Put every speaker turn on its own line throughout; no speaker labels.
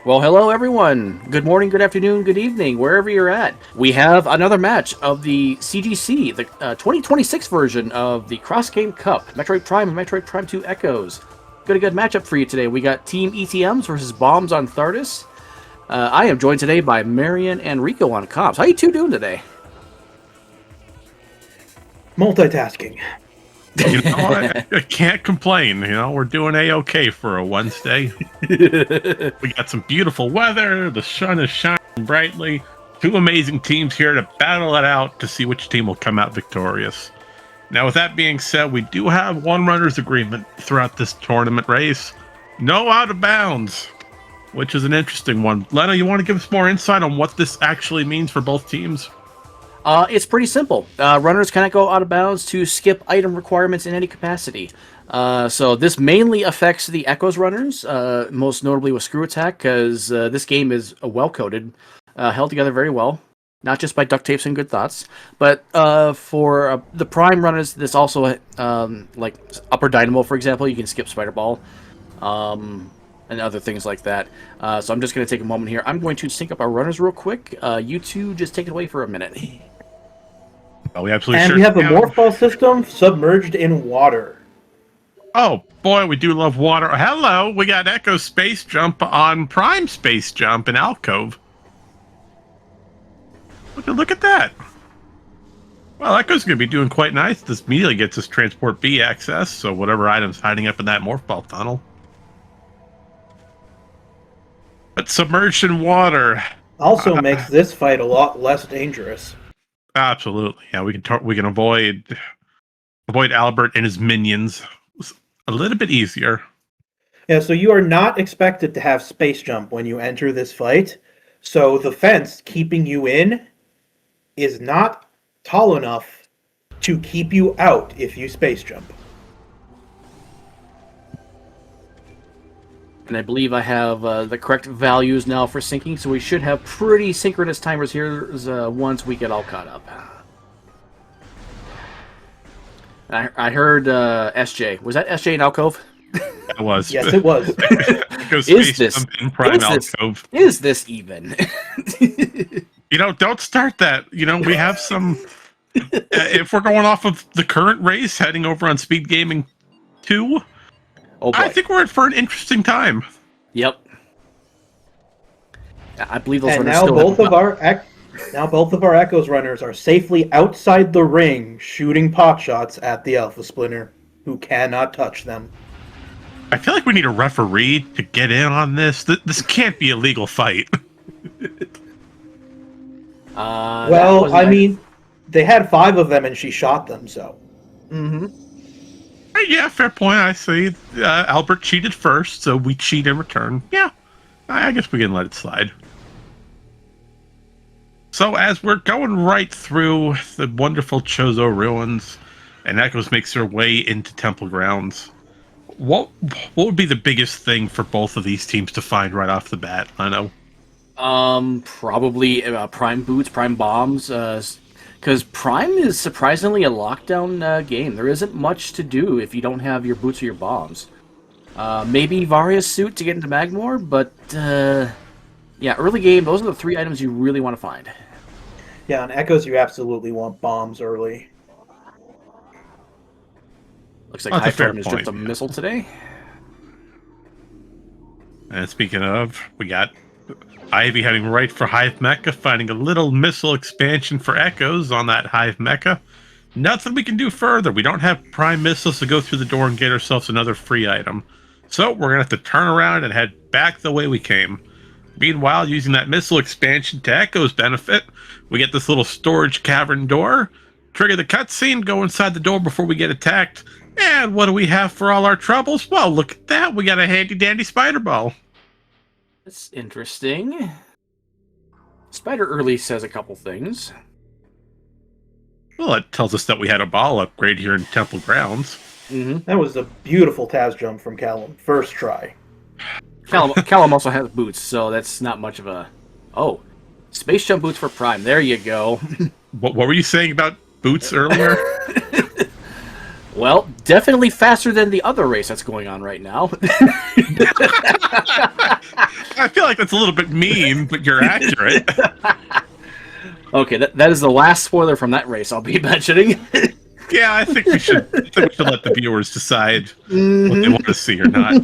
Well, hello everyone. Good morning, good afternoon, good evening, wherever you're at. We have another match of the CGC, the 2026 version of the Cross Game Cup, Metroid Prime and Metroid Prime 2 Echoes. Got a good matchup for you today. We got Team ETMs versus Bombs on Thardus. I am joined today by Marion and Rico on comps. How you two doing today?
Multitasking.
I can't complain. We're doing A-OK for a Wednesday. We got some beautiful weather. The sun is shining brightly. Two amazing teams here to battle it out to see which team will come out victorious. Now, with that being said, we do have one runner's agreement throughout this tournament race. No out of bounds, which is an interesting one. Lena, you want to give us more insight on what this actually means for both teams?
It's pretty simple. Runners cannot go out of bounds to skip item requirements in any capacity. So this mainly affects the Echoes runners, most notably with Screw Attack, because this game is well-coded, held together very well, not just by duct tapes and good thoughts, but for the Prime runners, this also, like Upper Dynamo, for example, you can skip Spider Ball, and other things like that. So I'm just going to take a moment here. I'm going to sync up our runners real quick. You two just take it away for a minute.
Oh, we absolutely
And
sure
we have the Morph Ball system submerged in water.
Oh, boy, we do love water. Hello, we got Echo Space Jump on Prime Space Jump in Alcove. Look at that. Well, Echo's going to be doing quite nice. This immediately gets us Transport B access, so whatever item's hiding up in that Morph Ball tunnel. But submerged in water
Also makes this fight a lot less dangerous.
Absolutely, yeah. We can avoid Albert and his minions a little bit easier.
Yeah, so you are not expected to have space jump when you enter this fight. So the fence keeping you in is not tall enough to keep you out if you space jump.
And I believe I have the correct values now for syncing, so we should have pretty synchronous timers here once we get all caught up. I heard SJ. Was that SJ in Alcove?
It was.
Yes, it was.
Is this
in Prime Alcove?
Is this even?
Don't start that. We have some. If we're going off of the current race, heading over on SpeedGaming 2.
Oh boy.
I think we're in for an interesting time.
Yep. I believe those
And
runners
now
still
both of our Echoes runners are safely outside the ring shooting pot shots at the Alpha Splinter, who cannot touch them.
I feel like we need a referee to get in on this. This can't be a legal fight.
Well, I mean, they had 5 of them and she shot them, so.
Mm-hmm.
Yeah, fair point. I see. Albert cheated first, so we cheat in return. Yeah, I guess we can let it slide. So as we're going right through the wonderful Chozo ruins, and Echoes makes their way into Temple grounds, what would be the biggest thing for both of these teams to find right off the bat? I know.
Probably Prime boots, Prime bombs. Because Prime is surprisingly a lockdown game. There isn't much to do if you don't have your boots or your bombs. Maybe Varia's suit to get into Magmore, but yeah, early game, those are the 3 items you really want to find.
Yeah, on Echoes, you absolutely want bombs early.
Looks like High Form has dripped a missile today.
And speaking of, we got Ivy heading right for Hive Mecha, finding a little missile expansion for Echoes on that Hive Mecha. Nothing we can do further. We don't have Prime missiles to go through the door and get ourselves another free item. So we're going to have to turn around and head back the way we came. Meanwhile, using that missile expansion to Echo's benefit, we get this little storage cavern door, trigger the cutscene, go inside the door before we get attacked. And what do we have for all our troubles? Well, look at that. We got a handy-dandy spider ball.
That's interesting. Spider Early says a couple things.
Well, it tells us that we had a ball upgrade here in Temple grounds.
Mm-hmm.
That was a beautiful Taz jump from Callum. First try.
Callum also has boots, so that's not much of a... Oh, space jump boots for Prime. There you go.
What were you saying about boots earlier?
Well, definitely faster than the other race that's going on right now.
I feel like that's a little bit mean, but you're accurate.
Okay, that is the last spoiler from that race I'll be mentioning.
Yeah, I think we should let the viewers decide what they want to see or not.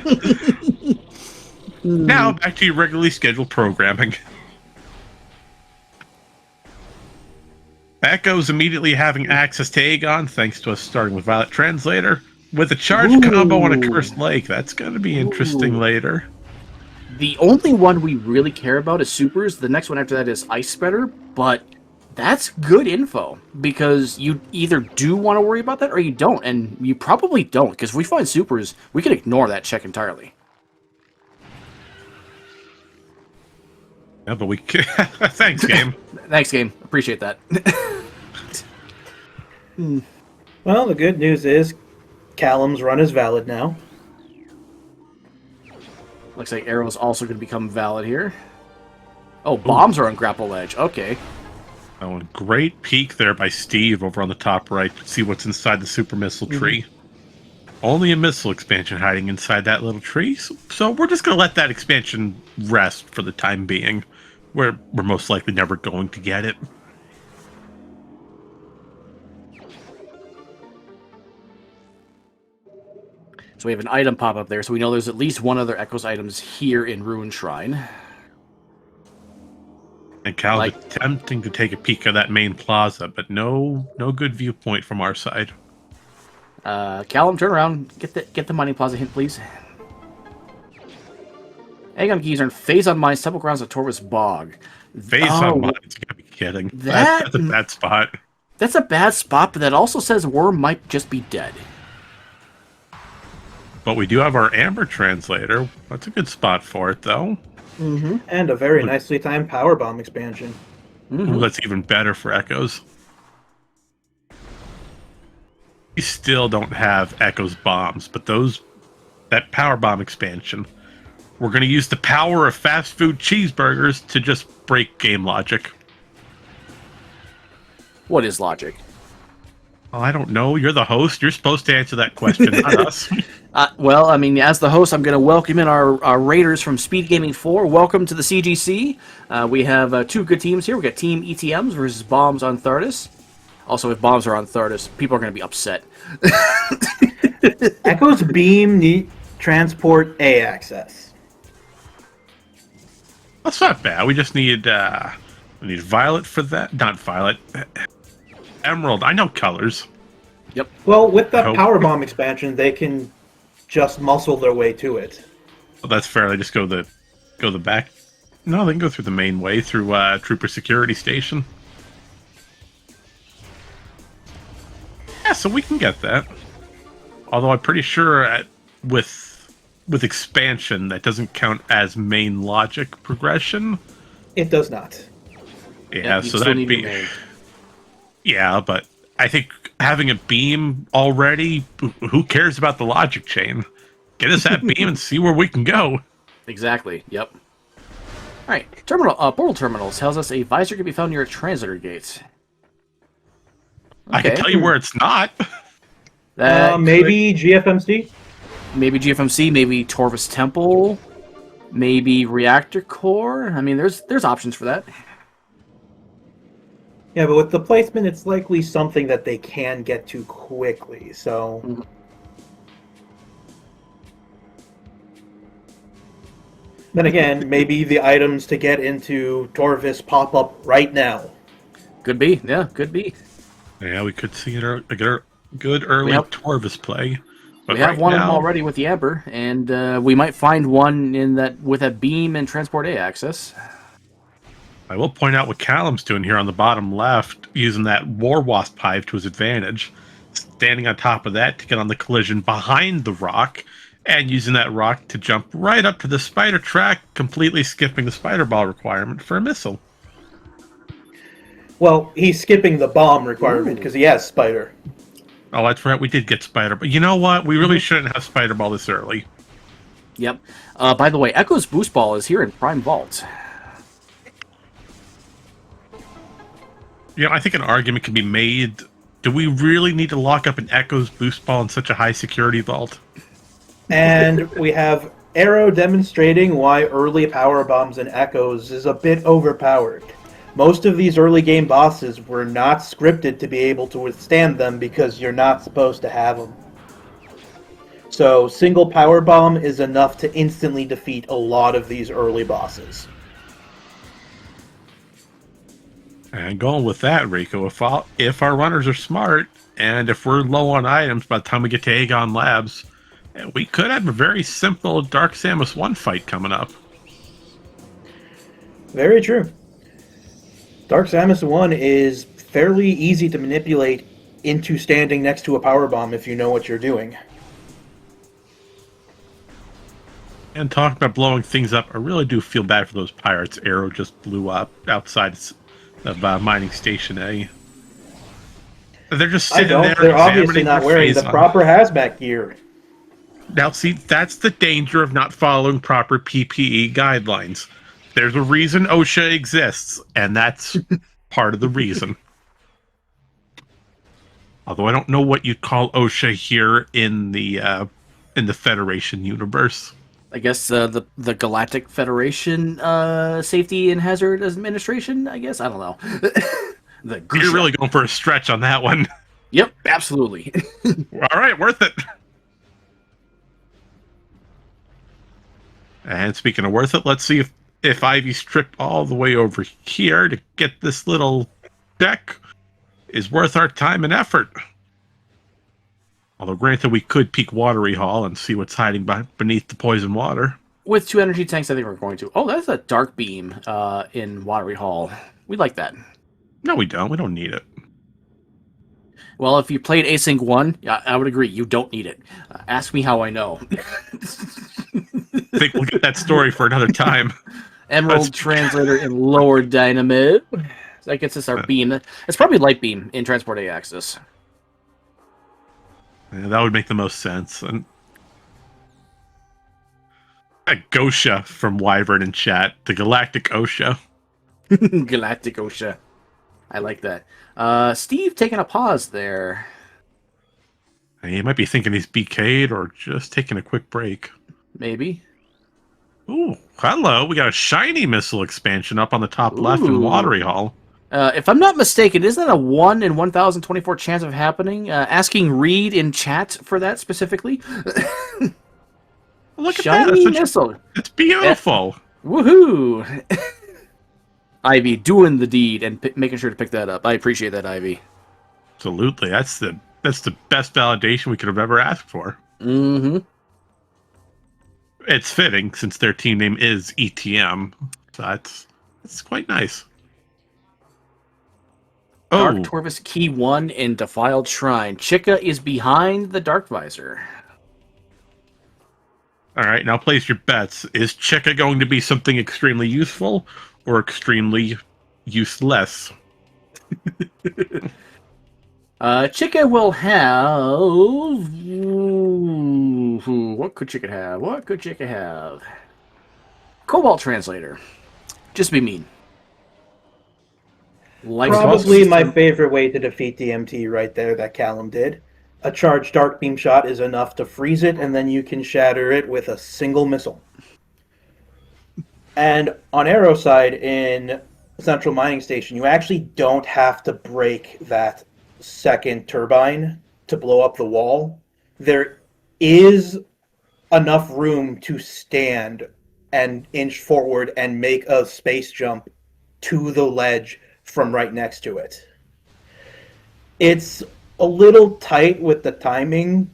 Now, back to your regularly scheduled programming. Echo's immediately having access to Aegon, thanks to us starting with Violet Translator, with a charged combo on a Cursed Lake. That's going to be interesting later.
The only one we really care about is Supers. The next one after that is Ice Spreader, but that's good info, because you either do want to worry about that or you don't, and you probably don't, because if we find Supers, we can ignore that check entirely.
Yeah, but we can... Thanks, game.
Thanks, game. Appreciate that.
Well, the good news is Callum's run is valid now.
Looks like Arrow's also going to become valid here. Oh, bombs are on Grapple Edge. Okay.
Oh, and great peek there by Steve over on the top right to see what's inside the super missile tree. Only a missile expansion hiding inside that little tree, so we're just going to let that expansion rest for the time being. We're most likely never going to get it.
So we have an item pop up there, so we know there's at least one other Echoes items here in Ruin Shrine.
And Cal's attempting to take a peek of that main plaza, but no good viewpoint from our side.
Callum, turn around. Get the mining plaza hint, please. Aegon keys are in Phase on Mines, Temple Grounds of Torvus Bog.
Phase on Mines, you gotta be kidding. That's a bad spot.
That's a bad spot, but that also says Worm might just be dead.
But we do have our Amber Translator. That's a good spot for it, though.
And a very nicely timed power bomb expansion.
Ooh, that's even better for Echoes. We still don't have Echoes bombs, but that power bomb expansion, we're going to use the power of fast food cheeseburgers to just break game logic.
What is logic?
Oh, I don't know. You're the host. You're supposed to answer that question, not us.
Well, I mean, as the host, I'm going to welcome in our raiders from SpeedGaming 4. Welcome to the CGC. We have two good teams here. We got Team ETMS versus Bombs on Thardus. Also, if Bombs are on Thardus, people are going to be upset.
Echo's beam need transport A access.
That's not bad. We just need we need Violet for that. Not Violet. Emerald. I know colors.
Yep.
Well, with that power bomb expansion, they can just muscle their way to it.
Well, that's fair. They just go the back. No, they can go through the main way through Trooper Security Station. Yeah, so we can get that. Although I'm pretty sure with expansion that doesn't count as main logic progression.
It does not.
Yeah, so that'd be. Yeah, but I think having a beam already, who cares about the logic chain? Get us that beam and see where we can go.
Exactly. Yep. All right. Portal terminals tells us a visor can be found near a translator gate.
Okay. I can tell you where it's not.
Maybe GFMC.
Maybe GFMC. Maybe Torvus Temple. Maybe Reactor Core. I mean, there's options for that.
Yeah, but with the placement, it's likely something that they can get to quickly, so... Then again, maybe the items to get into Torvus pop up right now.
Could be, yeah, could be.
Yeah, we could see a good early Torvus play. But
we have one of them already with the Amber, and we might find one with that beam and Transport A access.
I will point out what Callum's doing here on the bottom left, using that War Wasp hive to his advantage, standing on top of that to get on the collision behind the rock, and using that rock to jump right up to the spider track, completely skipping the spider ball requirement for a missile.
Well, he's skipping the bomb requirement because he has spider.
Oh, that's right, we did get spider, but you know what? We really shouldn't have spider ball this early.
Yep. By the way, Echo's boost ball is here in Prime Vault.
You know, I think an argument can be made. Do we really need to lock up an Echo's boost ball in such a high security vault?
And we have arrow demonstrating why early power bombs and echoes is a bit overpowered. Most of these early game bosses were not scripted to be able to withstand them because you're not supposed to have them. So single power bomb is enough to instantly defeat a lot of these early bosses.
And going with that, Rico, if our runners are smart, and if we're low on items by the time we get to Aegon Labs, we could have a very simple Dark Samus 1 fight coming up.
Very true. Dark Samus 1 is fairly easy to manipulate into standing next to a power bomb if you know what you're doing.
And talking about blowing things up, I really do feel bad for those pirates. Arrow just blew up outside of Mining Station A. They're just sitting there.
They're obviously not wearing the proper hazmat gear.
Now, see, that's the danger of not following proper PPE guidelines. There's a reason OSHA exists, and that's part of the reason. Although I don't know what you'd call OSHA here in the Federation universe.
I guess the Galactic Federation Safety and Hazard Administration. I guess I don't know.
You're really going for a stretch on that one.
Yep, absolutely.
All right, worth it. And speaking of worth it, let's see if Ivy's trip all the way over here to get this little deck is worth our time and effort. Although granted, we could peek Watery Hall and see what's hiding beneath the poison water.
With 2 energy tanks, I think we're going to. Oh, that's a Dark Beam in Watery Hall. We like that.
No, we don't. We don't need it.
Well, if you played Async 1, I would agree. You don't need it. Ask me how I know.
I think we'll get that story for another time.
Emerald Translator in Lower Dynamite. That gets us our beam. It's probably Light Beam in Transport A-Axis.
Yeah, that would make the most sense. And a Gosha from Wyvern in chat. The Galactic OSHA.
Galactic OSHA. I like that. Steve taking a pause there.
He might be thinking he's BK'd or just taking a quick break.
Maybe.
Ooh, hello. We got a shiny missile expansion up on the top left in Watery Hall.
If I'm not mistaken, isn't that a 1 in 1,024 chance of happening? Asking Reed in chat for that specifically.
Look at
shiny
that.
Missile.
It's beautiful.
Woohoo! Ivy doing the deed and making sure to pick that up. I appreciate that, Ivy.
Absolutely. That's the best validation we could have ever asked for.
Mm-hmm.
It's fitting since their team name is ETM. So it's quite nice.
Dark Torvus Key 1 in Defiled Shrine. Chica is behind the Dark Visor.
All right, now place your bets. Is Chica going to be something extremely useful or extremely useless?
Chica will have... What could Chica have? What could Chica have? Cobalt Translator. Just be mean.
Probably my favorite way to defeat the MT right there that Callum did. A charged Dark Beam shot is enough to freeze it, and then you can shatter it with a single missile. And on Arrow side, in Central Mining Station, you actually don't have to break that second turbine to blow up the wall. There is enough room to stand and inch forward and make a space jump to the ledge from right next to it. It's a little tight with the timing,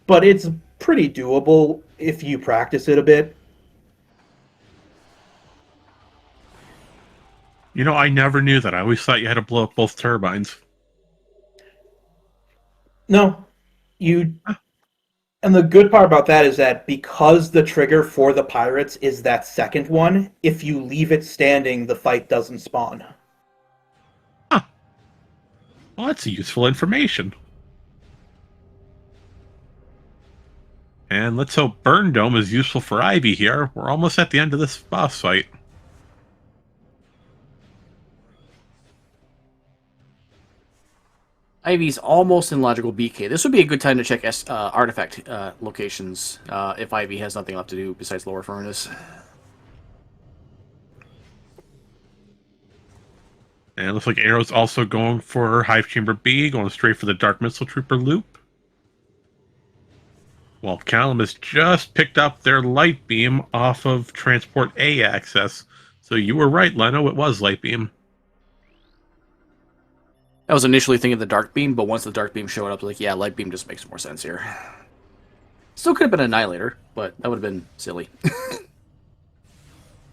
but it's pretty doable if you practice it a bit.
You know, I never knew that. I always thought you had to blow up both turbines.
No, you... And the good part about that is that because the trigger for the pirates is that second one, if you leave it standing, the fight doesn't spawn.
Huh. Well, that's useful information. And let's hope Burn Dome is useful for Ivy here. We're almost at the end of this boss fight.
Ivy's almost in logical BK. This would be a good time to check artifact locations if Ivy has nothing left to do besides lower furnace.
And it looks like Arrow's also going for Hive Chamber B, going straight for the Dark Missile Trooper loop. Well, Callum has just picked up their light beam off of Transport A access. So you were right, Leno, it was light beam.
I was initially thinking the dark beam, but once the dark beam showed up, like, yeah, light beam just makes more sense here. Still could have been Annihilator, but that would have been silly.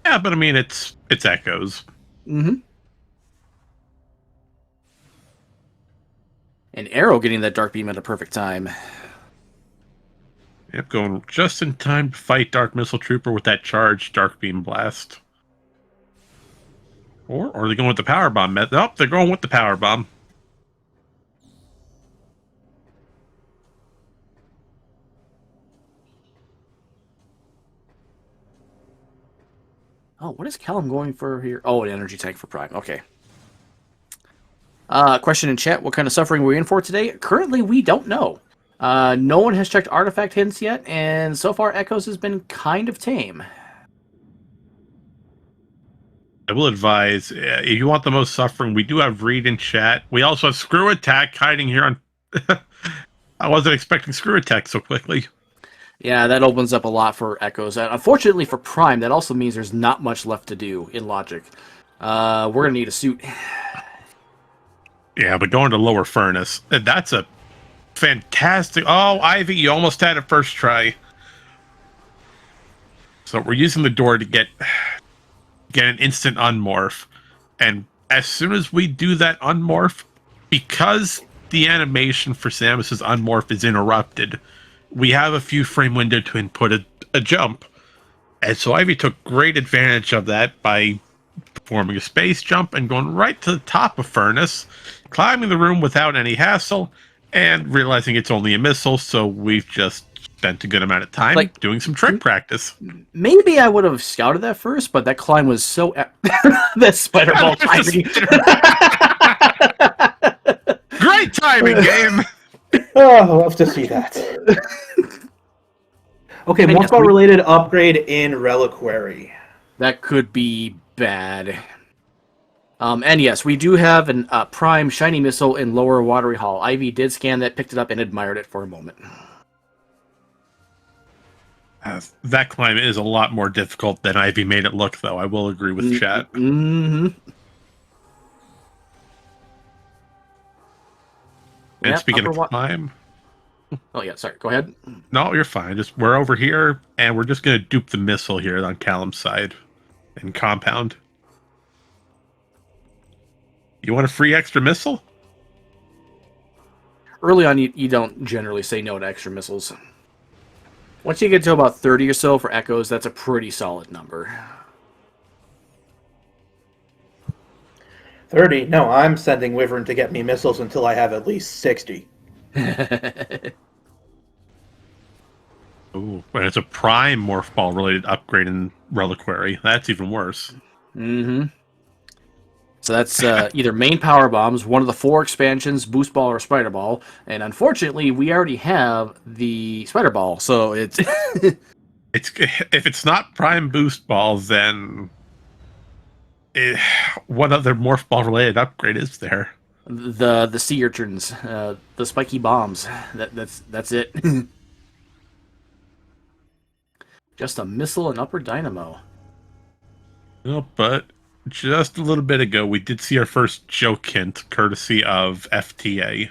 Yeah, but I mean, it's Echoes.
Mm-hmm. And Arrow getting that dark beam at a perfect time.
Yep, going just in time to fight Dark Missile Trooper with that charged Dark Beam Blast. Or are they going with the Power Bomb method? Nope, they're going with the Power Bomb.
Oh, what is Callum going for here? Oh, an energy tank for Prime. Okay. Question in chat, what kind of suffering are we in for today? Currently, we don't know. No one has checked artifact hints yet, and so far Echoes has been kind of tame.
I will advise, if you want the most suffering, we do have Reed in chat. We also have Screw Attack hiding here on... I wasn't expecting Screw Attack so quickly.
Yeah, that opens up a lot for Echoes. Unfortunately for Prime, that also means there's not much left to do in Logic. We're going to need a suit.
Yeah, but going to Lower Furnace, that's a fantastic... Oh, Ivy, you almost had it first try. So we're using the door to get an instant unmorph. And as soon as we do that unmorph, because the animation for Samus's unmorph is interrupted, we have a few frame window to input a jump. And so Ivy took great advantage of that by performing a space jump and going right to the top of Furnace, climbing the room without any hassle, and realizing it's only a missile, so we've just spent a good amount of time doing some trick practice.
Maybe I would have scouted that first, but that climb was so... that spider ball timing.
Great timing, game!
Oh, I love to see that. Okay, Morphball related upgrade in Reliquary.
That could be bad. And yes, we do have a Prime Shiny Missile in Lower Watery Hall. Ivy did scan that, picked it up, and admired it for a moment.
That climb is a lot more difficult than Ivy made it look, though. I will agree with chat.
Mm-hmm.
And speaking of climb...
Oh, yeah, sorry. Go ahead.
No, you're fine. We're over here, and we're just going to dupe the missile here on Callum's side and compound. You want a free extra missile?
Early on, you don't generally say no to extra missiles. Once you get to about 30 or so for Echoes, that's a pretty solid number.
30? No, I'm sending Wyvern to get me missiles until I have at least 60.
Ooh, and it's a Prime Morph Ball related upgrade in Reliquary. That's even worse.
Mm-hmm. So that's either main power bombs, one of the 4 expansions, boost ball or spider ball, and unfortunately, we already have the spider ball. So it's
if it's not Prime Boost Balls, then what other Morph Ball related upgrade is there?
The sea urchins, the spiky bombs. That's it. Just a missile and upper dynamo.
No, but just a little bit ago, we did see our first joke hint, courtesy of FTA.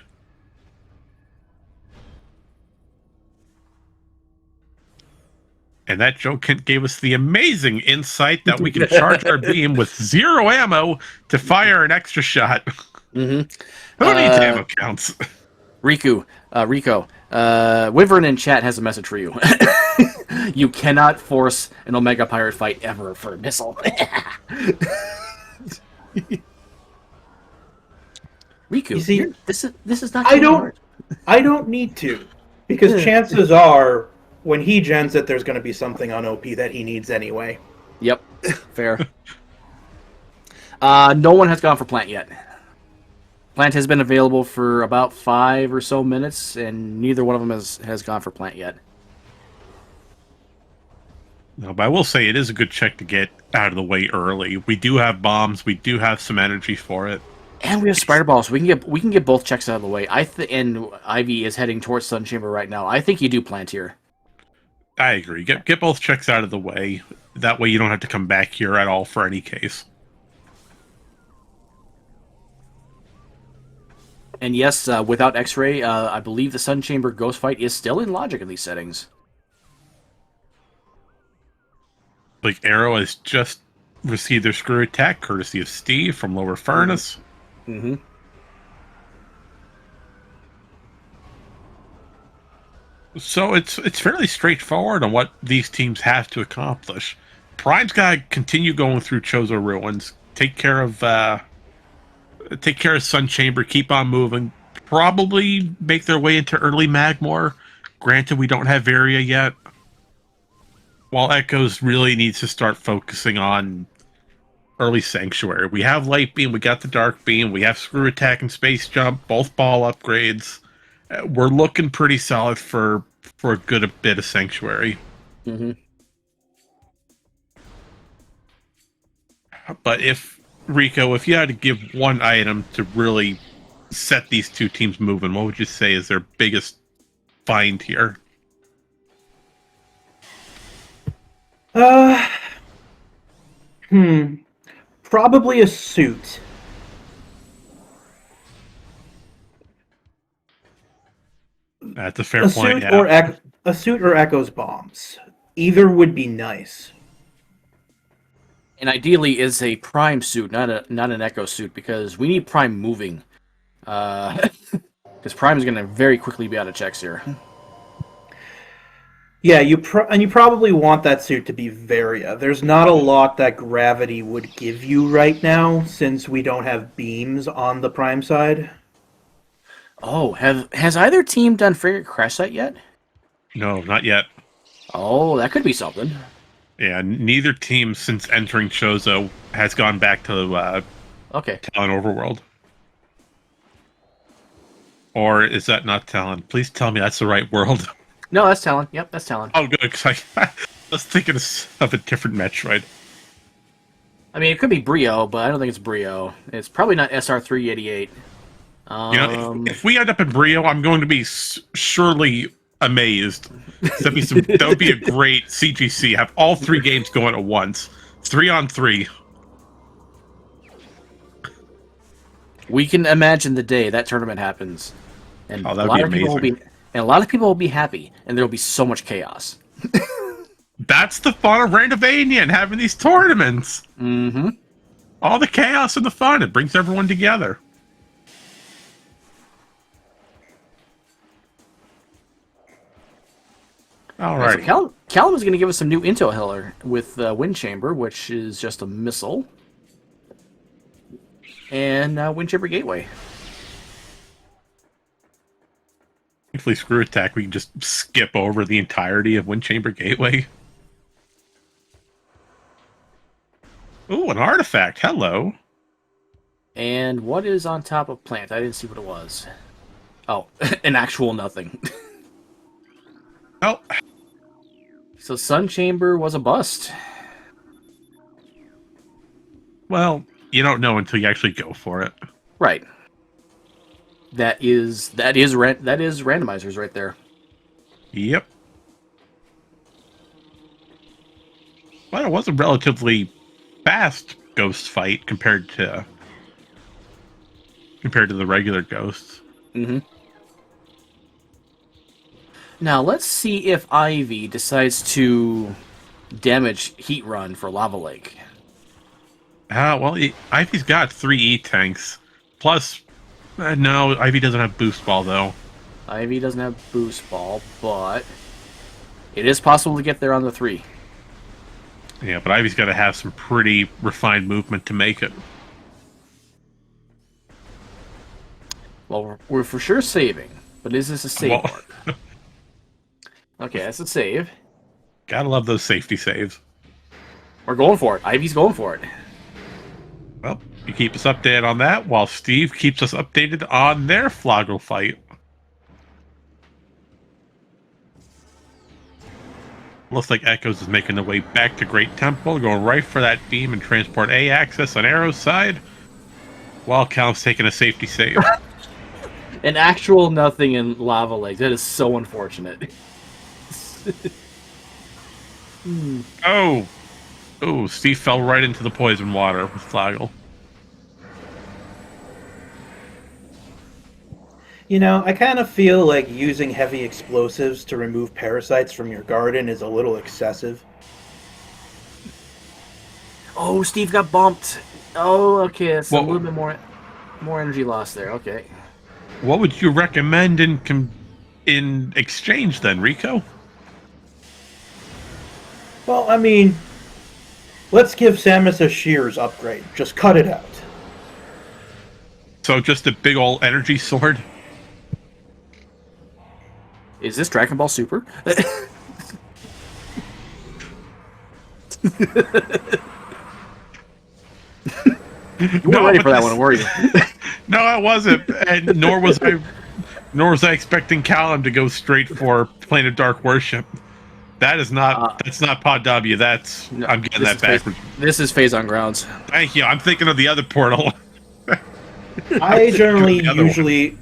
And that joke hint gave us the amazing insight that we can charge our beam with 0 ammo to fire an extra shot.
Mm-hmm.
Who needs ammo counts?
Rico, Wyvern in chat has a message for you. You cannot force an Omega Pirate fight ever for a missile. Riku,
you see,
this is not.
I don't need to, because chances are, when he gens it, there's going to be something on OP that he needs anyway.
Yep, fair. No one has gone for plant yet. Plant has been available for about 5 or so minutes, and neither one of them has gone for plant yet.
No, but I will say it is a good check to get out of the way early. We do have bombs. We do have some energy for it.
And we have spider balls, so we can get both checks out of the way. And Ivy is heading towards Sun Chamber right now. I think you do plant here.
I agree. Get both checks out of the way. That way you don't have to come back here at all for any case.
And yes, without X-ray, I believe the Sun Chamber Ghost Fight is still in logic in these settings.
Like Arrow has just received their screw attack courtesy of Steve from Lower Furnace.
Mm-hmm.
So it's fairly straightforward on what these teams have to accomplish. Prime's got to continue going through Chozo Ruins, take care of Sun Chamber, keep on moving, probably make their way into early Magmor. Granted, we don't have Varia yet. While Echoes really needs to start focusing on early Sanctuary. We have Light Beam, we got the Dark Beam, we have Screw Attack and Space Jump, both ball upgrades. We're looking pretty solid for a good bit of Sanctuary.
Mm-hmm.
But if you had to give one item to really set these two teams moving, what would you say is their biggest find here?
Probably a suit.
That's a fair point.
Suit
Yeah.
a suit or Echo's bombs. Either would be nice.
And ideally is a Prime suit, not an Echo suit, because we need Prime moving. Because Prime is going to very quickly be out of checks here.
Yeah, you probably want that suit to be Varia. There's not a lot that Gravity would give you right now, since we don't have beams on the Prime side.
Oh, has either team done Frigate Crash Site yet?
No, not yet.
Oh, that could be something.
Yeah, neither team since entering Chozo has gone back to
Okay.
Talon Overworld. Or is that not Talon? Please tell me that's the right world.
No, that's Talon. Yep, that's Talon.
Oh, good, because I was thinking of a different Metroid.
I mean, it could be Brio, but I don't think it's Brio. It's probably not SR388.
If we end up in Brio, I'm going to be surely amazed. That would be a great CGC. Have all 3 games going at once. 3-on-3.
We can imagine the day that tournament happens, and
that would be amazing.
A lot of people will be happy, and there will be so much chaos.
That's the fun of Randovania and having these tournaments.
Mm-hmm.
All the chaos and the fun. It brings everyone together. All right.
So Callum is going to give us some new intel here with Wind Chamber, which is just a missile, and Wind Chamber Gateway.
Thankfully, Screw Attack, we can just skip over the entirety of Wind Chamber Gateway. Ooh, an artifact. Hello.
And what is on top of plant? I didn't see what it was. Oh, an actual nothing.
Oh.
So Sun Chamber was a bust.
Well, you don't know until you actually go for it.
Right. That is randomizers right there.
Yep. Well, it was a relatively fast ghost fight compared to the regular ghosts.
Mm-hmm. Now let's see if Ivy decides to damage Heat Run for Lava Lake.
Well, Ivy's got 3 E-tanks. Plus, no, Ivy doesn't have Boost Ball, though.
Ivy doesn't have Boost Ball, but it is possible to get there on the 3.
Yeah, but Ivy's got to have some pretty refined movement to make it.
Well, we're for sure saving, but is this a save
Well,
mark? Okay, that's a save.
gotta love those safety saves.
We're going for it. Ivy's going for it.
Well, You keep us updated on that, while Steve keeps us updated on their Floggle fight. Looks like Echoes is making their way back to Great Temple, going right for that beam and transport A access on Arrow's side, while Calum's taking a safety save.
An actual nothing in lava legs. That is so unfortunate.
Oh, Steve fell right into the poison water with Flaggle.
You know, I kind of feel like using heavy explosives to remove parasites from your garden is a little excessive.
Oh, Steve got bumped. Oh, okay. That's
Well,
a little bit more energy loss there. Okay.
What would you recommend in exchange then, Rico?
Well, I mean, let's give Samus a Shears upgrade. Just cut it out.
So just a big old energy sword?
Is this Dragon Ball Super? You weren't ready for that one, were you?
No, I wasn't, and nor was I expecting Callum to go straight for Plane of Dark Worship. That is not that's not Pod W. That's
No,
I'm getting that backwards.
This is Phase on Grounds.
Thank you. I'm thinking of the other portal.
I generally
The other
usually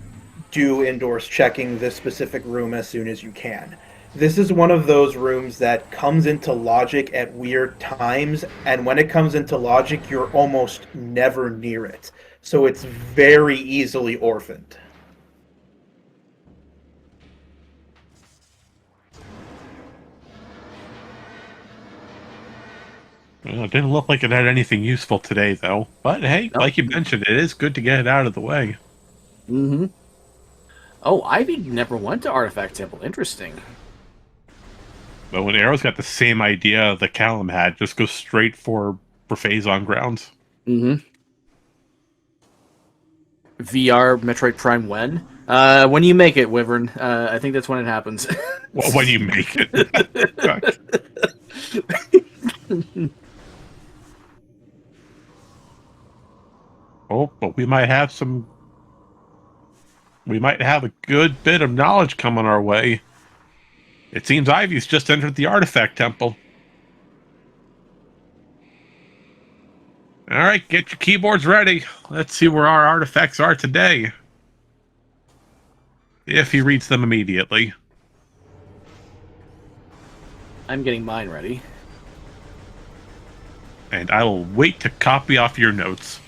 do endorse checking this specific room as soon as you can. This is one of those rooms that comes into logic at weird times, and when it comes into logic, you're almost never near it. So it's very easily orphaned.
Well, it didn't look like it had anything useful today, though. But hey,
Nope.
like you mentioned, it is good to get it out of the way.
Mm-hmm. Oh, Ivy never went to Artifact Temple. Interesting.
But when Arrow's got the same idea that Callum had, just go straight for Phase on grounds.
Mm-hmm. VR Metroid Prime when? When you make it, Wyvern. I think that's when it happens.
Well, when you make it. Oh, but we might have a good bit of knowledge coming our way. It seems Ivy's just entered the Artifact Temple. All right, get your keyboards ready. Let's see where our artifacts are today. If he reads them immediately.
I'm getting mine ready.
And I will wait to copy off your notes.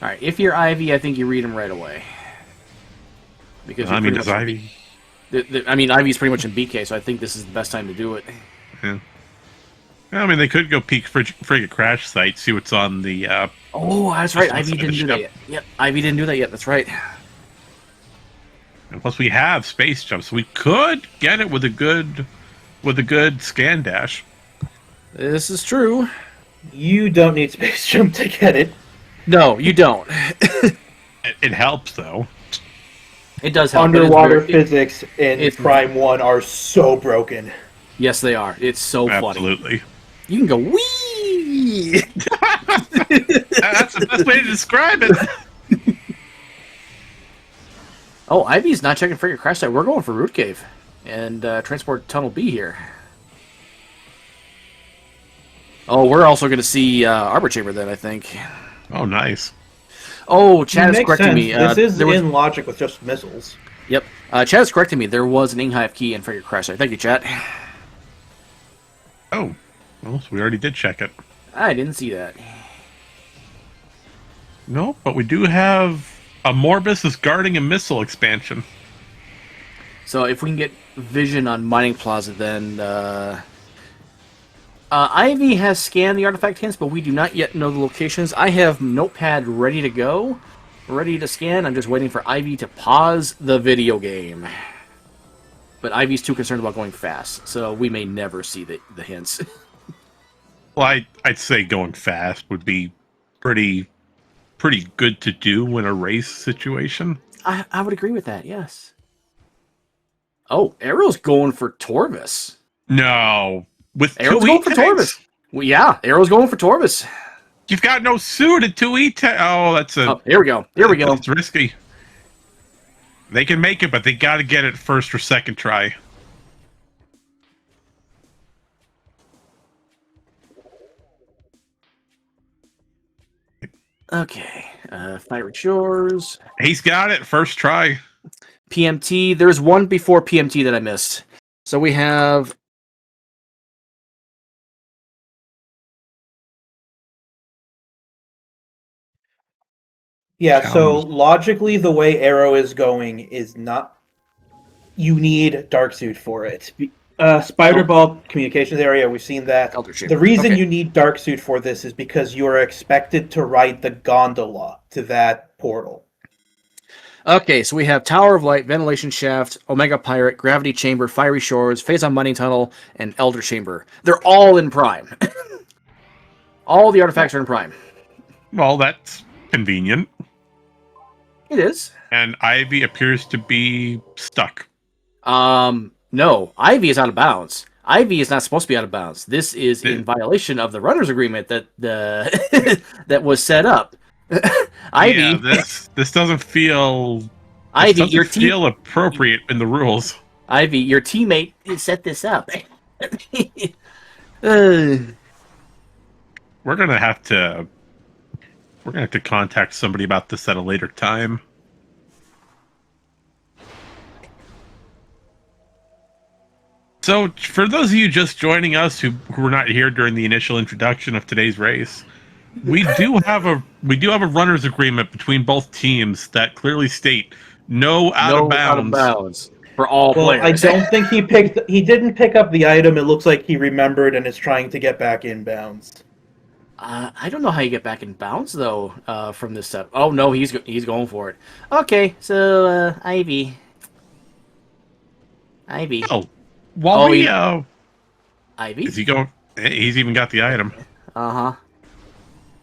Alright, if you're Ivy, I think you read them right away. Because
I mean, is Ivy...
Ivy's pretty much in BK, so I think this is the best time to do it.
Yeah. I mean, they could go peek Frigate Crash site, see what's on the...
Oh, that's right.
Just
Ivy
outside the
didn't do that
ship.
yet. Yep, Ivy didn't do that yet. That's right.
And plus, we have space jump, so we could get it with a good scan dash.
This is true.
You don't need Space Jump to get it.
No, you don't.
It helps, though.
It does help.
Underwater
but it's
physics in
it's-
Prime 1 are so broken.
Yes, they are. It's so funny.
Absolutely.
You can go wee.
That's the best way to describe it.
Oh, Ivy's not checking Frigate Crash site. We're going for Root Cave and Transport Tunnel B here. Oh, we're also going to see Arbor Chamber then, I think.
Oh, nice.
Oh, Chad is
Makes
correcting
sense.
me.
This is
there was-
in logic with just missiles.
Yep. Chad is correcting me. There was an Inghive key in Frigate Crash site. Thank you, Chad.
Oh, well, so we already did check it.
I didn't see that.
No, but we do have a Morbus is guarding a missile expansion.
So if we can get vision on Mining Plaza, then Ivy has scanned the artifact hints, but we do not yet know the locations. I have Notepad ready to go, ready to scan. I'm just waiting for Ivy to pause the video game. But Ivy's too concerned about going fast, so we may never see the hints.
Well, I'd say going fast would be pretty good to do in a race situation.
I would agree with that, yes. Oh, Arrow's going for Torvis.
No, with
Arrow's
2
going for
E-tanks?
Torvis. Well, yeah, Arrow's going for Torvis.
You've got no suit at 2E10. Oh, that's a...
Oh, here we go. Here we go.
It's risky. They can make it, but they got to get it first or second try.
Okay. Fiery Shores.
He's got it. First try.
PMT. There's one before PMT that I missed. So we have...
Yeah, so
Challenge.
logically, the way Arrow is going is not. You need Dark Suit for it. Spider Ball Communications Area, we've seen that.
Elder Chamber.
The reason
Okay.
you need Dark Suit for this is because you are expected to ride the gondola to that portal.
Okay, so we have Tower of Light, Ventilation Shaft, Omega Pirate, Gravity Chamber, Fiery Shores, Phazon Mining Tunnel, and Elder Chamber. They're all in Prime. All the artifacts are in Prime.
Well, that's convenient.
It is.
And Ivy appears to be stuck.
No, Ivy is out of bounds. Ivy is not supposed to be out of bounds. This is in violation of the runners agreement that that was set up. Ivy,
Yeah, this doesn't feel...
Ivy,
doesn't
your
feel appropriate in the rules.
Ivy, your teammate set this up.
We're gonna have to contact somebody about this at a later time. So, for those of you just joining us who were not here during the initial introduction of today's race, we do have a runners agreement between both teams that clearly state no out of bounds
for all
Well,
players.
I don't think he didn't pick up the item. It looks like he remembered and is trying to get back in bounds.
I don't know how you get back in bounds though from this set. Oh no, he's going for it. Okay, so Ivy.
Oh, while
Ivy.
is he going? He's even got the item.
Uh-huh.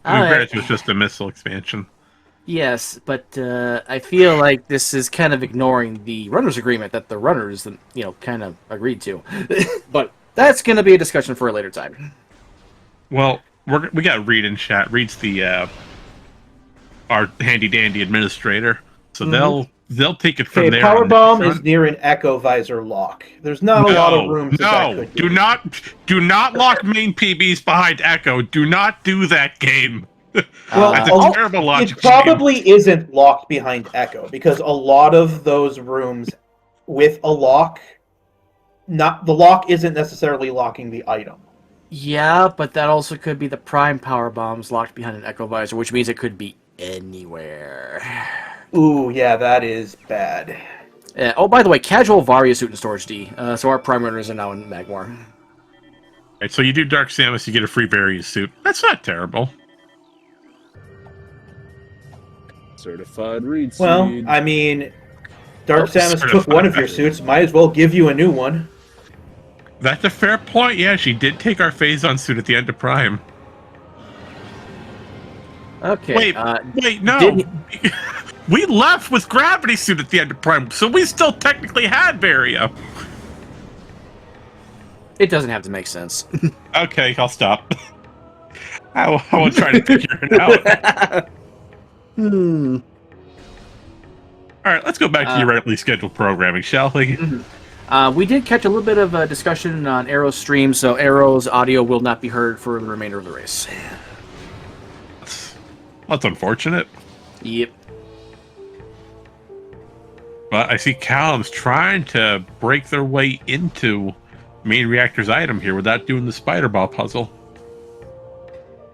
I mean, granted, it was just a missile expansion.
Yes, but I feel like this is kind of ignoring the runners agreement that the runners, kind of agreed to. But that's going to be a discussion for a later time.
Well, we got Reed in chat. Reed's the our handy dandy administrator, so they'll take it from
Okay,
there.
Power Bomb is near an Echo Visor lock. There's not a lot of room to that.
Do not lock main PBs behind Echo. Do not do that game.
Well,
That's a terrible logic.
It probably isn't locked behind Echo because a lot of those rooms with a lock, the lock isn't necessarily locking the item.
Yeah, but that also could be the prime power bombs locked behind an Echo Visor, which means it could be anywhere.
Ooh, yeah, that is bad.
Oh, by the way, casual Varia suit in Storage D. So our prime runners are now in Magmar.
Right, so you do Dark Samus, you get a free Varia suit. That's not terrible.
Certified Reed
Well,
Seed.
I mean, Dark Samus took one of your suits. Might as well give you a new one.
That's a fair point. Yeah, she did take our Phazon suit at the end of Prime.
Okay.
Wait, no. We left with Gravity suit at the end of Prime, so we still technically had Varia.
It doesn't have to make sense.
Okay, I'll stop. I won't try to figure it out. All right, let's go back to your regularly scheduled programming, shall we?
We did catch a little bit of a discussion on Arrow's stream, so Arrow's audio will not be heard for the remainder of the race.
That's unfortunate.
Yep.
But I see Callum's trying to break their way into main reactor's item here without doing the spider ball puzzle.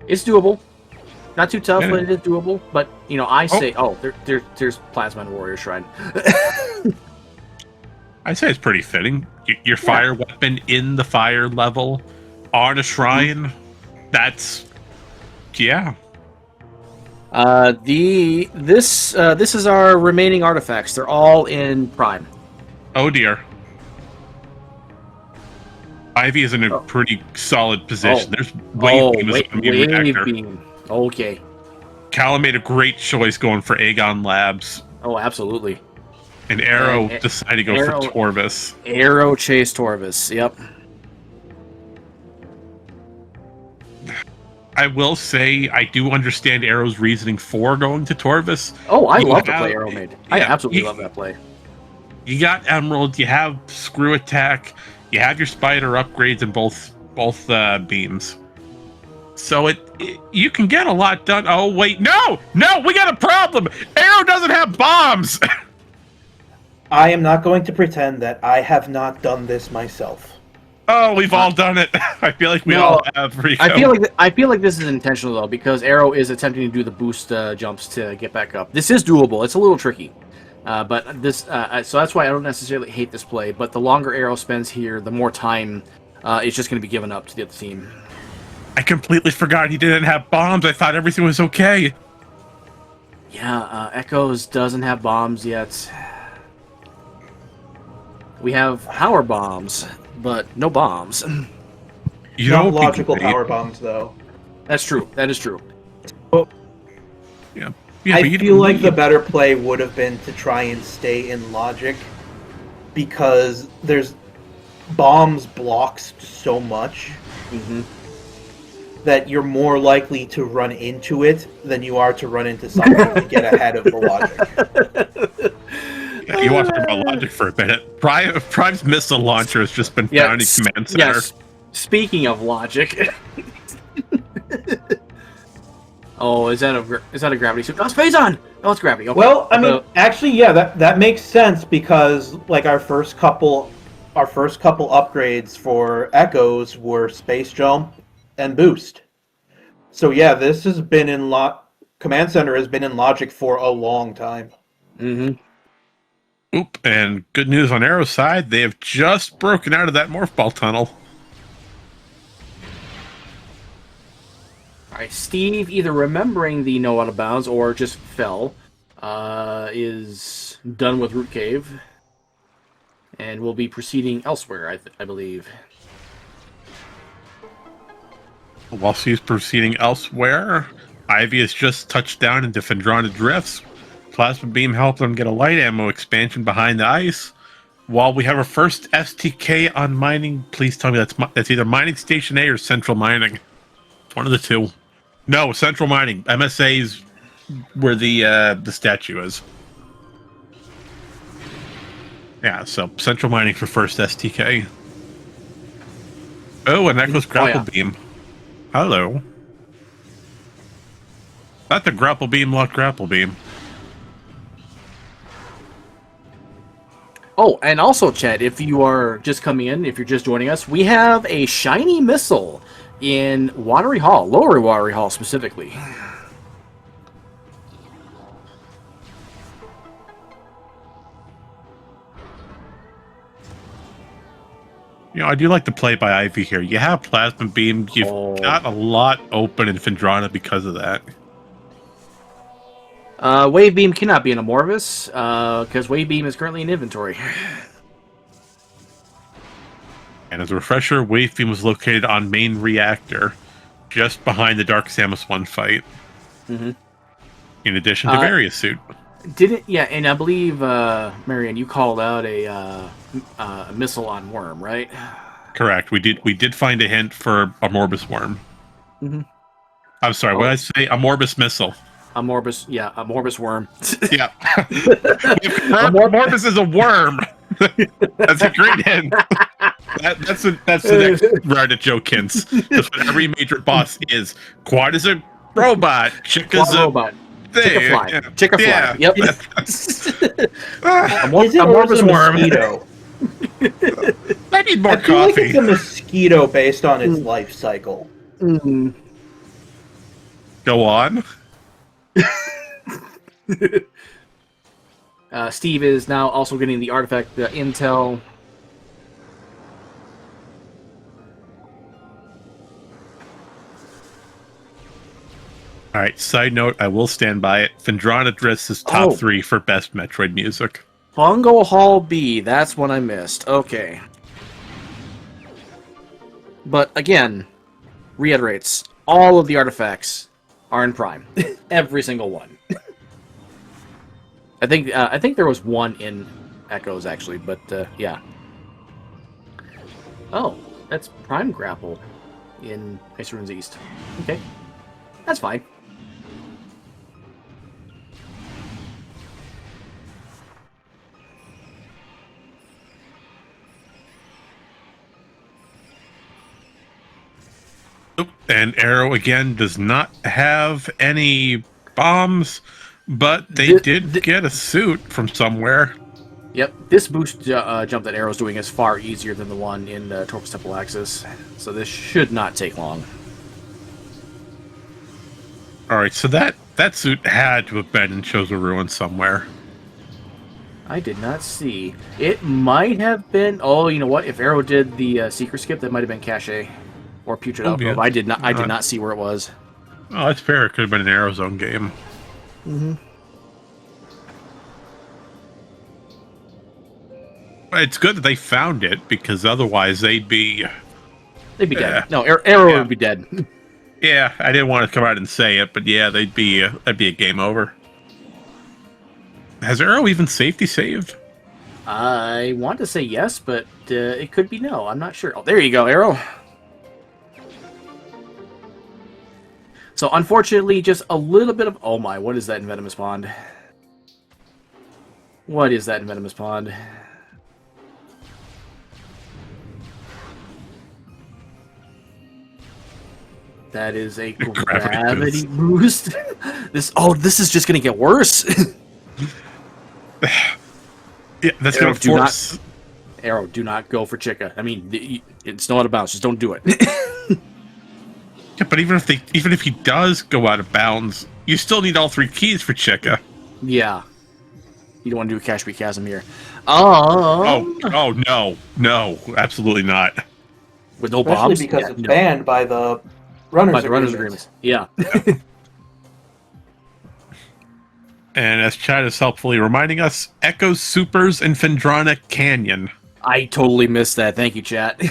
It's doable. Not too tough,
Yeah.
but it is doable. But, I say, there's Plasma and Warrior Shrine.
I'd say it's pretty fitting. Your fire weapon in the fire level on a shrine. That's... Yeah.
This is our remaining artifacts. They're all in Prime.
Oh dear. Ivy is in a pretty solid position. There's Wave Beam is going to be a reactor.
Beam. Okay.
Callum made a great choice going for Aegon Labs.
Oh, absolutely.
And Arrow decided to go for Torvis.
Arrow chase Torvis. Yep.
I will say I do understand Arrow's reasoning for going to Torvis.
Oh, I
You
love the
have-
play Arrow made. I
yeah,
absolutely
you-
love that play.
You got Emerald, you have Screw Attack, you have your Spider upgrades in both beams. So you can get a lot done. Oh wait, no, we got a problem. Arrow doesn't have bombs.
I am not going to pretend that I have not done this myself.
Oh, we've all done it. I feel like we all have. Rico.
I feel like this is intentional though, because Arrow is attempting to do the boost jumps to get back up. This is doable. It's a little tricky, but this so that's why I don't necessarily hate this play. But the longer Arrow spends here, the more time it's just going to be given up to the other team.
I completely forgot he didn't have bombs. I thought everything was okay.
Yeah, Echoes doesn't have bombs yet. We have power bombs, but no bombs.
You
Not
know,
logical power bombs, though.
That's true. That is true.
Yeah,
I
but you
feel
don't
like
need-
the better play would have been to try and stay in logic, because there's bombs blocks so much
Mm-hmm.
that you're more likely to run into it than you are to run into something to get ahead of the logic.
Yeah, you want to talk about logic for a minute. Prime's missile launcher has just been found in command center.
Yes. Speaking of logic. Oh, is that a gravity suit? No, it's phazon! No, it's gravity. Okay.
Well, I mean, actually, yeah, that makes sense, because like our first couple upgrades for Echoes were space jump and boost. So yeah, this has been in command center has been in logic for a long time.
Mm-hmm.
Oop, and good news on Arrow's side, they have just broken out of that morph ball tunnel.
Alright, Steve, either remembering the no out of bounds or just fell, is done with Root Cave, and will be proceeding elsewhere, I believe.
While she's proceeding elsewhere, Ivy has just touched down into Phendrana Drifts. Plasma Beam helped them get a light ammo expansion behind the ice. While we have our first STK on mining, please tell me that's either Mining Station A or Central Mining. One of the two. No, Central Mining. MSA's where the statue is. Yeah, so Central Mining for first STK. Oh, and Echo's Grapple Beam. Hello. Not the Grapple Beam, not Grapple Beam.
Oh, and also, Chad, if you are just coming in, if you're just joining us, we have a shiny missile in Watery Hall, Lower Watery Hall specifically.
You know, I do like the play by Ivy here. You have Plasma Beam. You've got a lot open in Phendrana because of that.
Wave Beam cannot be an Amorphous, because Wave Beam is currently in inventory.
And as a refresher, Wave Beam was located on main reactor, just behind the Dark Samus 1 fight.
Mm-hmm.
In addition to Various Suit.
Yeah, and I believe, Marianne, you called out a missile on Worm, right?
Correct. We did find a hint for a Morbus Worm.
Mm-hmm.
I'm sorry, what did I say? A Morbus Missile.
A Morbus Worm.
Yeah. Morbus is a worm. That's a great hint. That's the next round of Joe Kins. That's what every major boss is. Quad is a robot. Chick is a
robot.
thing.
Chick-a-fly.
Yeah.
Chick-a-fly.
Yeah.
Yep.
Is it or is it a mosquito?
I need more
I feel like
coffee.
it's a mosquito based on its life cycle.
Mm.
Go on.
Steve is now also getting the artifact intel.
All right, side note, I will stand by it. Phendrana Drifts is top 3 for best Metroid music.
Fungo Hall B, that's what I missed. Okay. But again, reiterates, all of the artifacts are in Prime. Every single one. I think there was one in Echoes actually, but yeah. Oh, that's Prime Grapple in Ice Runes East. Okay. That's fine.
And Arrow again does not have any bombs, but they did get a suit from somewhere.
Yep, this boost jump that Arrow's doing is far easier than the one in Torpus Temple Axis, so this should not take long.
Alright, so that suit had to have been in Chosen Ruin somewhere.
I did not see. It might have been... Oh, you know what? If Arrow did the secret skip, that might have been Cache. Or Putrid Alcove.
Yeah.
I did not see where it was.
Oh, that's fair. It could have been an Arrow Zone game.
Mm-hmm.
It's good that they found it, because otherwise they'd be
dead. No, Arrow would be dead.
Yeah, I didn't want to come out and say it, but yeah, that'd be a game over. Has Arrow even safety saved?
I want to say yes, but it could be no. I'm not sure. Oh, there you go, Arrow. So, unfortunately, just a little bit of... Oh my, what is that in Venomous Pond? What is that in Venomous Pond? That is a gravity boost. This is just gonna get worse.
Yeah, that's
Arrow,
gonna force.
Arrow, do not go for Chica. I mean, it's not out of bounds. Just don't do it.
Yeah, but even if he does go out of bounds, you still need all 3 keys for Chica.
Yeah. You don't want to do a Cash Chasm here.
Oh no, absolutely not.
With no
Especially
bombs?
because
Yeah,
it's
no.
banned by the runners
By the runners'
agreements.
agreements. Yeah.
And as Chad is helpfully reminding us, Echo Supers and Phendrana Canyon.
I totally missed that. Thank you, chat.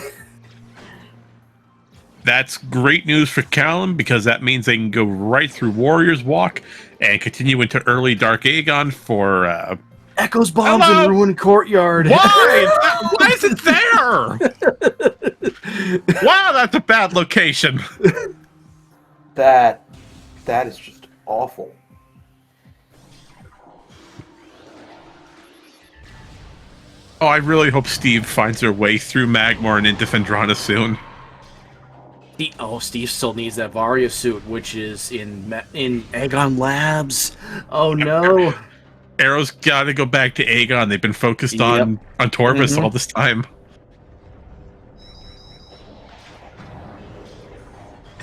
That's great news for Callum, because that means they can go right through Warrior's Walk and continue into early Dark Aegon for...
Echo's bombs
Hello?
in Ruined Courtyard.
Why? Why is it there? Wow, that's a bad location.
That is just awful.
Oh, I really hope Steve finds their way through Magmore and into Phendrana soon.
Steve still needs that Varia suit, which is in Aegon Labs. Oh no.
Arrow's got to go back to Aegon. They've been focused on Torvus all this time.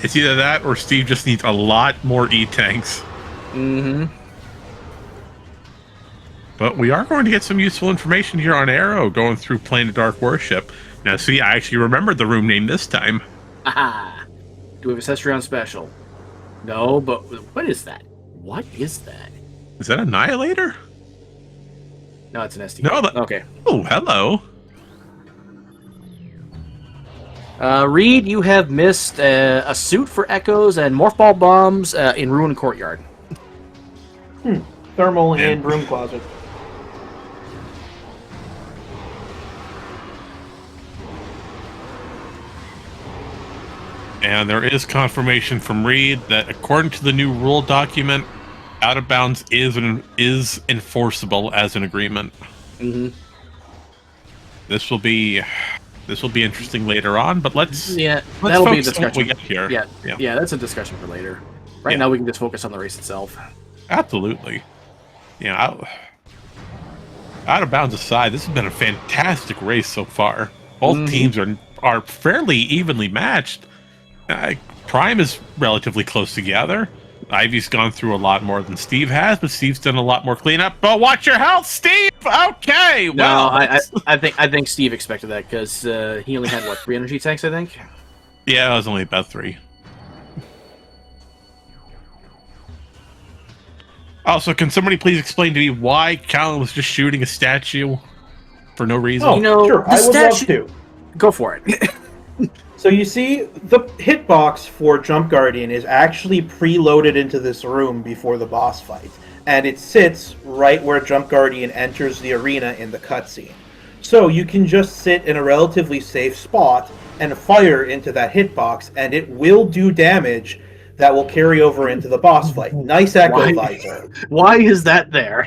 It's either that or Steve just needs a lot more E-tanks.
Mm-hmm.
But we are going to get some useful information here on Arrow going through Plane of Dark Worship. Now, see, I actually remembered the room name this time.
Aha! Do we have a Cestrion special? No, but what is that? What is that?
Is that Annihilator?
No, it's an SD.
No,
Okay.
Oh, hello.
Reed, you have missed a suit for Echoes and Morph Ball bombs in Ruined Courtyard.
Thermal and broom closet.
And there is confirmation from Reed that according to the new rule document, out of bounds is enforceable as an agreement.
Mm-hmm.
This will be interesting later on, but let's
That'll be a
focus on what
discussion.
we got here.
Yeah, that's a discussion for later. Right now, we can just focus on the race itself.
Absolutely. Yeah, out of bounds aside, this has been a fantastic race so far. Both teams are fairly evenly matched. Prime is relatively close together. Ivy's gone through a lot more than Steve has, but Steve's done a lot more cleanup. But watch your health, Steve. Okay.
No,
Well,
I think Steve expected that because he only had 3 energy tanks, I think.
yeah, it was only about 3. Also, can somebody please explain to me why Callan was just shooting a statue for no reason?
Oh, sure. I would love to.
Go for it.
So you see, the hitbox for Jump Guardian is actually preloaded into this room before the boss fight. And it sits right where Jump Guardian enters the arena in the cutscene. So you can just sit in a relatively safe spot and fire into that hitbox, and it will do damage that will carry over into the boss fight. Nice Echo Visor.
Why is that there?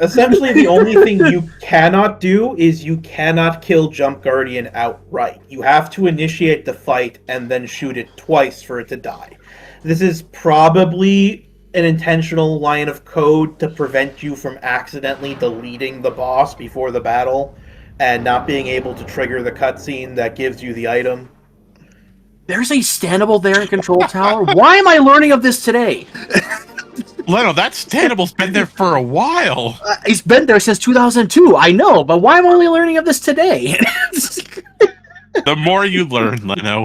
Essentially the only thing you cannot do is you cannot kill Jump Guardian outright. You have to initiate the fight and then shoot it twice for it to die. This is probably an intentional line of code to prevent you from accidentally deleting the boss before the battle and not being able to trigger the cutscene that gives you the item.
There's a standable there in Control Tower? Why am I learning of this today?
Leno, that standable's been there for a while.
It's been there since 2002, I know, but why am I only learning of this today?
The more you learn, Leno.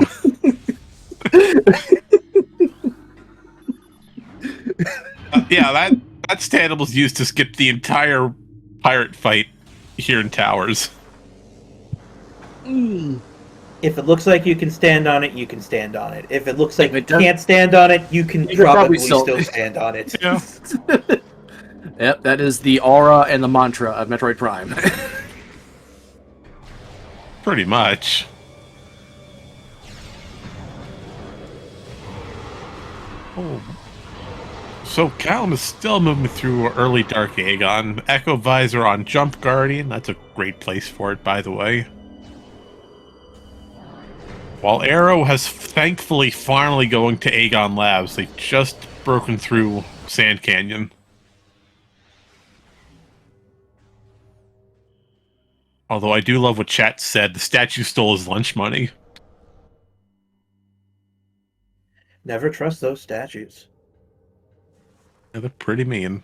That standable's used to skip the entire pirate fight here in Towers.
If it looks like you can stand on it, you can stand on it. If it looks like you
does-
can't stand on it, you can probably still stand on it.
Yeah.
Yep, that is the aura and the mantra of Metroid Prime.
Pretty much. Oh. So Callum is still moving through early Dark Aegon. Echo Visor on Jump Guardian. That's a great place for it, by the way. While Arrow has thankfully finally going to Aegon Labs. They've just broken through Sand Canyon. Although I do love what chat said. The statue stole his lunch money.
Never trust those statues.
Yeah, they're pretty mean.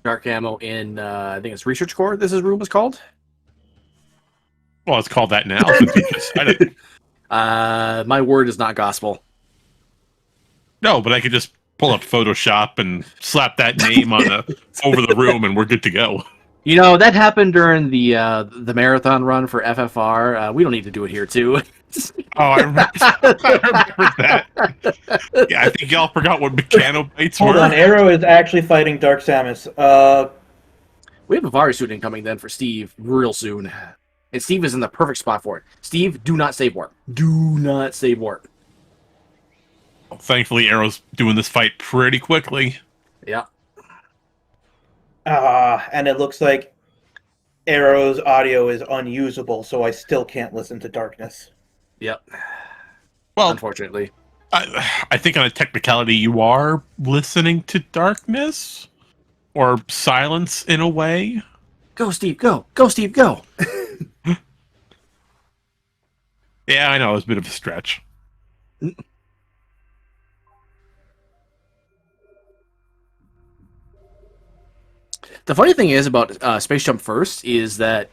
Dark ammo in, I think it's Research Core, this room was called?
Well, it's called that now since you just said it.
My word is not gospel.
No, but I could just pull up Photoshop and slap that name on over the room, and we're good to go.
You know, that happened during the marathon run for FFR. We don't need to do it here, too.
Oh, I remember that. Yeah, I think y'all forgot what mechanobytes
Hold
were.
on, Arrow is actually fighting Dark Samus.
We have a Vari suit incoming then for Steve real soon. And Steve is in the perfect spot for it. Steve, do not save warp. Do not save warp.
Thankfully, Arrow's doing this fight pretty quickly.
Yeah.
And it looks like Arrow's audio is unusable, so I still can't listen to Darkness.
Yep.
Well,
Unfortunately.
I think on a technicality, you are listening to darkness or silence in a way.
Go, Steve, go. Go, Steve, go.
Yeah, I know, it was a bit of a stretch.
The funny thing is about Space Jump First is that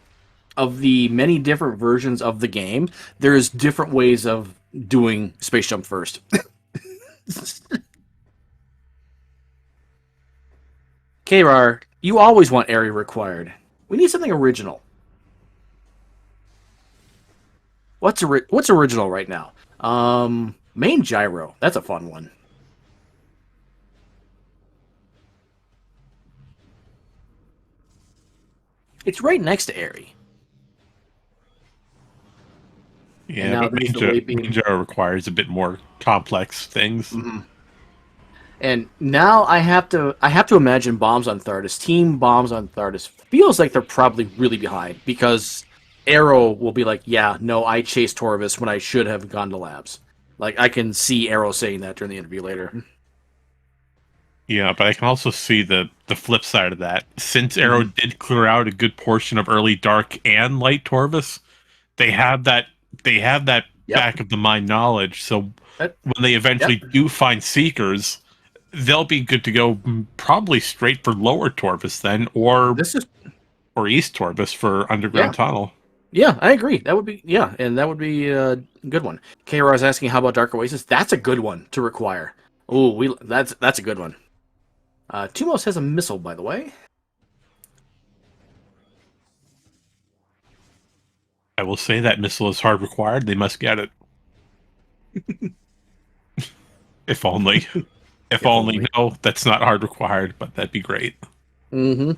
of the many different versions of the game, there's different ways of doing Space Jump First. K-Rar, you always want area required. We need something original. What's original right now? Main gyro. That's a fun one. It's right next to Airy.
Yeah, but main gyro requires a bit more complex things.
Mm-hmm. And now I have to imagine bombs on Thardus. Team bombs on Thardus feels like they're probably really behind because Arrow will be like, "Yeah, no, I chased Torvis when I should have gone to labs." Like I can see Arrow saying that during the interview later.
Yeah, but I can also see the flip side of that. Since Arrow did clear out a good portion of early Dark and Light Torvis, they have that back of the mind knowledge. So when they eventually do find Seekers, they'll be good to go. Probably straight for Lower Torvis then, or East Torvis for Underground Tunnel.
Yeah, I agree. That would be and that would be a good one. KR is asking, how about Dark Oasis? That's a good one to require. Oh, that's a good one. Tumos has a missile, by the way.
I will say that missile is hard required. They must get it. If only. If only. No, that's not hard required, but that'd be great.
Mm-hmm.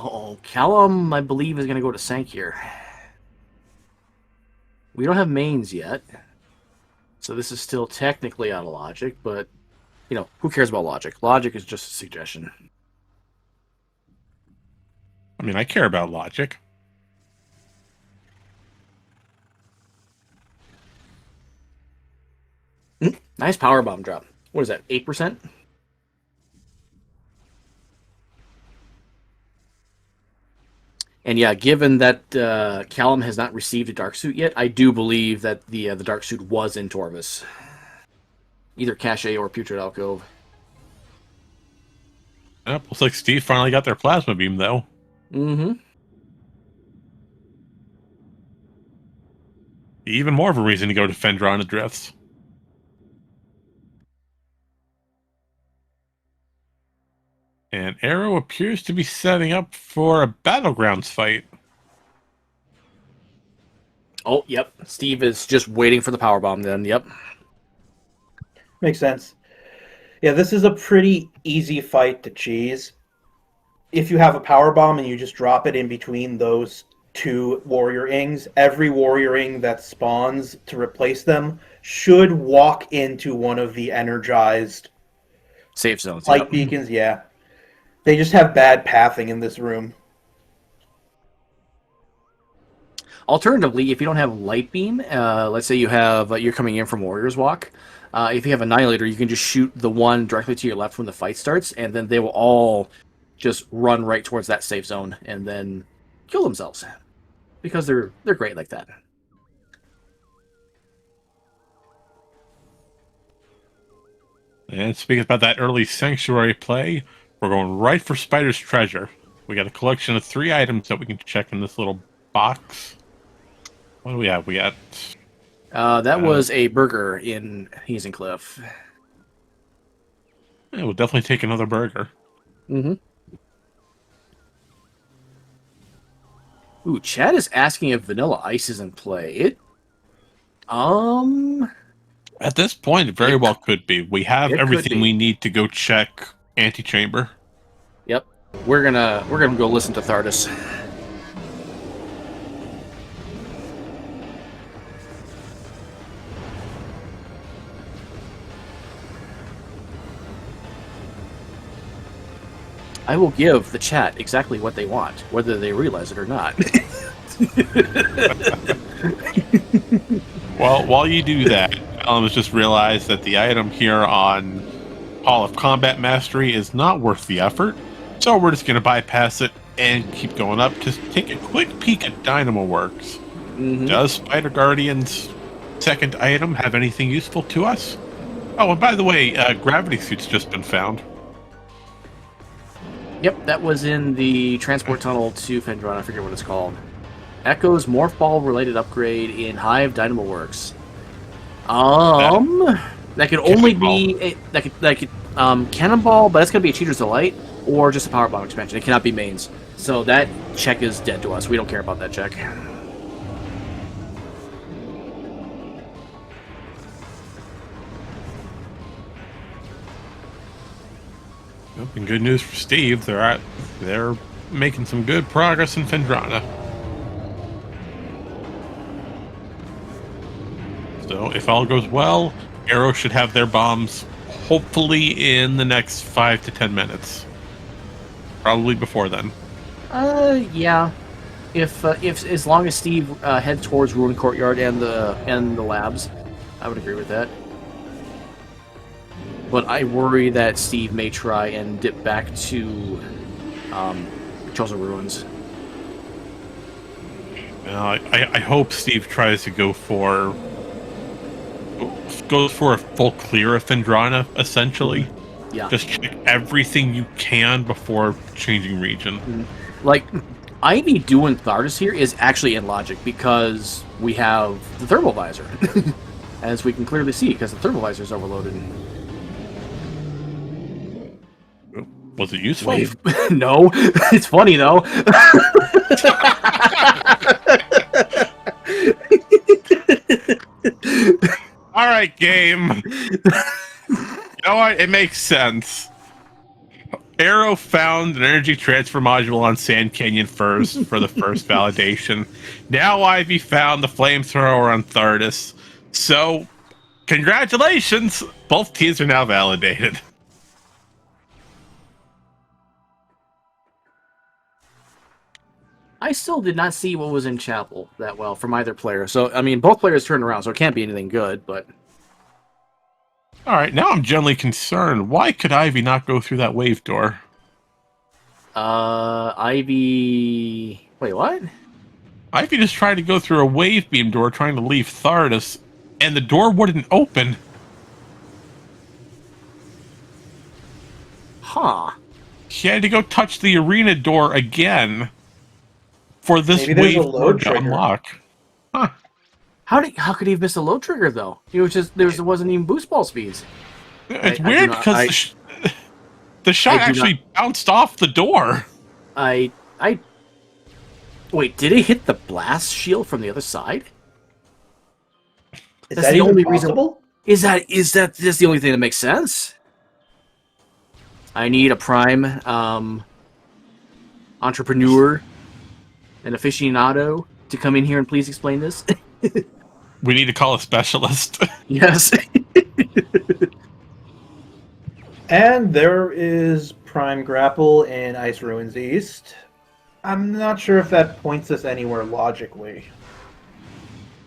Oh, Callum, I believe, is going to go to Sank here. We don't have mains yet. So this is still technically out of logic, but, you know, who cares about logic? Logic is just a suggestion.
I mean, I care about logic.
Nice power bomb drop. What is that, 8%? And yeah, given that Callum has not received a dark suit yet, I do believe that the dark suit was in Torvis. Either Cache or Putrid Alcove.
Yep, looks like Steve finally got their plasma beam, though.
Mm-hmm.
Even more of a reason to go to Fendrana Drifts. And Arrow appears to be setting up for a Battlegrounds fight.
Oh, yep. Steve is just waiting for the power bomb then, yep.
Makes sense. Yeah, this is a pretty easy fight to cheese. If you have a power bomb and you just drop it in between those two warrior ings, every warrior ing that spawns to replace them should walk into one of the energized
Safe zones,
light
yep.
beacons. Yeah. They just have bad pathing in this room.
Alternatively, if you don't have light beam, let's say you have you're coming in from Warrior's Walk, if you have Annihilator, you can just shoot the one directly to your left when the fight starts, and then they will all just run right towards that safe zone and then kill themselves because they're great like that.
And speaking about that early Sanctuary play, we're going right for Spider's Treasure. We got a collection of 3 items that we can check in this little box. What do we have? We got...
That was a burger in Hazen Cliff.
Yeah, we'll definitely take another burger.
Mm-hmm. Ooh, Chad is asking if Vanilla Ice is in play.
At this point, it very well could be. We have
It could
everything
be.
we need to go check Antechamber.
Yep. We're gonna go listen to Thardus. I will give the chat exactly what they want, whether they realize it or not.
Well, while you do that, Alan has just realized that the item here on Hall of Combat Mastery is not worth the effort, so we're just going to bypass it and keep going up to take a quick peek at Dynamo Works.
Mm-hmm.
Does Spider Guardian's second item have anything useful to us? Oh, and by the way, Gravity Suit's just been found.
Yep, that was in the transport tunnel to Fendron. I forget what it's called. Echo's Morph Ball related upgrade in Hive Dynamo Works. That could only be Cannonball, but that's gonna be a Cheater's Delight or just a Power Bomb expansion. It cannot be mains. So that check is dead to us. We don't care about that check.
And good news for Steve, they're making some good progress in Fendrana. So if all goes well, Arrow should have their bombs hopefully in the next 5 to 10 minutes. Probably before then.
Yeah. If as long as Steve heads towards Ruin Courtyard and the labs, I would agree with that. But I worry that Steve may try and dip back to Chosen Ruins.
I hope Steve tries to goes for a full clear of Fendrana, essentially.
Yeah.
Just check everything you can before changing region.
Like, Ivy doing Thardus here is actually in logic because we have the thermal visor, as we can clearly see, because the thermal visor is overloaded.
Was it useful?
Wave. No, it's funny though.
All right, game. You know what? It makes sense. Arrow found an energy transfer module on Sand Canyon first for the first validation. Now Ivy found the flamethrower on Thardus. So, congratulations! Both teams are now validated.
I still did not see what was in Chapel that well from either player. So, I mean, both players turned around, so it can't be anything good, but...
Alright, now I'm generally concerned. Why could Ivy not go through that wave door?
Ivy... Wait, what?
Ivy just tried to go through a wave beam door trying to leave Thardus, and the door wouldn't open.
Huh.
She had to go touch the arena door again for this
Maybe there's a
wave
load
to
trigger.
unlock. Huh.
How could he have missed a load trigger, though? It was just... There wasn't even boost ball speeds.
It's
I do
weird
not-
because the shot
I do
actually bounced off the door.
Wait, did it hit the blast shield from the other side?
Is
That's
that
the
even
only reason-
possible?
Is that just the only thing that makes sense? I need a prime entrepreneur, an aficionado, to come in here and please explain this.
We need to call a specialist.
Yes.
And there is Prime Grapple in Ice Ruins East. I'm not sure if that points us anywhere logically.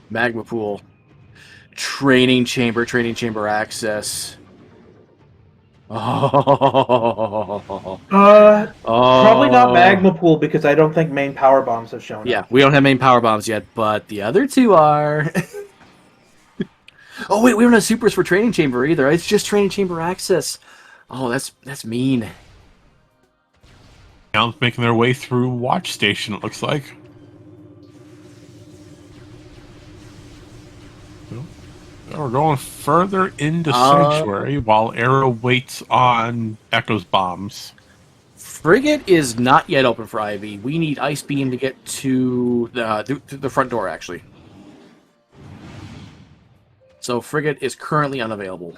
Magma pool. Training chamber access. Oh.
Probably not Magma Pool because I don't think main power bombs have shown
Yeah,
up.
we don't have main power bombs yet, but the other two are. Oh wait, we don't have supers for training chamber either. It's just training chamber access. Oh, that's mean.
Now making their way through Watch Station, it looks like. We're going further into Sanctuary while Arrow waits on Echo's bombs.
Frigate is not yet open for Ivy. We need Ice Beam to get to the front door, actually. So Frigate is currently unavailable.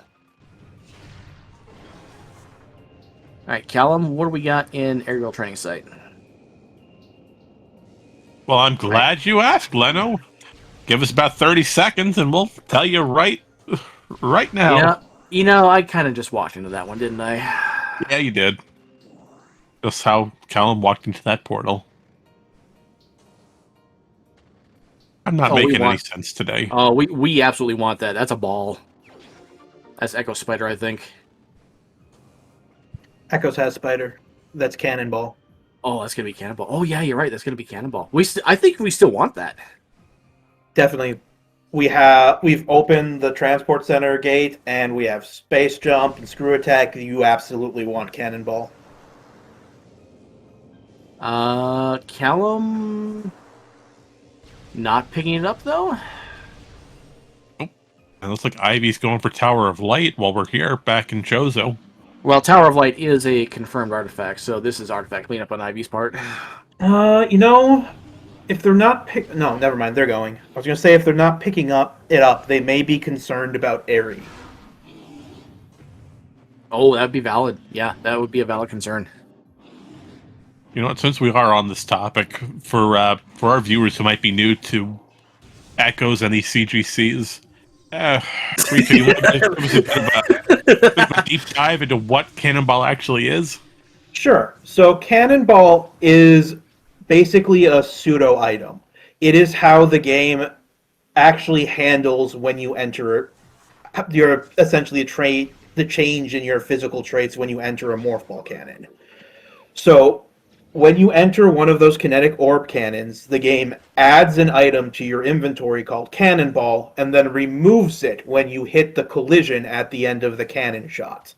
Alright, Callum, what do we got in aerial training site?
Well, I'm glad you asked, Leno. Give us about 30 seconds and we'll tell you right now.
Yeah, you know, I kind of just walked into that one, didn't I?
Yeah, you did. Just how Callum walked into that portal. I'm not making any sense today.
Oh, we absolutely want that. That's a ball. That's Echo Spider, I think.
Echoes has Spider. That's Cannonball.
Oh, that's gonna be Cannonball. Oh yeah, you're right. That's gonna be Cannonball. I think we still want that.
Definitely. We've opened the transport center gate and we have space jump and screw attack. You absolutely want Cannonball.
Callum not picking it up though.
It looks like Ivy's going for Tower of Light while we're here back in Jozo.
Well, Tower of Light is a confirmed artifact, so this is artifact cleanup on Ivy's part.
You know, if they're not no, never mind. They're going. I was gonna say if they're not picking it up, they may be concerned about Airy.
Oh, that'd be valid. Yeah, that would be a valid concern.
You know what? Since we are on this topic, for our viewers who might be new to Echoes and these CGCs, Rika, you want to give us a bit of a deep dive into what Cannonball actually is?
Sure. So Cannonball is basically a pseudo item. It is how the game actually handles when you enter your essentially the change in your physical traits when you enter a morph ball cannon. So when you enter one of those kinetic orb cannons, the game adds an item to your inventory called Cannonball and then removes it when you hit the collision at the end of the cannon shot.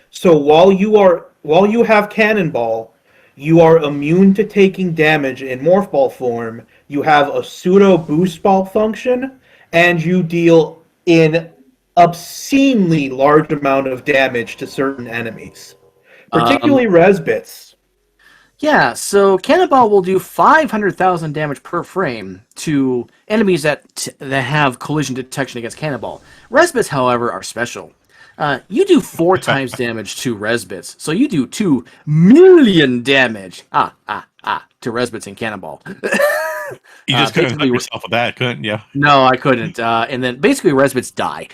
So while you have Cannonball, you are immune to taking damage in morph ball form. You have a pseudo boost ball function, and you deal an obscenely large amount of damage to certain enemies, particularly Resbits.
Yeah, so Cannonball will do 500,000 damage per frame to enemies that have collision detection against Cannonball. Resbits, however, are special. You do 4 times damage to Resbits, so you do 2 million damage. To Resbits and Cannonball.
You just couldn't
basically,
help yourself with that, couldn't you?
no, I couldn't. And then basically Resbits die.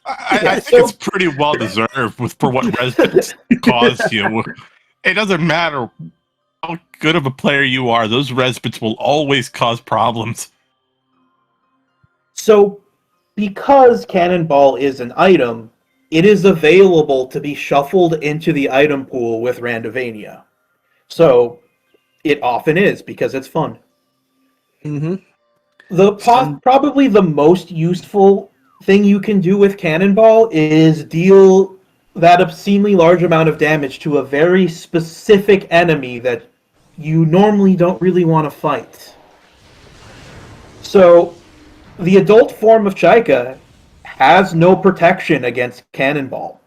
I think it's pretty well deserved for what Resbits caused you. It doesn't matter how good of a player you are; those Resbits will always cause problems.
So, because Cannonball is an item, it is available to be shuffled into the item pool with Randovania. So, it often is because it's fun.
Mm-hmm.
Probably the most useful thing you can do with Cannonball is deal that obscenely large amount of damage to a very specific enemy that you normally don't really want to fight. So, the adult form of Chaika has no protection against Cannonball.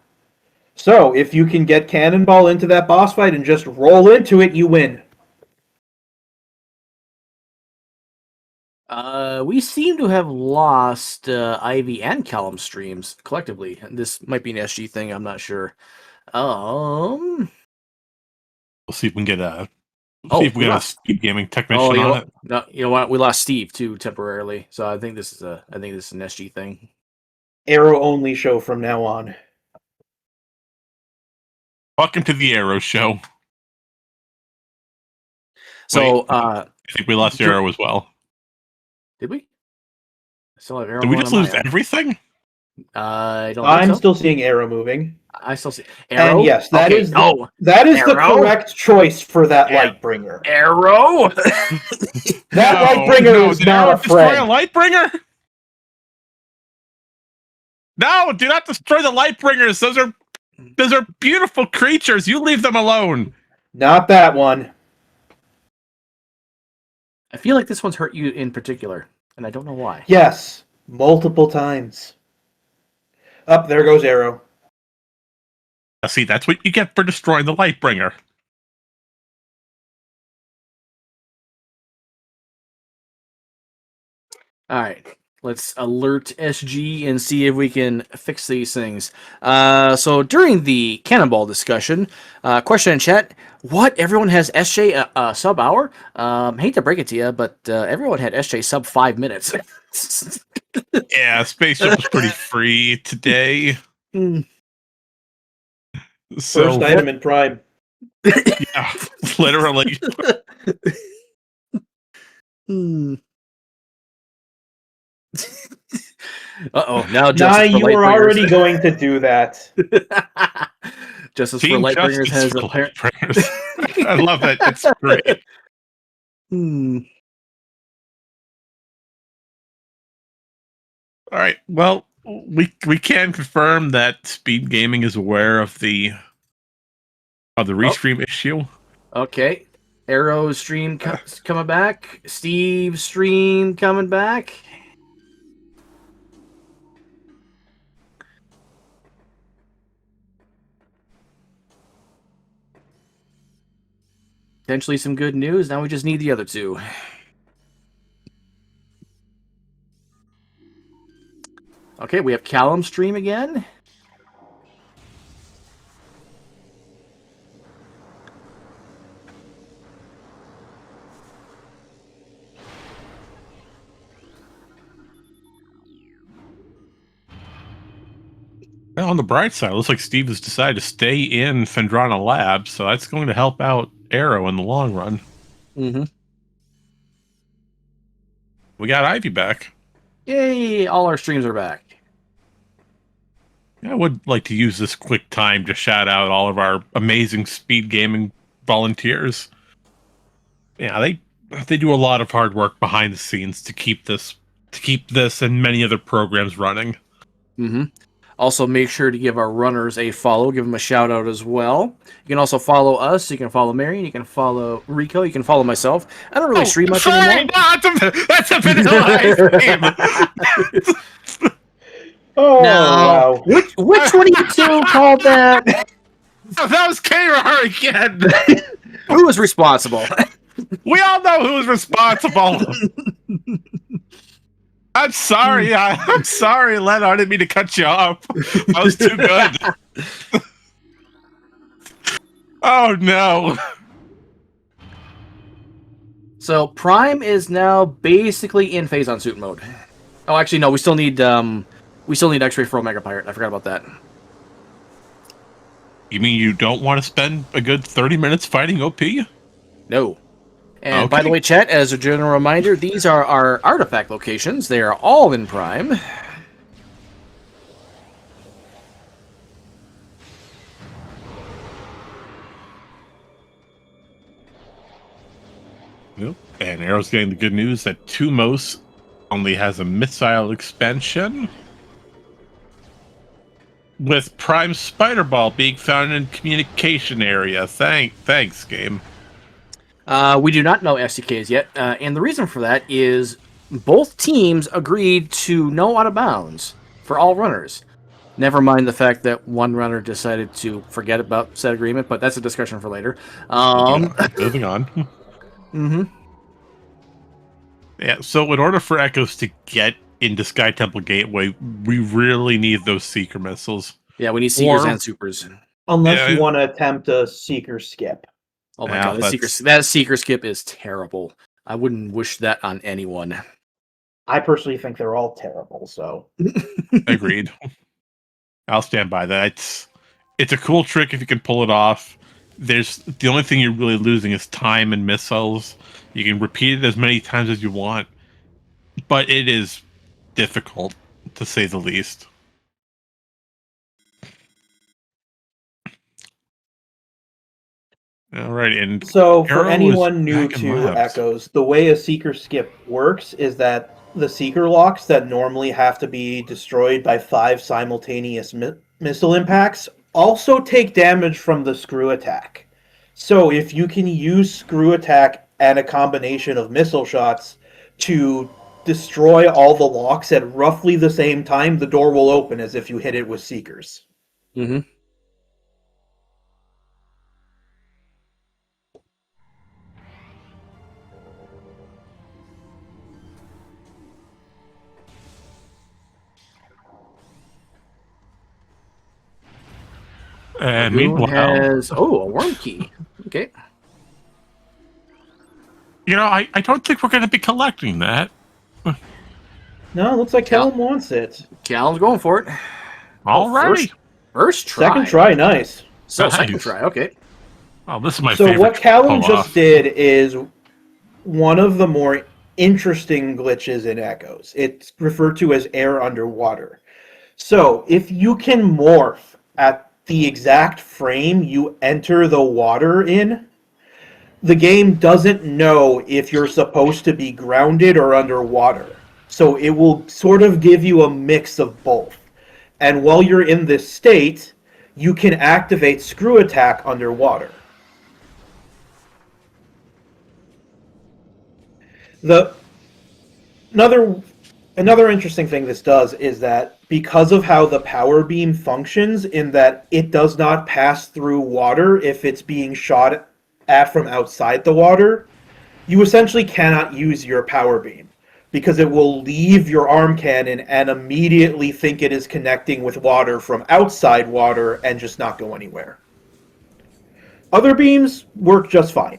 So, if you can get Cannonball into that boss fight and just roll into it, you win.
We seem to have lost Ivy and Callum streams collectively. This might be an SG thing. I'm not sure.
We'll see if we can get a SpeedGaming technician on it.
No, you know what? We lost Steve too temporarily, so I think this is an SG thing.
Arrow only show from now on.
Welcome to the Arrow show.
So
I think we lost Arrow as well.
Did we? I still have Arrow.
Did we just lose everything?
I don't.
I'm still seeing Arrow moving.
I still see Arrow.
And yes, that is
Arrow?
the correct choice for that Lightbringer.
Arrow.
That Lightbringer is not a friend.
Destroy a Lightbringer? No, do not destroy the Lightbringers. Those are beautiful creatures. You leave them alone.
Not that one.
I feel like this one's hurt you in particular, and I don't know why.
Yes, multiple times. Up there goes Arrow.
See, that's what you get for destroying the Lightbringer.
All right, let's alert SG and see if we can fix these things. So during the Cannonball discussion, question in chat: what, everyone has SJ sub hour? Hate to break it to you, but everyone had SJ sub 5 minutes.
Yeah, Spaceship was pretty free today. So,
first item in Prime.
Yeah, literally.
Now
you were already going to do that.
Justice for Lightbringers has apparent.
I love it. It's great. All right. Well, we can confirm that SpeedGaming is aware of the restream issue.
Okay. Arrow stream coming back. Steve stream coming back. Potentially some good news. Now we just need the other two. Okay, we have Callum stream again.
Well, on the bright side, it looks like Steve has decided to stay in Fendrana Labs, so that's going to help out Arrow in the long run.
Mm-hmm.
We got Ivy back.
Yay! All our streams are back.
I would like to use this quick time to shout out all of our amazing SpeedGaming volunteers. Yeah, they do a lot of hard work behind the scenes to keep this and many other programs running.
Mm-hmm. Also, make sure to give our runners a follow. Give them a shout out as well. You can also follow us. You can follow Marion. You can follow Rico. You can follow myself. I don't really stream much anymore.
No, that's a Vanilla Ice game.
Oh,
no.
Wow.
Which one of you two called that?
That was K-Rar again.
Who was responsible?
We all know who was responsible. I'm sorry. I'm sorry, Len. I didn't mean to cut you off. I was too good. Oh no.
So Prime is now basically in phase on suit mode. Oh, actually, no. We still need X-ray for Omega Pirate. I forgot about that.
You mean you don't want to spend a good 30 minutes fighting OP?
No. And by
Okay.
the way, chat, as a general reminder, these are our artifact locations. They are all in Prime.
Yep. And Arrow's getting the good news that Tumos only has a missile expansion, with Prime Spider Ball being found in communication area. Thanks, game.
We do not know FCKs yet, and the reason for that is both teams agreed to no out of bounds for all runners. Never mind the fact that one runner decided to forget about said agreement, but that's a discussion for later.
Moving on.
Mm-hmm.
Yeah, so in order for Echoes to get into Sky Temple Gateway, we really need those Seeker missiles.
Yeah, we need Seekers
Or-
and Supers.
Unless you
Yeah.
want to attempt a Seeker skip.
Oh my
Yeah,
god, that Seeker skip is terrible. I wouldn't wish that on anyone.
I personally think they're all terrible, so.
Agreed. I'll stand by that. It's a cool trick if you can pull it off. The only thing you're really losing is time and missiles. You can repeat it as many times as you want, but it is difficult, to say the least. All right, and
So for
Arrow is
anyone new
back in
to
labs.
Echoes, the way a Seeker skip works is that the Seeker locks that normally have to be destroyed by 5 simultaneous missile impacts also take damage from the screw attack. So if you can use screw attack and a combination of missile shots to destroy all the locks at roughly the same time, the door will open as if you hit it with Seekers.
Mm-hmm.
And
Who
meanwhile,
has a worm key? Okay.
I don't think we're going to be collecting that.
No, looks like
Cal-
Callum wants it.
Callum's going for it.
Alrighty.
First try.
Second try, nice.
So second
Nice.
try. Okay.
Oh, this is my
So
favorite.
what Callum
pull
just
off.
did is one of the more interesting glitches in Echoes. It's referred to as air underwater. So if you can morph at the exact frame you enter the water in, the game doesn't know if you're supposed to be grounded or underwater. So it will sort of give you a mix of both. And while you're in this state, you can activate screw attack underwater. Another interesting thing this does is that because of how the power beam functions, in that it does not pass through water if it's being shot at from outside the water, you essentially cannot use your power beam because it will leave your arm cannon and immediately think it is connecting with water from outside water and just not go anywhere. Other beams work just fine.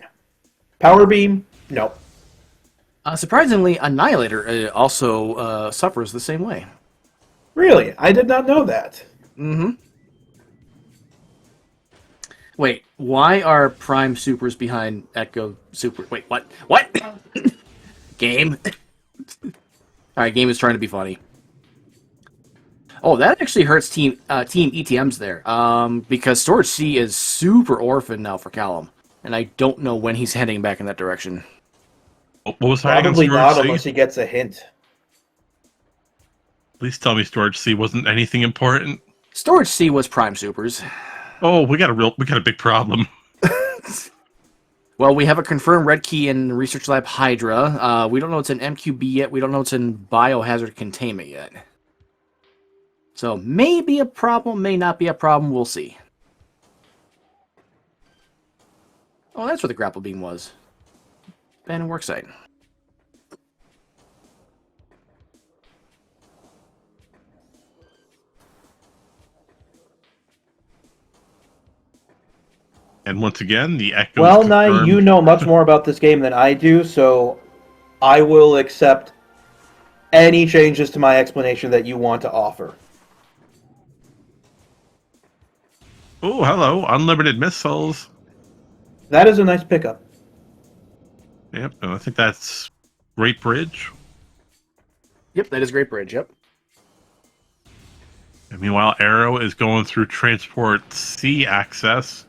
Power beam, no.
Surprisingly, Annihilator also suffers the same way.
Really? I did not know that.
Mm-hmm. Wait, why are Prime Supers behind Echo Super? Wait, what? What? Game? Alright, game is trying to be funny. Oh, that actually hurts Team ETMs there. Because Storage C is super orphan now for Callum. And I don't know when he's heading back in that direction.
What was hiding on
Probably
Storage
not
C?
unless he gets a hint.
Please tell me Storage C wasn't anything important.
Storage C was Prime Supers.
Oh, we got a big problem.
Well, we have a confirmed red key in Research Lab Hydra. We don't know it's in MQB yet. We don't know it's in Biohazard Containment yet. So, may be a problem, may not be a problem. We'll see. Oh, that's where the grapple beam was. Abandoned worksite.
And once again, the echoes
Well, Nye,
confirmed.
you know much more about this game than I do, so I will accept any changes to my explanation that you want to offer.
Oh, hello, unlimited missiles.
That is a nice pickup.
Yep, and I think that's Great Bridge.
Yep, that is Great Bridge. Yep.
And meanwhile, Arrow is going through Transport C access,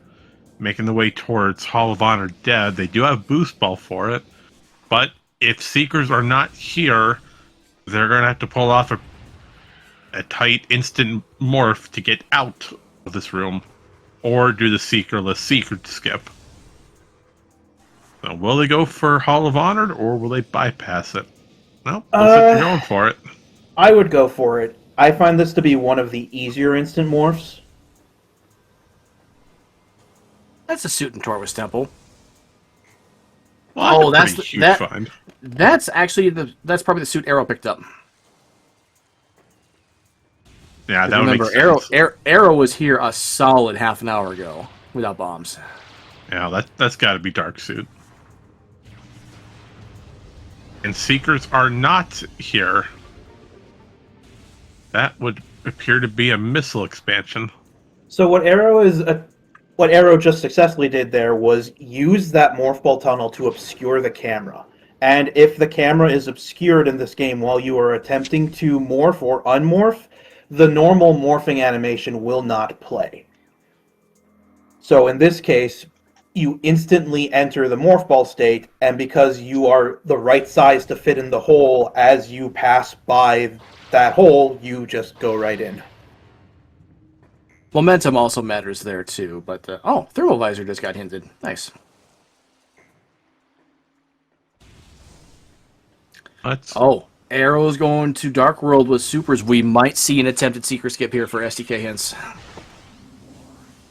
making the way towards Hall of Honor Dead. They do have boost ball for it, but if Seekers are not here, they're going to have to pull off a tight instant morph to get out of this room, or do the Seekerless Seeker skip. So will they go for Hall of Honor, or will they bypass it? No, looks like they're going for it.
I would go for it. I find this to be one of the easier instant morphs.
That's a suit and Torwis Temple.
Well,
that's
that's a huge
that.
find.
That's actually that's probably the suit Arrow picked up.
Yeah, that would
Remember,
make sense.
Arrow was here a solid half an hour ago without bombs.
Yeah, that's got to be Dark Suit. And Seekers are not here. That would appear to be a missile expansion.
So what Arrow just successfully did there was use that morph ball tunnel to obscure the camera. And if the camera is obscured in this game while you are attempting to morph or unmorph, the normal morphing animation will not play. So in this case, you instantly enter the morph ball state, and because you are the right size to fit in the hole as you pass by that hole, you just go right in.
Momentum also matters there too, but oh, thermal visor just got hinted. Nice. Oh, Arrow's going to Dark World with supers. We might see an attempted Seeker skip here for SDK hints.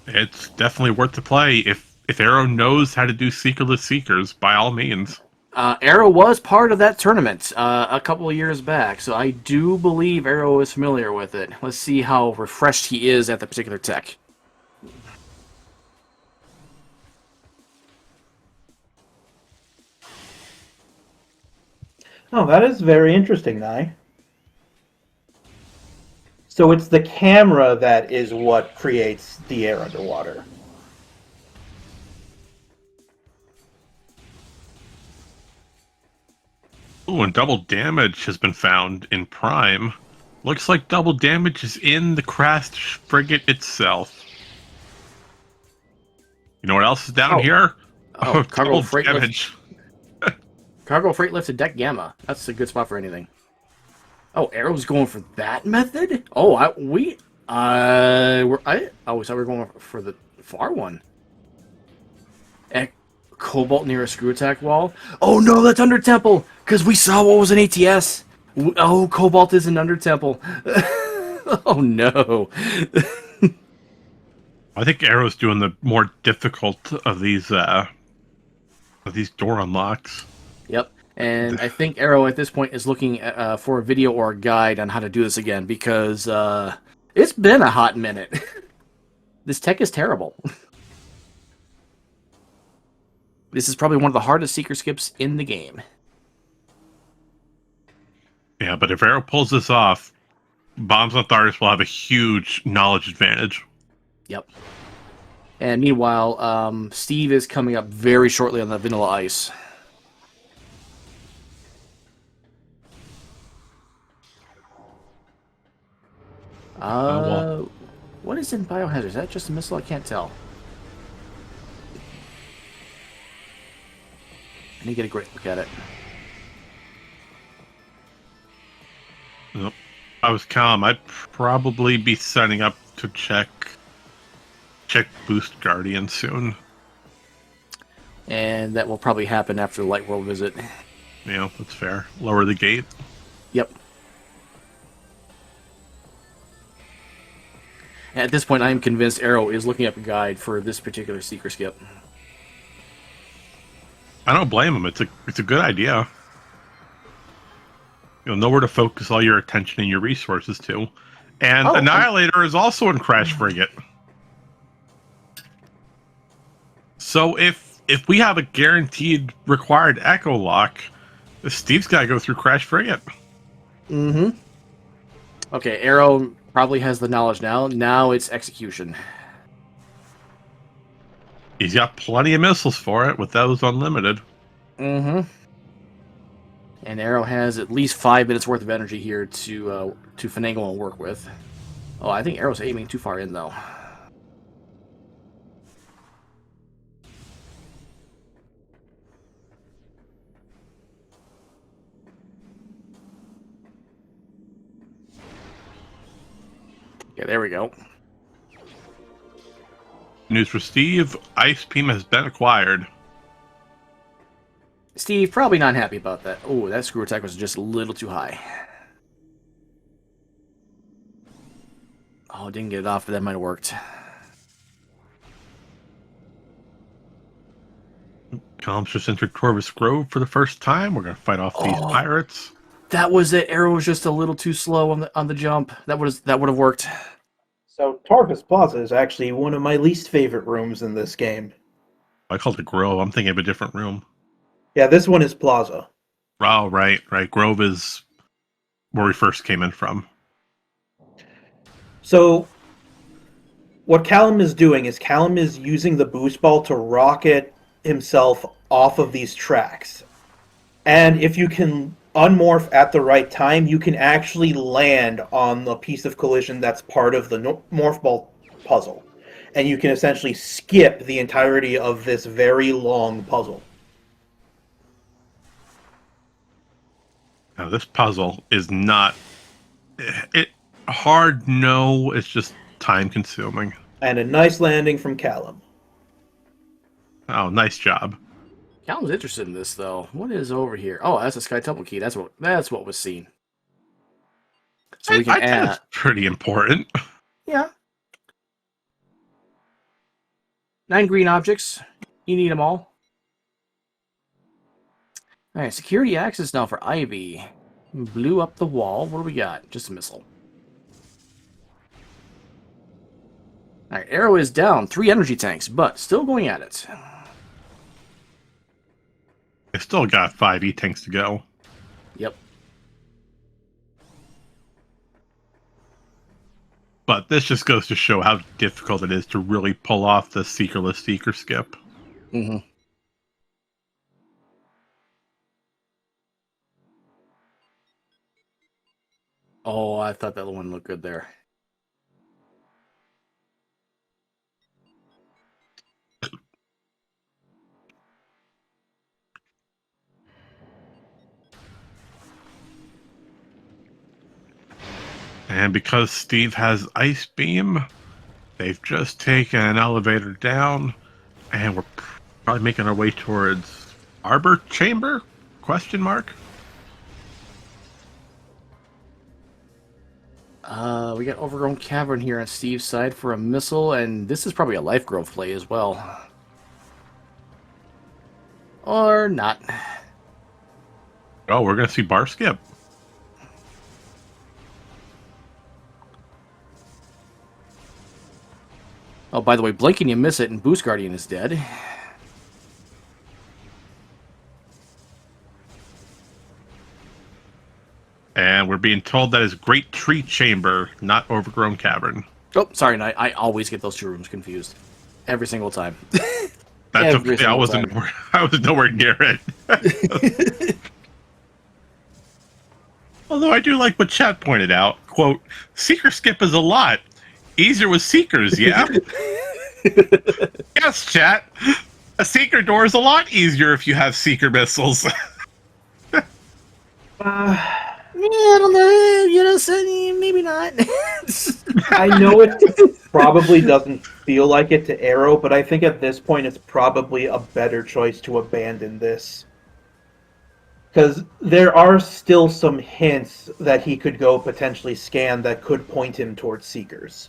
It's definitely worth the play. If Arrow knows how to do Seekerless Seekers, by all means.
Arrow was part of that tournament a couple of years back, so I do believe Arrow is familiar with it. Let's see how refreshed he is at the particular tech.
Oh, that is very interesting, Nye. So it's the camera that is what creates the air underwater.
Ooh, and double damage has been found in Prime. Looks like double damage is in the crashed frigate itself. You know what else is down here?
Oh, cargo
double
freight
damage.
Cargo freight lifted deck gamma. That's a good spot for anything. Oh, Arrow's going for that method? Oh, I thought we were going for the far one. Cobalt near a screw attack wall. Oh no, that's Under Temple, because we saw what was an ATS. Oh, Cobalt is an Under Temple. Oh no.
I think Arrow's doing the more difficult of these door unlocks.
Yep. And I think Arrow at this point is looking for a video or a guide on how to do this again, because it's been a hot minute. This tech is terrible. This is probably one of the hardest Seeker skips in the game.
Yeah, but if Arrow pulls this off, Bombs on Thardus will have a huge knowledge advantage.
Yep. And meanwhile, Steve is coming up very shortly on the Vanilla Ice.
Well.
What is in Biohazard? Is that just a missile? I can't tell. I need to get a great look at it.
Nope. I was calm. I'd probably be setting up to check Boost Guardian soon.
And that will probably happen after the Light World visit.
Yeah, that's fair. Lower the gate.
Yep. And at this point, I am convinced Arrow is looking up a guide for this particular Seeker skip.
I don't blame him. It's a good idea. You'll know where to focus all your attention and your resources to. And Annihilator is also in Crash Frigate. So if we have a guaranteed required echo lock, Steve's got to go through Crash Frigate.
Mm-hmm. Okay, Arrow probably has the knowledge now. Now it's execution.
He's got plenty of missiles for it with those unlimited.
Mm-hmm. And Arrow has at least 5 minutes worth of energy here to finagle and work with. Oh, I think Arrow's aiming too far in, though. Yeah, there we go.
News for Steve, Ice Beam has been acquired.
Steve, probably not happy about that. Oh, that screw attack was just a little too high. Oh, didn't get it off, but that might have worked.
Columns just entered Corvus Grove for the first time. We're going to fight off these pirates.
That was it. Arrow was just a little too slow on the jump. That would have worked.
So Tarkus Plaza is actually one of my least favorite rooms in this game.
I called it Grove. I'm thinking of a different room.
Yeah, this one is Plaza.
Oh, right. Grove is where we first came in from.
So what Callum is doing is Callum is using the boost ball to rocket himself off of these tracks. And if you can unmorph at the right time, you can actually land on the piece of collision that's part of the morph ball puzzle. And you can essentially skip the entirety of this very long puzzle.
Now, this puzzle is not hard. No, it's just time consuming.
And a nice landing from Callum.
Oh, nice job.
Callum's interested in this, though. What is over here? Oh, that's a Sky Temple key. That's what was seen. So we can
I think
add.
that's pretty important.
Yeah. 9 green objects. You need them all. All right, security access now for Ivy. Blew up the wall. What do we got? Just a missile. All right, Arrow is down 3 energy tanks, but still going at it.
I still got 5 E-tanks to go.
Yep.
But this just goes to show how difficult it is to really pull off the Seekerless Seeker skip.
Mm-hmm. Oh, I thought that one looked good there.
And because Steve has Ice Beam, they've just taken an elevator down, and we're probably making our way towards Arbor Chamber? Question mark?
We got Overgrown Cavern here on Steve's side for a missile, and this is probably a Life Grove play as well. Or not.
Oh, we're going to see Bar Skip.
Oh, by the way, blink and you miss it, and Boost Guardian is dead.
And we're being told that is Great Tree Chamber, not Overgrown Cavern.
Oh, sorry, Knight. I always get those 2 rooms confused. Every single time.
That's
Every
okay. I
single time.
I was nowhere near it. Although I do like what chat pointed out. Quote, Seeker skip is a lot. Easier with Seekers, yeah? Yes, chat. A Seeker door is a lot easier if you have Seeker missiles.
Yeah, I don't know. You know, maybe not.
I know it probably doesn't feel like it to Arrow, but I think at this point it's probably a better choice to abandon this. Because there are still some hints that he could go potentially scan that could point him towards Seekers.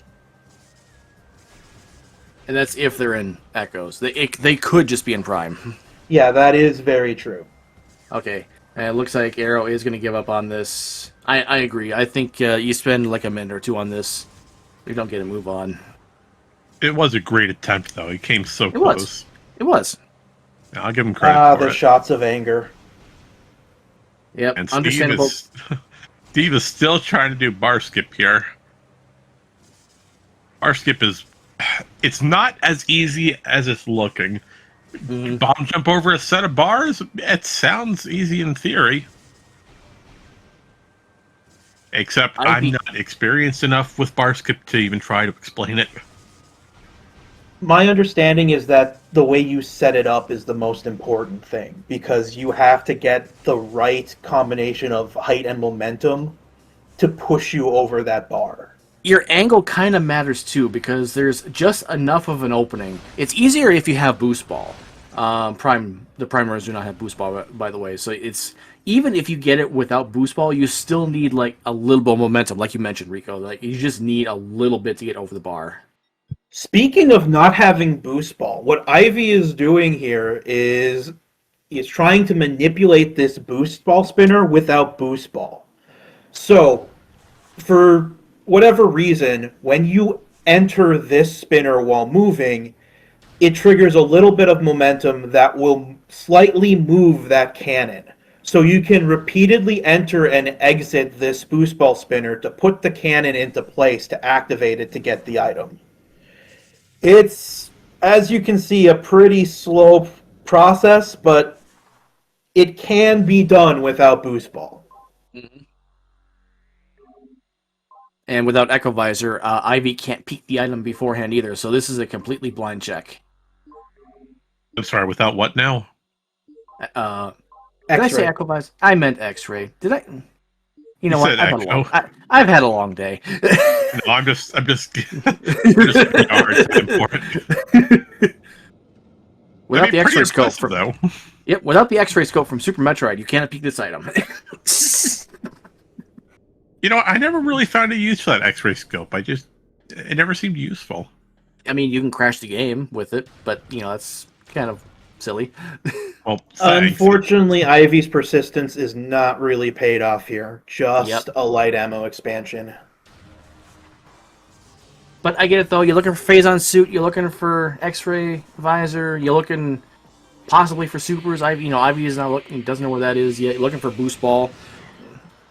And that's if they're in Echoes. They could just be in Prime.
Yeah, that is very true.
Okay. And it looks like Arrow is going to give up on this. I agree. I think you spend like a minute or 2 on this. You don't get a move on.
It was a great attempt, though. He came so close.
It was.
I'll give him credit for
The
it.
shots of anger.
Yep,
And
understandable.
Steve is still trying to do bar skip here. Bar skip is, it's not as easy as it's looking.
Mhm.
Bomb jump over a set of bars? It sounds easy in theory. Except I'm not experienced enough with bar skip to even try to explain it.
My understanding is that the way you set it up is the most important thing, because you have to get the right combination of height and momentum to push you over that bar.
Your angle kind of matters too, because there's just enough of an opening. It's easier if you have boost ball. The prime runners do not have boost ball, by the way. So it's even if you get it without boost ball, you still need like a little bit of momentum, like you mentioned, Rico. Like you just need a little bit to get over the bar.
Speaking of not having boost ball, what Ivy is doing here is trying to manipulate this boost ball spinner without boost ball. So, for whatever reason, when you enter this spinner while moving, it triggers a little bit of momentum that will slightly move that cannon. So you can repeatedly enter and exit this boost ball spinner to put the cannon into place to activate it to get the item. It's, as you can see, a pretty slow process, but it can be done without boost ball.
Mm-hmm. And without Echo Visor, Ivy can't peek the item beforehand either, so this is a completely blind check.
I'm sorry, without what now?
Did I say Echo Visor? I meant X-ray. Did I? You know what? I've had a long day.
No, I'm just I'm just putting a hard time for it.
Without the X-ray scope,
though.
Yep, without the X-ray scope from Super Metroid, you can't peek this item.
You know, I never really found a use for that X-ray scope. It never seemed useful.
I mean, you can crash the game with it, but you know that's kind of silly.
Well,
unfortunately, Ivy's persistence is not really paid off here. Just a light ammo expansion.
But I get it though. You're looking for phase on suit. You're looking for X-ray visor. You're looking possibly for supers. Ivy is not looking. Doesn't know where that is yet. You're looking for boost ball.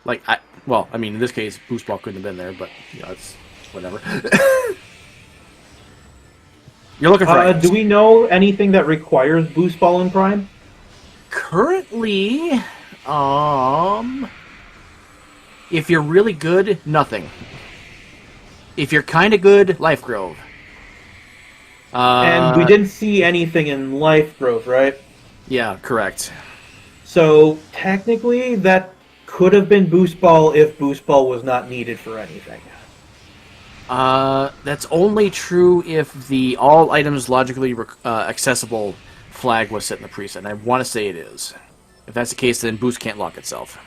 I mean, in this case, boost ball couldn't have been there, but you know, it's whatever. You're looking for.
Do we know anything that requires boost ball in Prime?
Currently, if you're really good, nothing. If you're kind of good, Life Grove.
And we didn't see anything in Life Grove, right?
Yeah, correct.
So technically, that could have been boost ball if boost ball was not needed for anything.
That's only true if the all items logically accessible flag was set in the preset. And I want to say it is. If that's the case, then boost can't lock itself.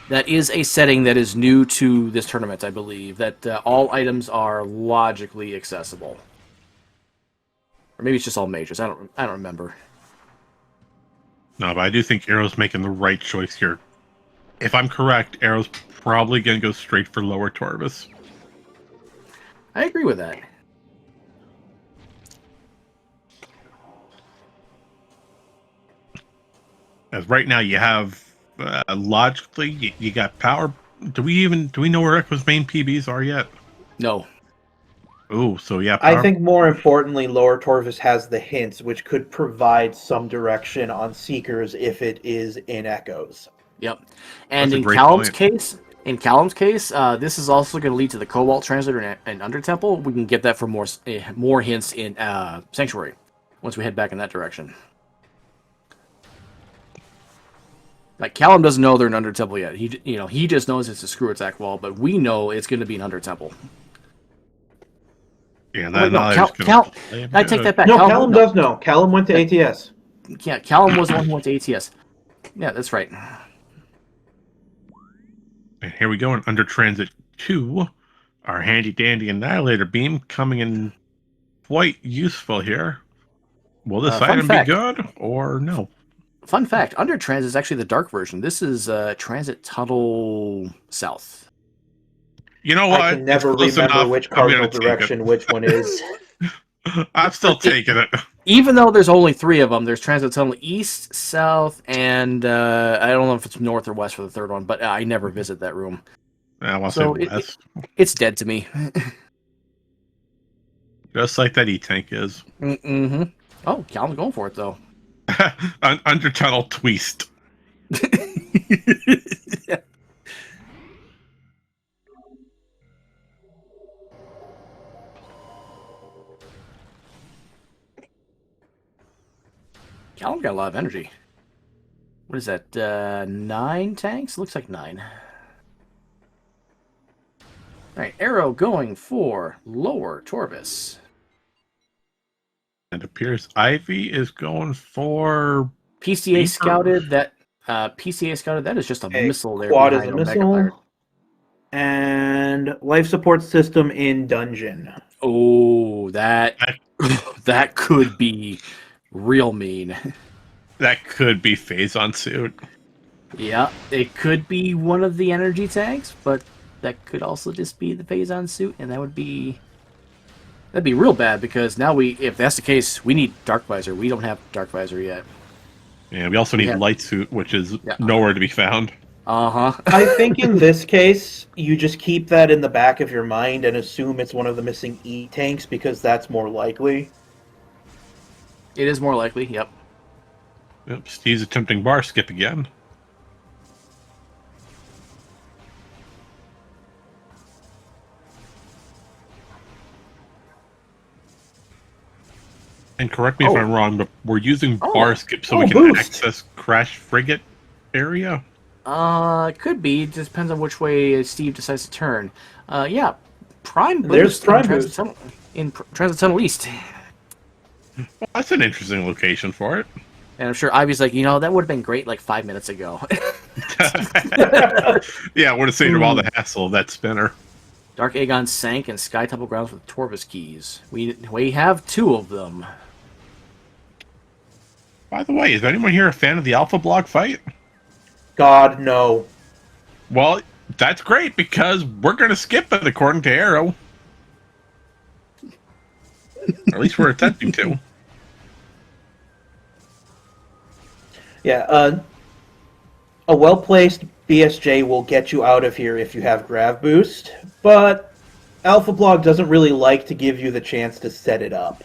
That is a setting that is new to this tournament, I believe. That all items are logically accessible, or maybe it's just all majors. I don't remember.
No, but I do think Arrow's making the right choice here. If I'm correct, Arrow's probably going to go straight for lower Torvis.
I agree with that.
As right now you have logically you got power. Do we know where Echo's main PBs are yet?
No.
Oh, so yeah.
I think more importantly, Lower Torvis has the hints, which could provide some direction on Seekers if it is in Echoes.
Yep. And in Callum's case, this is also going to lead to the Cobalt Translator and Undertemple. We can get that for more hints in Sanctuary once we head back in that direction. Like Callum doesn't know they're an Undertemple yet. He just knows it's a screw attack wall, but we know it's going to be an Undertemple.
Yeah,
I take that back.
No, Callum does know. Callum went to ATS.
Yeah, Callum was the one who went to ATS. Yeah, that's right.
And here we go in Under Transit 2. Our handy dandy Annihilator Beam coming in quite useful here. Will this item be good or no?
Fun fact, Under Transit is actually the dark version. This is Transit Tunnel South.
You know what?
I can never
It's close
remember
enough.
which
I'm gonna
cardinal
take
direction which one is.
it. I'm still taking it.
Even though there's only 3 of them, there's Transcendental East, South, and I don't know if it's North or West for the third one, but I never visit that room.
I want to
So
say West.
it's dead to me.
Just like that E-Tank is.
Mm-hmm. Oh, Calvin's going for it, though.
Undertunnel twist.
Yeah. Calvin got a lot of energy. What is that? 9 tanks? Looks like 9. Alright, Arrow going for lower Torvis.
It appears Ivy is going for
PCA
Beaver.
scouted that. PCA scouted that is just a
Okay,
missile there.
quad is
behind
a
Omega Pirate.
missile. And life support system in dungeon.
Oh, that that could be real mean.
That could be Phazon suit.
Yeah, it could be one of the energy tanks, but that could also just be the Phazon suit, and that'd be real bad because now if that's the case, we need Dark Visor. We don't have Dark Visor yet.
And we also need
Yeah.
Light suit, which is
Yeah.
nowhere to be found.
Uh-huh.
I think in this case, you just keep that in the back of your mind and assume it's one of the missing E tanks because that's more likely.
It is more likely, yep.
Yep, Steve's attempting bar skip again. And correct me if I'm wrong, but we're using bar skip so we can
boost.
access Crash Frigate area.
It could be. It just depends on which way Steve decides to turn. Yeah, Prime Boost
There's Prime Boost.
in Transcendental East.
Well, that's an interesting location for it.
And I'm sure Ivy's like, that would have been great like 5 minutes ago.
Yeah, would have saved him all the hassle of that spinner.
Dark Aegon sank and Sky Temple grounds with Torvis keys. We have 2 of them.
By the way, is anyone here a fan of the Alpha Block fight?
God, no.
Well, that's great because we're going to skip it according to Arrow. Or at least we're attempting to.
Yeah, a well-placed BSJ will get you out of here if you have Grav Boost, but Alpha Blog doesn't really like to give you the chance to set it up.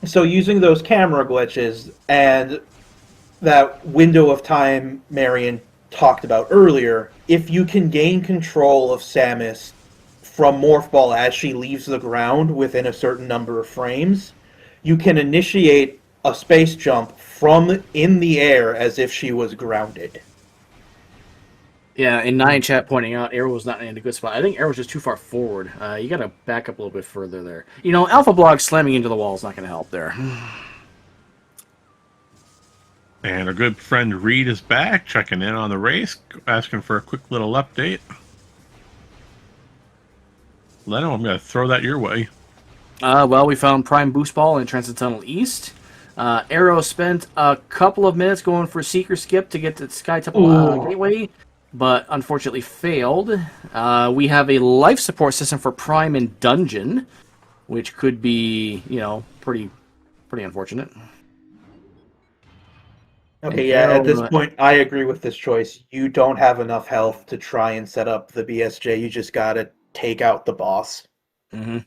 So using those camera glitches and that window of time Marion talked about earlier, if you can gain control of Samus from Morph Ball as she leaves the ground within a certain number of frames, you can initiate a space jump from in the air as if she was grounded.
Yeah, and 9 chat pointing out Arrow was not in a good spot. I think Arrow's just too far forward. You got to back up a little bit further there. Alpha Blog slamming into the wall is not going to help there.
And our good friend Reed is back, checking in on the race, asking for a quick little update. Leno, I'm going to throw that your way.
Well, we found Prime Boost Ball in Transcendental East. Arrow spent a couple of minutes going for Seeker Skip to get to Sky Temple Gateway, but unfortunately failed. We have a life support system for Prime in Dungeon, which could be, pretty unfortunate.
Okay, yeah, at this point, I agree with this choice. You don't have enough health to try and set up the BSJ. You just gotta take out the boss.
Mm-hmm.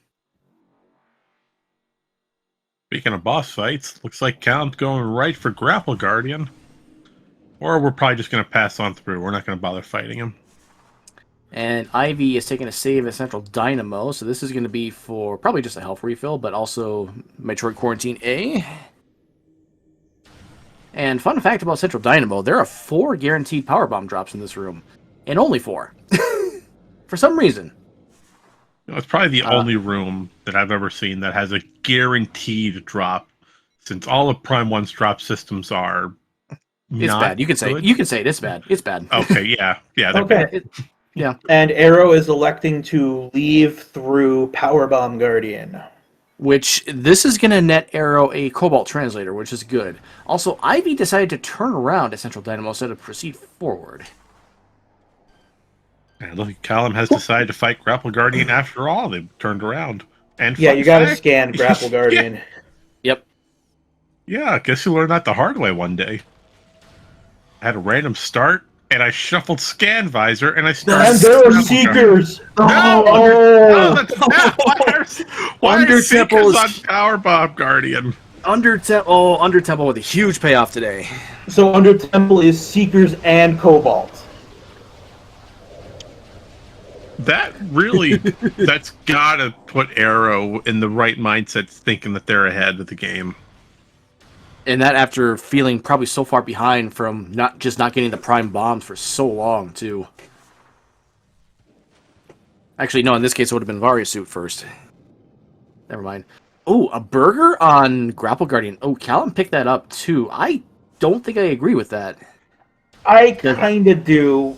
Speaking of boss fights, looks like Calum's going right for Grapple Guardian. Or we're probably just going to pass on through. We're not going to bother fighting him.
And Ivy is taking a save at Central Dynamo, so this is going to be for probably just a health refill, but also Metroid Quarantine A. And fun fact about Central Dynamo, there are 4 guaranteed power bomb drops in this room. And only 4. For some reason.
It's probably the only room that I've ever seen that has a guaranteed drop, since all of Prime 1's drop systems are
It's bad. You can say it's bad. It's bad.
Okay, yeah.
Okay.
Yeah.
And Arrow is electing to leave through Powerbomb Guardian.
which this is going to net Arrow a Cobalt Translator, which is good. Also, Ivy decided to turn around at Central Dynamo instead of proceed forward.
And look, Callum has decided to fight Grapple Guardian after all. They've turned around. And
Yeah,
fun
you gotta
fact-
scan Grapple Guardian.
Yep.
Yeah, I guess you learned that the hard way one day. I had a random start, and I shuffled Scan Visor, and I started.
And there are
Grapple Guardian.
Seekers!
No!
Oh!
That's not why
Under
are Seekers
Temple
on
is-
Power Bomb Guardian?
Under Temple with a huge payoff today.
So Under Temple is Seekers and Cobalt.
That really, that's gotta put Arrow in the right mindset, thinking that they're ahead of the game.
And that after feeling probably so far behind from not getting the prime bombs for so long, too. Actually, no, in this case it would have been Varia suit first. Never mind. Oh, a burger on Grapple Guardian. Oh, Callum picked that up, too. I don't think I agree with that.
I kinda do.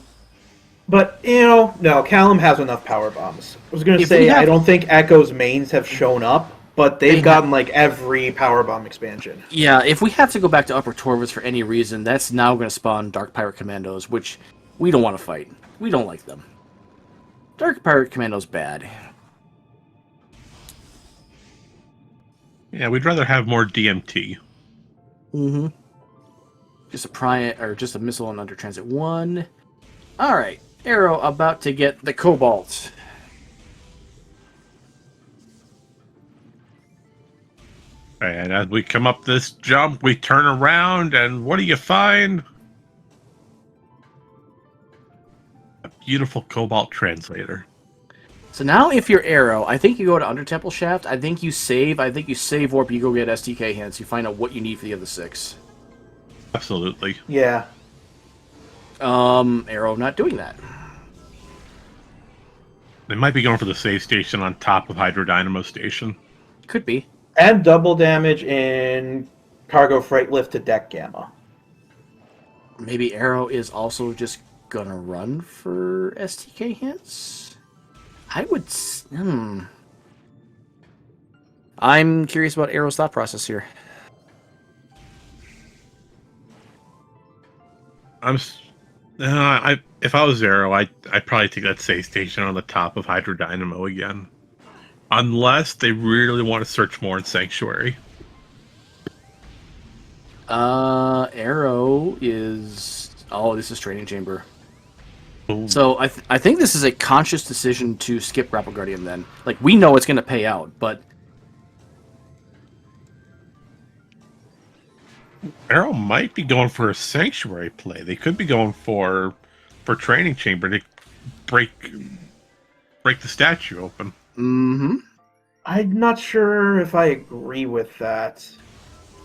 But, no, Callum has enough power bombs. I was gonna
If
say,
we have-
I don't think Echo's mains have shown up, but they've gotten, every power bomb expansion.
Yeah, if we have to go back to Upper Torvus for any reason, that's now going to spawn Dark Pirate Commandos, which we don't want to fight. We don't like them. Dark Pirate Commando's bad.
Yeah, we'd rather have more DMT.
Mm-hmm. Just a missile on Under Transit 1. Alright, Arrow about to get the Cobalt.
And as we come up this jump, we turn around, and what do you find? A beautiful Cobalt Translator.
So now if you're Arrow, I think you go to Under Temple Shaft, I think you save Warp, you go get STK hints, you find out what you need for the other 6.
Absolutely.
Yeah.
Arrow not doing that.
They might be going for the save station on top of Hydro Dynamo Station.
Could be.
And double damage in Cargo Freight Lift to Deck Gamma.
Maybe Arrow is also just gonna run for STK hints? I'm curious about Arrow's thought process here.
If I was Zero, I'd probably take that save station on the top of Hydro Dynamo again. Unless they really want to search more in Sanctuary.
Arrow is... Oh, this is Training Chamber.
Ooh.
So I think this is a conscious decision to skip Grapple Guardian then. Like, we know it's going to pay out, but...
Arrow might be going for a Sanctuary play. They could be going for Training Chamber to break the statue open.
Mm-hmm.
I'm not sure if I agree with that.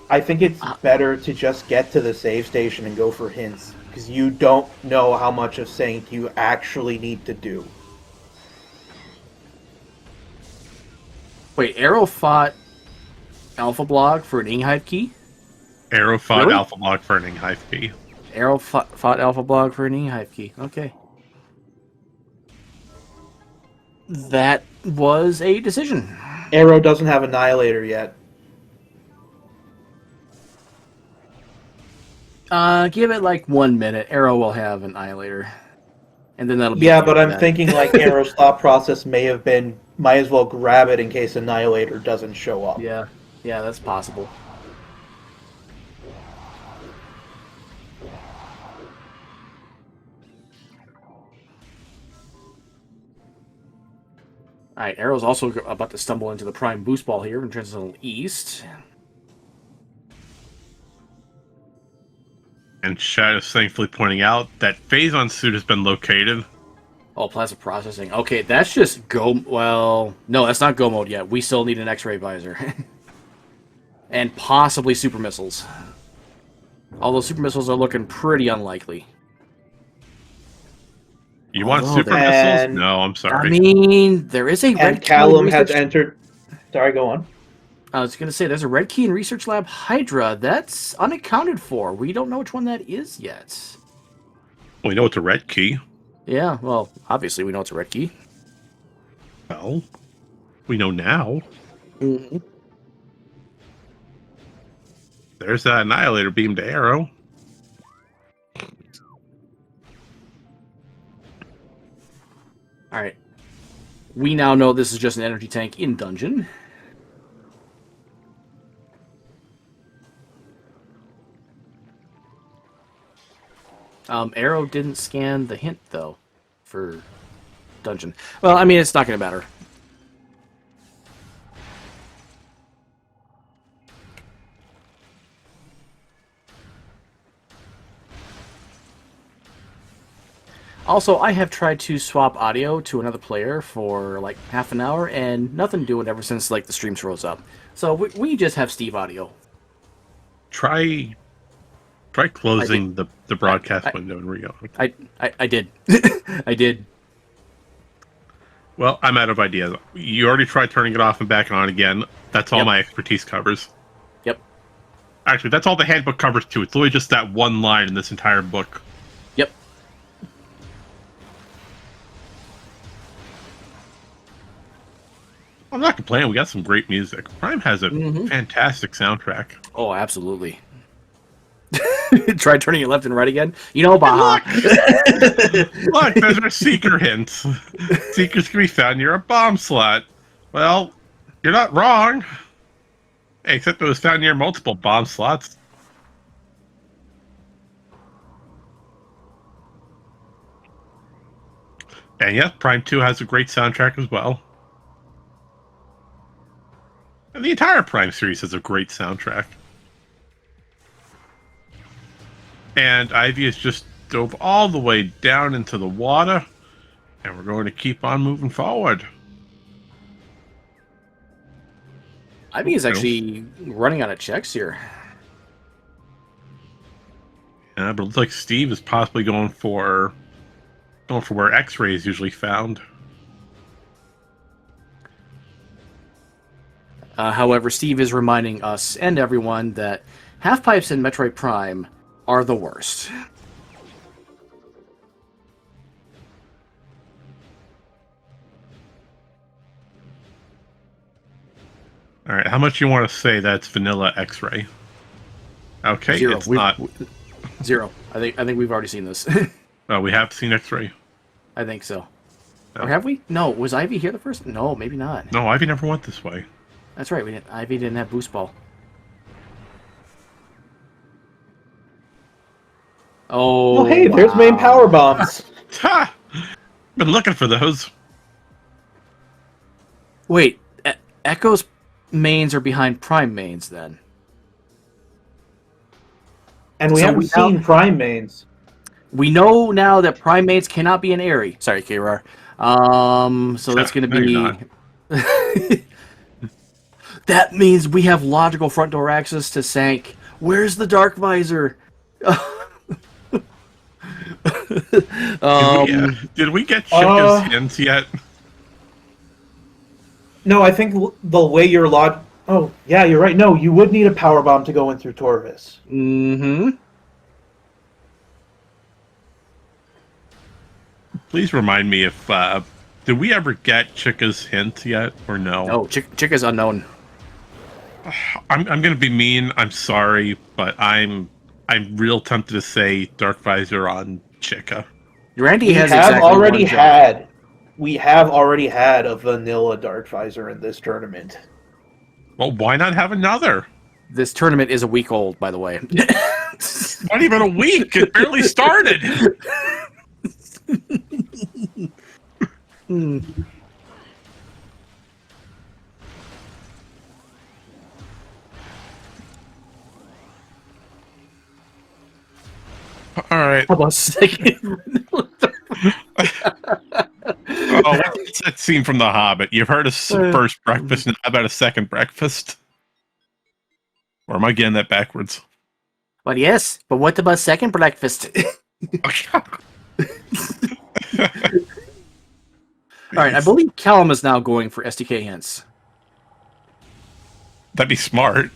I think it's better to just get to the save station and go for hints, because you don't know how much of Saint you actually need to do.
Wait, Arrow fought Alpha Blog for an Inghive key?
Arrow fought
Really?
Alpha Block for an Inghive P.
Arrow fought Alpha Blog for an Inghive key. Okay. That was a decision.
Arrow doesn't have Annihilator yet.
Give it like 1 minute. Arrow will have an Annihilator. And then that'll be...
Yeah, but I'm
that.
thinking Arrow's thought process may have been, might as well grab it in case Annihilator doesn't show up.
Yeah, that's possible. Alright, Arrow's also about to stumble into the Prime Boost Ball here and Transcendental East.
And Shadow's thankfully pointing out that Phazon suit has been located.
Oh, plasma processing. Okay, that's just go... Well, no, that's not go mode yet. We still need an X-ray visor. And possibly super missiles. Although super missiles are looking pretty unlikely.
You want
Although
super
then-
missiles? No, I'm sorry.
I mean, there is a red
And
key
Callum
in
has
research...
entered... Sorry, go on.
I was going to say, there's a red key in Research Lab Hydra. That's unaccounted for. We don't know which one that is yet.
We know it's a red key.
Yeah, well, obviously we know it's a red key.
Well, we know now.
Mm-hmm.
There's that Annihilator beam to Arrow.
All right. We now know this is just an energy tank in dungeon. Arrow didn't scan the hint, though, for dungeon. Well, I mean, it's not going to matter. Also, I have tried to swap audio to another player for like half an hour, and nothing doing ever since like the stream rose up. So we just have Steve audio.
Try closing the broadcast window and re
I did. I did.
Well, I'm out of ideas. You already tried turning it off and back on again. That's all
Yep.
my expertise covers.
Yep.
Actually, that's all the handbook covers too. It's literally just that one line in this entire book.
Yep.
I'm not complaining. We got some great music. Prime has a fantastic soundtrack.
Oh, absolutely. Try turning it left and right again. You know, Baja.
Look, there's our seeker hint. Seekers can be found near a bomb slot. Well, you're not wrong. Except it was found near multiple bomb slots. And yes, Prime 2 has a great soundtrack as well. And the entire Prime series has a great soundtrack. And Ivy has just dove all the way down into the water. And we're going to keep on moving forward.
I think he's actually running out of checks here.
Yeah, but it looks like Steve is possibly going for where X-ray is usually found.
However, Steve is reminding us and everyone that half pipes in Metroid Prime are the worst.
All right, how much you want to say that's vanilla X-ray? Okay,
Zero.
it's not.
Zero. I think we've already seen this.
We have seen X-ray.
I think so.
No.
Or have we? No. Was Ivy here the first? No, maybe not.
No, Ivy never went this way.
That's right. Ivy didn't have boost ball. Oh.
Oh, hey, there's main power bombs.
Ha! Been looking for those.
Wait, Echo's mains are behind Prime mains then.
And we
So
haven't
we now-
seen Prime mains.
We know now that Prime mains cannot be an Airy. Sorry, K-Rar. So that's going to
No, you're
be... That means we have logical front door access to Sank. Where's the Dark Visor?
Did we get Chica's hints yet?
No, I think the way you're Oh, yeah, you're right. No, you would need a power bomb to go in through Torvis.
Mm-hmm.
Please remind me if did we ever get Chica's hint yet or no?
No, Chick is unknown.
I'm gonna be mean. I'm sorry, but I'm real tempted to say Dark Visor on Chica.
Randy
We
has
have
exactly
already
one job.
had. We have already had a vanilla Dark Visor in this tournament.
Well, why not have another?
This tournament is a week old, by the way.
Not even a week. It barely started. All right.
Hold on a second.
Oh, what's that scene from The Hobbit? You've heard of first breakfast, and how about a second breakfast? Or am I getting that backwards?
Well, yes, but what about second breakfast? All right, I believe Callum is now going for SDK hints.
That'd be smart.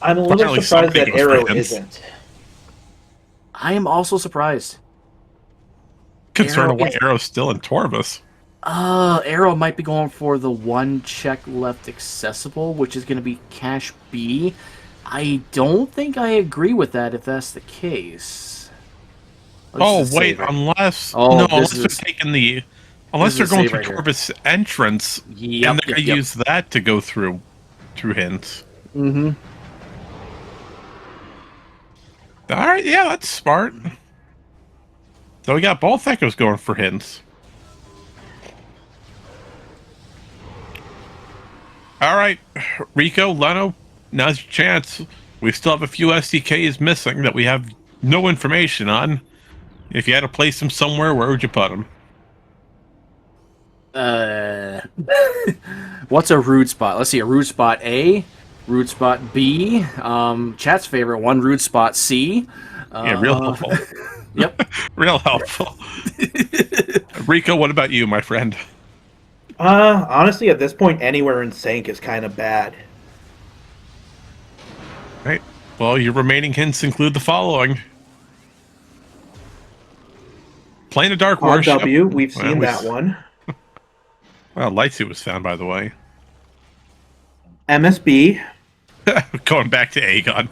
I'm a little
Finally,
surprised that
somebody
Arrow
goes for
isn't.
I am also surprised.
Concerned
Arrow
why
is-
Arrow's still in Torvus.
Arrow might be going for the one check left accessible, which is going to be cache B. I don't think I agree with that if that's the case.
Oh wait, unless unless they're taking the unless they're going through Corvus entrance, and they're gonna use that to go through hints.
Mm-hmm.
All right, yeah, that's smart. So we got both echoes going for hints. All right, Rico, Leno, now's your chance. We still have a few SDKs missing that we have no information on. If you had to place them somewhere, where would you put them?
What's a root spot? Let's see, a root spot A, root spot B, chat's favorite one, root spot C.
Yeah, real helpful.
Yep.
Real helpful. Rico, what about you, my friend?
Honestly, at this point, anywhere in sync is kind of bad.
Right. Well, your remaining hints include the following. Plane of Dark Worship.
W, we've seen that one.
Well, Lightsuit was found, by the way.
MSB.
Going back to Aegon.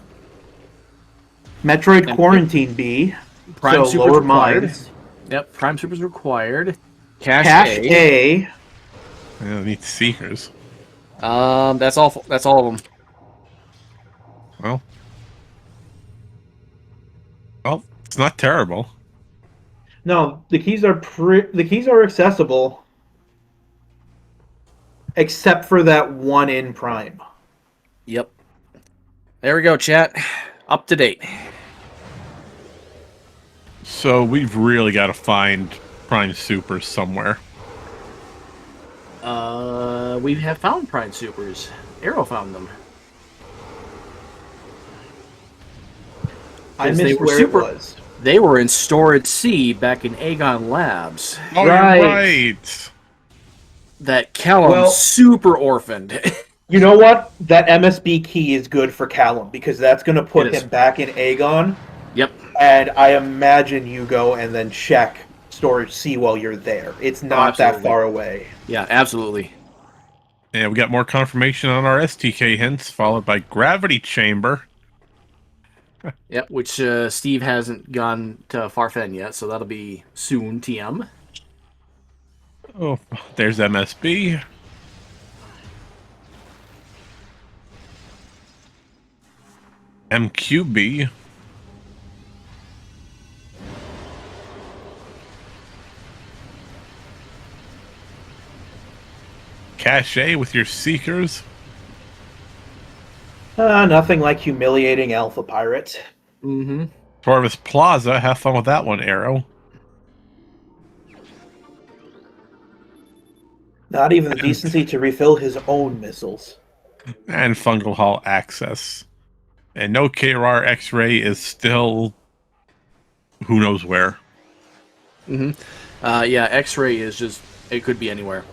Metroid Quarantine B.
Prime
so
Super's
lower
required.
mines.
Yep, Prime Super's required. Cache
A.
Yeah, I need Seekers.
That's all. That's all of them.
Well, it's not terrible.
No, the keys are accessible, except for that one in Prime.
Yep. There we go, chat. Up to date.
So we've really got to find Prime Supers somewhere.
We have found Prime Supers. Arrow found them.
I missed where it was.
They were in Storage C back in Aegon Labs.
Oh,
Right.
you're right.
That Callum super orphaned.
You know what? That MSB key is good for Callum because that's going to put him back in Aegon.
Yep.
And I imagine you go and then check Storage C while you're there. It's not that far away.
Yeah, absolutely.
Yeah, we got more confirmation on our STK hints, followed by Gravity Chamber.
Yep, which Steve hasn't gone to Farfen yet, so that'll be soon, TM.
Oh, there's MSB. MQB. Cache with your Seekers.
Nothing like humiliating Alpha Pirate.
Mm-hmm.
Corvus Plaza, have fun with that one, Arrow.
Not even the decency to refill his own missiles.
And Fungal Hall access. And no KR X-Ray is still who knows where.
Mm-hmm. Yeah, X-Ray is just, it could be anywhere.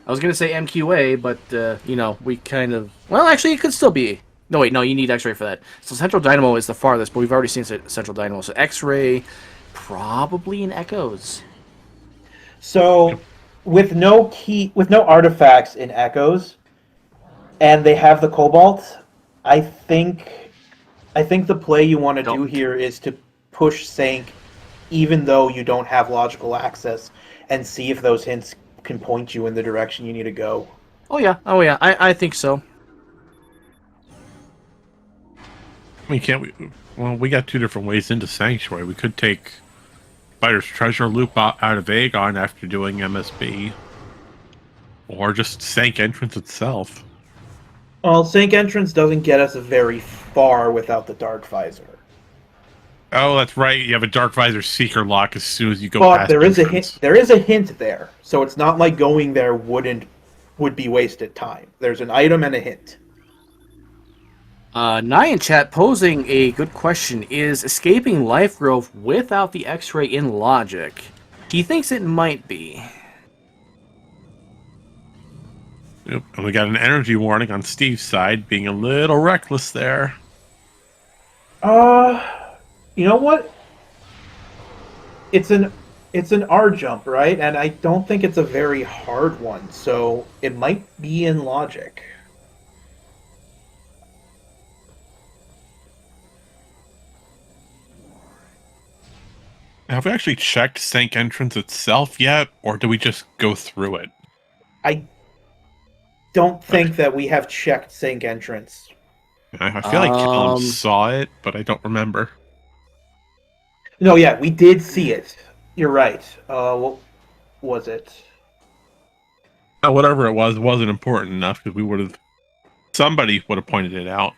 I was going to say MQA, but, you know, we kind of... Well, actually, it could still be. No, wait, no, you need X-Ray for that. So Central Dynamo is the farthest, but we've already seen Central Dynamo. So X-Ray, probably in Echoes.
So, with no artifacts in Echoes, and they have the Cobalt, I think the play you want to do here is to push Sank, even though you don't have logical access, and see if those hints can point you in the direction you need to go.
Oh yeah, I think so.
I mean, well, we got two different ways into Sanctuary. We could take Spider's Treasure Loop out of Aegon after doing MSB. Or just Sank Entrance itself.
Well, Sank Entrance doesn't get us very far without the Dark Visor.
Oh, that's right. You have a Dark Visor Seeker lock as soon as you go
But
past
there is
entrance.
there is a hint there, so it's not like going there would be wasted time. There's an item and a hint.
Nyan Chat posing a good question. Is escaping life growth without the X-ray in logic? He thinks it might be.
Yep. And we got an energy warning on Steve's side, being a little reckless there.
You know what? It's an It's an R jump, right? And I don't think it's a very hard one, so it might be in logic.
Have we actually checked Sank Entrance itself yet, or do we just go through it?
I don't think that we have checked Sync Entrance.
I feel like Callum saw it, but I don't remember.
No, yeah, we did see it. You're right. What was it?
Whatever it was, wasn't important enough because we would have. Somebody would have pointed it out.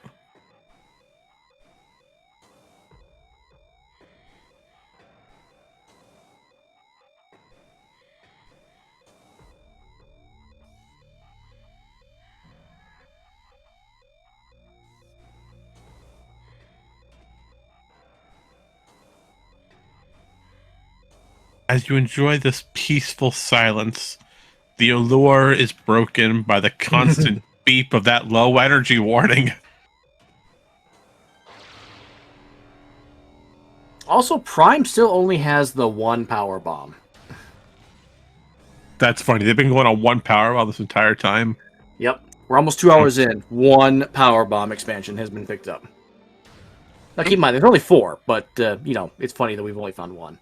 As you enjoy this peaceful silence, the allure is broken by the constant beep of that low energy warning.
Also, Prime still only has the one power bomb.
That's funny. They've been going on one power while this entire time.
Yep. We're almost 2 hours in. One power bomb expansion has been picked up. Now, keep in mind, there's only 4, but, it's funny that we've only found 1.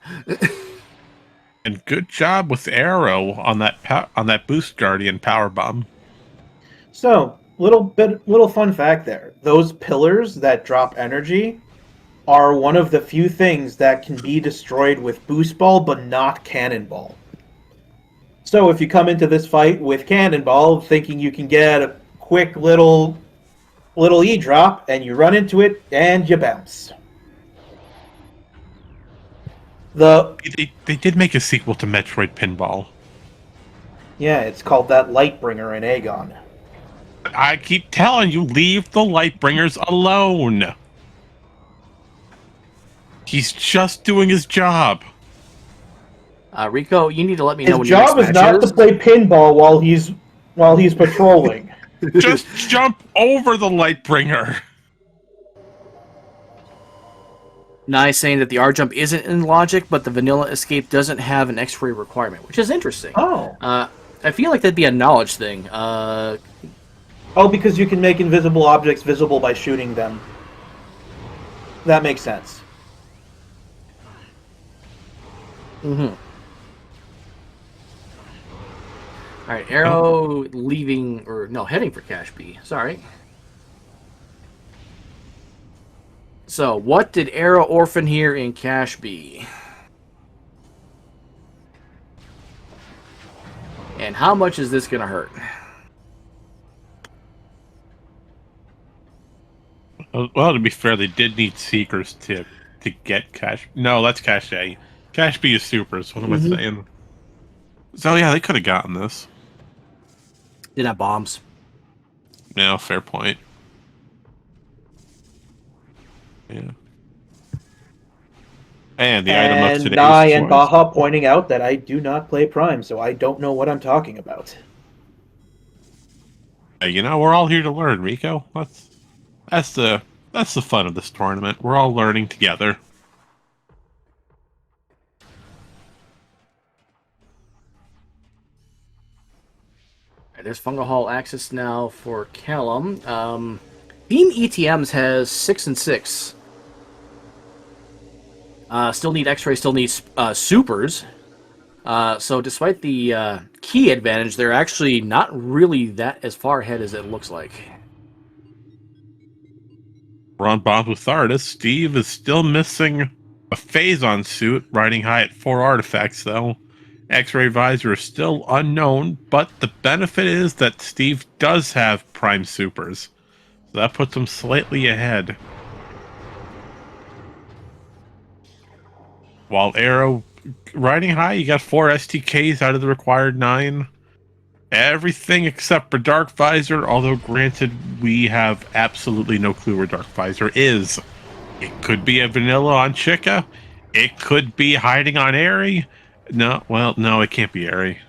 And good job with Arrow on that Boost Guardian power bomb.
So, little fun fact there. Those pillars that drop energy are one of the few things that can be destroyed with Boost Ball, but not Cannonball. So, if you come into this fight with Cannonball, thinking you can get a quick little E-drop, and you run into it, and you bounce.
They did make a sequel to Metroid Pinball.
Yeah, it's called that Lightbringer in Aegon.
I keep telling you, leave the Lightbringers alone. He's just doing his job.
Rico, you need to let me know
His
when your
job
next
is
match
not to play pinball while he's patrolling.
Just jump over the Lightbringer.
Nice saying that the R jump isn't in logic, but the vanilla escape doesn't have an X-ray requirement, which is interesting.
Oh.
I feel like that'd be a knowledge thing.
Because you can make invisible objects visible by shooting them. That makes sense.
Mm-hmm. All right, Arrow heading for Cache B. Sorry. So, what did Arrow orphan here in Cache B? And how much is this going to hurt?
Well, to be fair, they did need Seekers to get Cache. No, that's Cache A. Cache B is Supers. What am I saying? So, yeah, they could have gotten this.
Didn't have bombs.
Yeah, fair point. Yeah. And the item of today's
Nye and
choice.
Baja pointing out that I do not play Prime, so I don't know what I'm talking about.
Hey, we're all here to learn, Rico. That's the fun of this tournament. We're all learning together.
There's Fungal Hall access now for Callum. Beam ETMs has 6 and 6. Still need X-ray, still needs supers. So despite the key advantage, they're actually not really that as far ahead as it looks like.
We're on bombs with Thardus. Steve is still missing a Phazon suit, riding high at 4 artifacts, though. X-ray visor is still unknown, but the benefit is that Steve does have prime supers. So that puts him slightly ahead. While Arrow riding high, you got 4 STKs out of the required 9. Everything except for Dark Visor, although granted, we have absolutely no clue where Dark Visor is. It could be a vanilla on Chica. It could be hiding on Airy. No, it can't be Airy.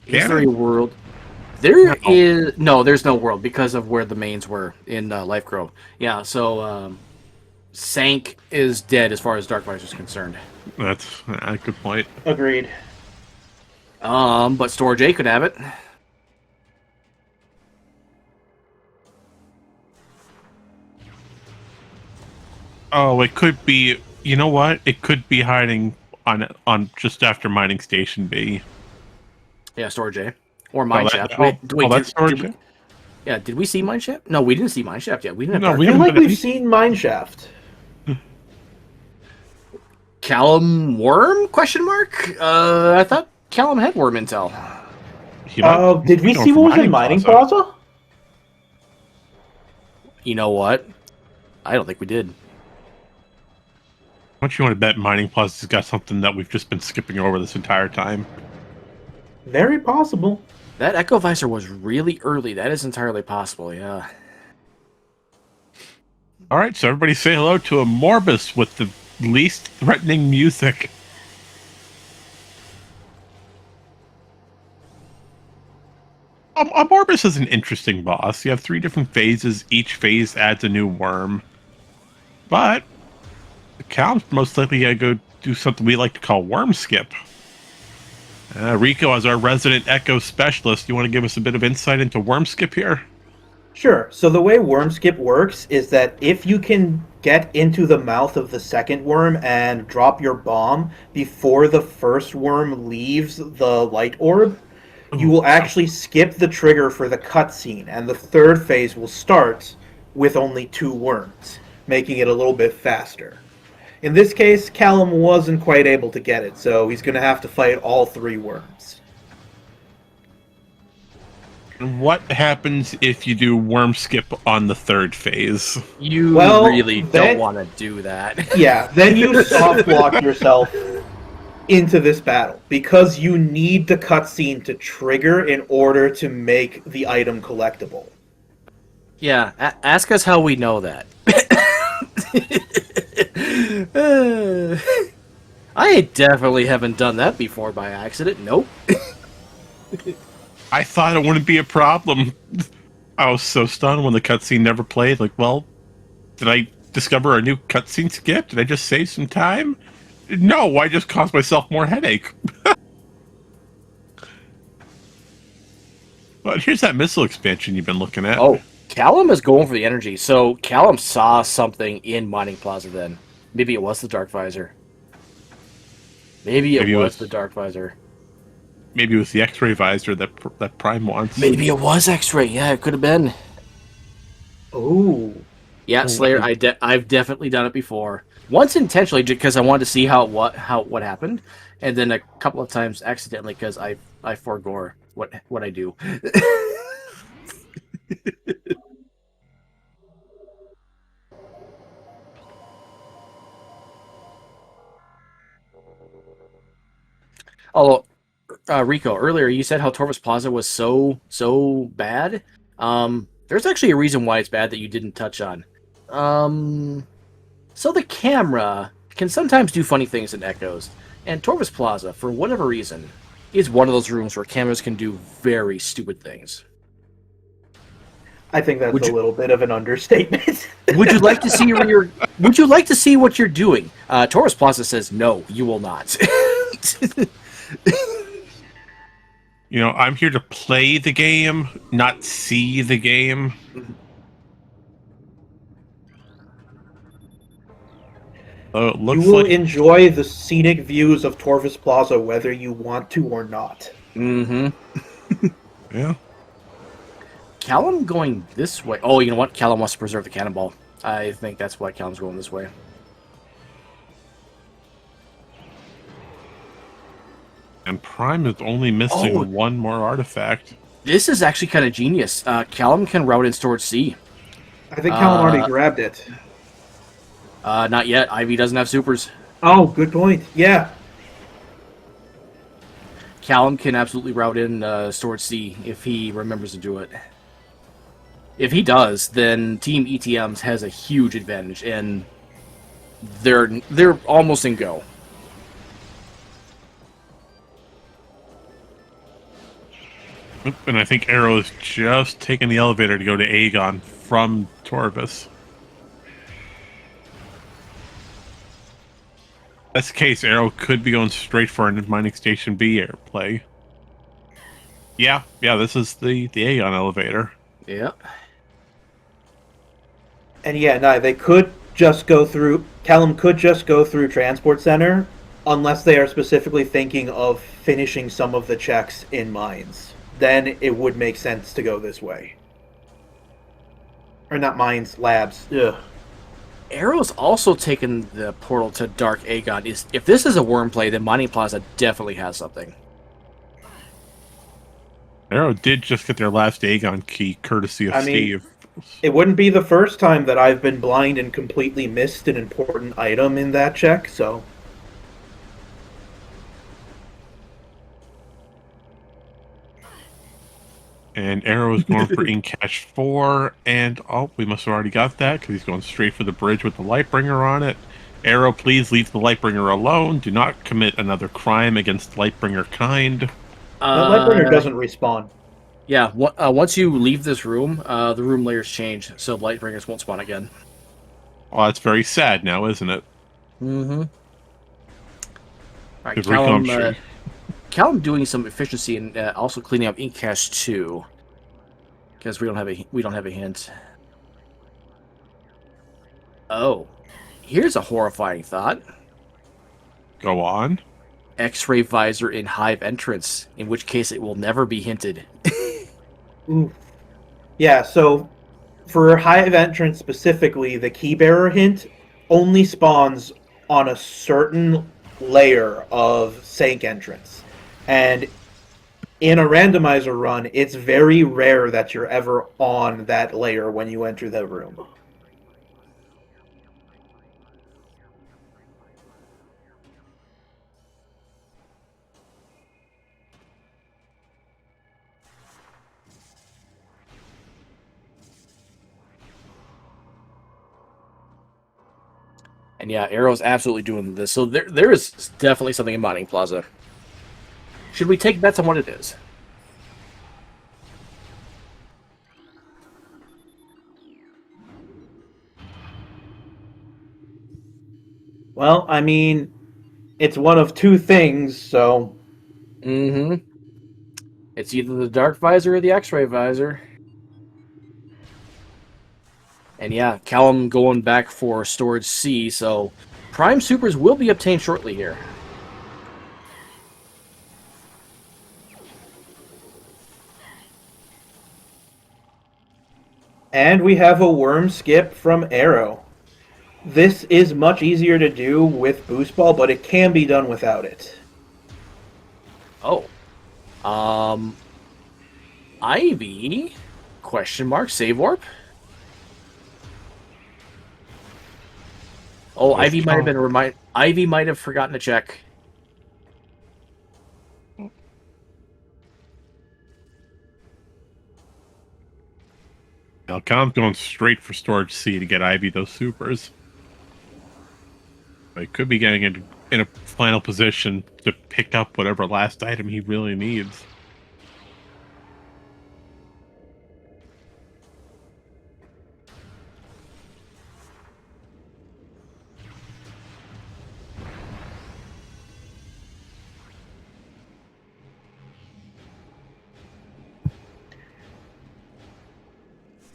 Is there a world? There's no world because of where the mains were in Life Grove. Yeah, so Sank is dead as far as Dark Visor is concerned.
That's a good point.
Agreed.
But Storage A could have it.
Oh, it could be. You know what? It could be hiding on just after mining station B.
Yeah, Storage A. Or Mine Shaft.
That's storage.
Yeah, did we see Mine Shaft? No, we didn't see Mine Shaft yet. We didn't have
No,
Dark
we
I feel
haven't
like
done
we've seen Mineshaft.
Callum Worm? Question mark? I thought Callum had Worm intel.
Did we see what was in Mining Plaza?
You know what? I don't think we did.
How much you want to bet Mining Plaza's got something that we've just been skipping over this entire time?
Very possible.
That Echo Visor was really early. That is entirely possible, yeah.
All right, so everybody say hello to a Morbus with the least threatening music. A Morbus is an interesting boss. You have 3 different phases. Each phase adds a new worm. But Cal's most likely going to go do something we like to call worm skip. Rico, as our resident Echo specialist, you want to give us a bit of insight into worm skip here?
Sure. So the way worm skip works is that if you can get into the mouth of the second worm and drop your bomb before the first worm leaves the light orb, you will actually skip the trigger for the cutscene, and the third phase will start with only 2 worms, making it a little bit faster. In this case, Callum wasn't quite able to get it, so he's going to have to fight all 3 worms.
What happens if you do worm skip on the 3rd phase?
You really don't want to do that.
Yeah, then you soft block yourself into this battle, because you need the cutscene to trigger in order to make the item collectible.
Yeah, ask us how we know that. I definitely haven't done that before by accident. Nope.
I thought it wouldn't be a problem. I was so stunned when the cutscene never played. Like, well, did I discover a new cutscene skip? Did I just save some time? No, I just caused myself more headache. But here's that missile expansion you've been looking at.
Oh, Callum is going for the energy. So Callum saw something in Mining Plaza then. Maybe it was the Dark Visor. Maybe it was the Dark Visor.
Maybe it was the X-ray visor that Prime wants.
Maybe it was X-ray. Yeah, it could have been.
Ooh.
Yeah, Slayer. I've definitely done it before. Once intentionally because I wanted to see what happened, and then a couple of times accidentally because I forgore what I do. Although, Rico, earlier you said how Torvus Plaza was so bad. There's actually a reason why it's bad that you didn't touch on. So the camera can sometimes do funny things in Echoes, and Torvus Plaza, for whatever reason, is one of those rooms where cameras can do very stupid things.
I think that's a little bit of an understatement.
Would you like to see Would you like to see what you're doing? Torvus Plaza says no, you will not.
You know, I'm here to play the game, not see the game.
You will enjoy the scenic views of Torvus Plaza whether you want to or not.
Mm-hmm.
Yeah.
Callum going this way. Oh, you know what? Callum wants to preserve the cannonball. I think that's why Callum's going this way.
And Prime is only missing one more artifact.
This is actually kind of genius. Callum can route in Storage C.
I think Callum already grabbed it.
Not yet. Ivy doesn't have supers.
Oh, good point. Yeah.
Callum can absolutely route in Storage C if he remembers to do it. If he does, then Team ETMS has a huge advantage, and they're almost in go.
And I think Arrow is just taking the elevator to go to Aegon from Torvus. That's the case. Arrow could be going straight for a mining station B airplay. Yeah, this is the Aeon elevator.
Yeah.
And yeah, no, they could just go through. Callum could just go through Transport Center, unless they are specifically thinking of finishing some of the checks in mines. Then it would make sense to go this way. Or not mines, labs. Ugh.
Arrow's also taken the portal to Dark Aegon. If this is a worm play, then Mining Plaza definitely has something.
Arrow did just get their last Aegon key, courtesy of Steve.
It wouldn't be the first time that I've been blind and completely missed an important item in that check, so...
And Arrow is going for Incash 4, and we must have already got that, because he's going straight for the bridge with the Lightbringer on it. Arrow, please leave the Lightbringer alone. Do not commit another crime against Lightbringer kind.
The Lightbringer doesn't respawn.
Yeah, once you leave this room, the room layers change, so Lightbringers won't spawn again.
Oh, that's very sad now, isn't it?
Mm-hmm. Alright, Callum doing some efficiency and also cleaning up Ink Cache 2. Because we don't have a hint. Oh. Here's a horrifying thought.
Go on.
X-ray visor in Hive entrance, in which case it will never be hinted.
Ooh. Yeah, so for Hive entrance specifically, the Keybearer hint only spawns on a certain layer of Sank entrance. And in a randomizer run, it's very rare that you're ever on that layer when you enter the room.
And yeah, Arrow's absolutely doing this. So there is definitely something in Mining Plaza. Should we take bets on what it is?
Well, I mean, it's one of two things, so...
Mm-hmm. It's either the Dark Visor or the X-Ray Visor. And yeah, Callum going back for Storage C, so Prime Supers will be obtained shortly here.
And we have a worm skip from Arrow. This is much easier to do with Boost Ball, but it can be done without it.
Oh. Ivy? Question mark, save warp? Oh, Ivy might have been Ivy might have forgotten to check.
Now, Calum's going straight for Storage C to get Ivy those supers. But he could be getting in a final position to pick up whatever last item he really needs.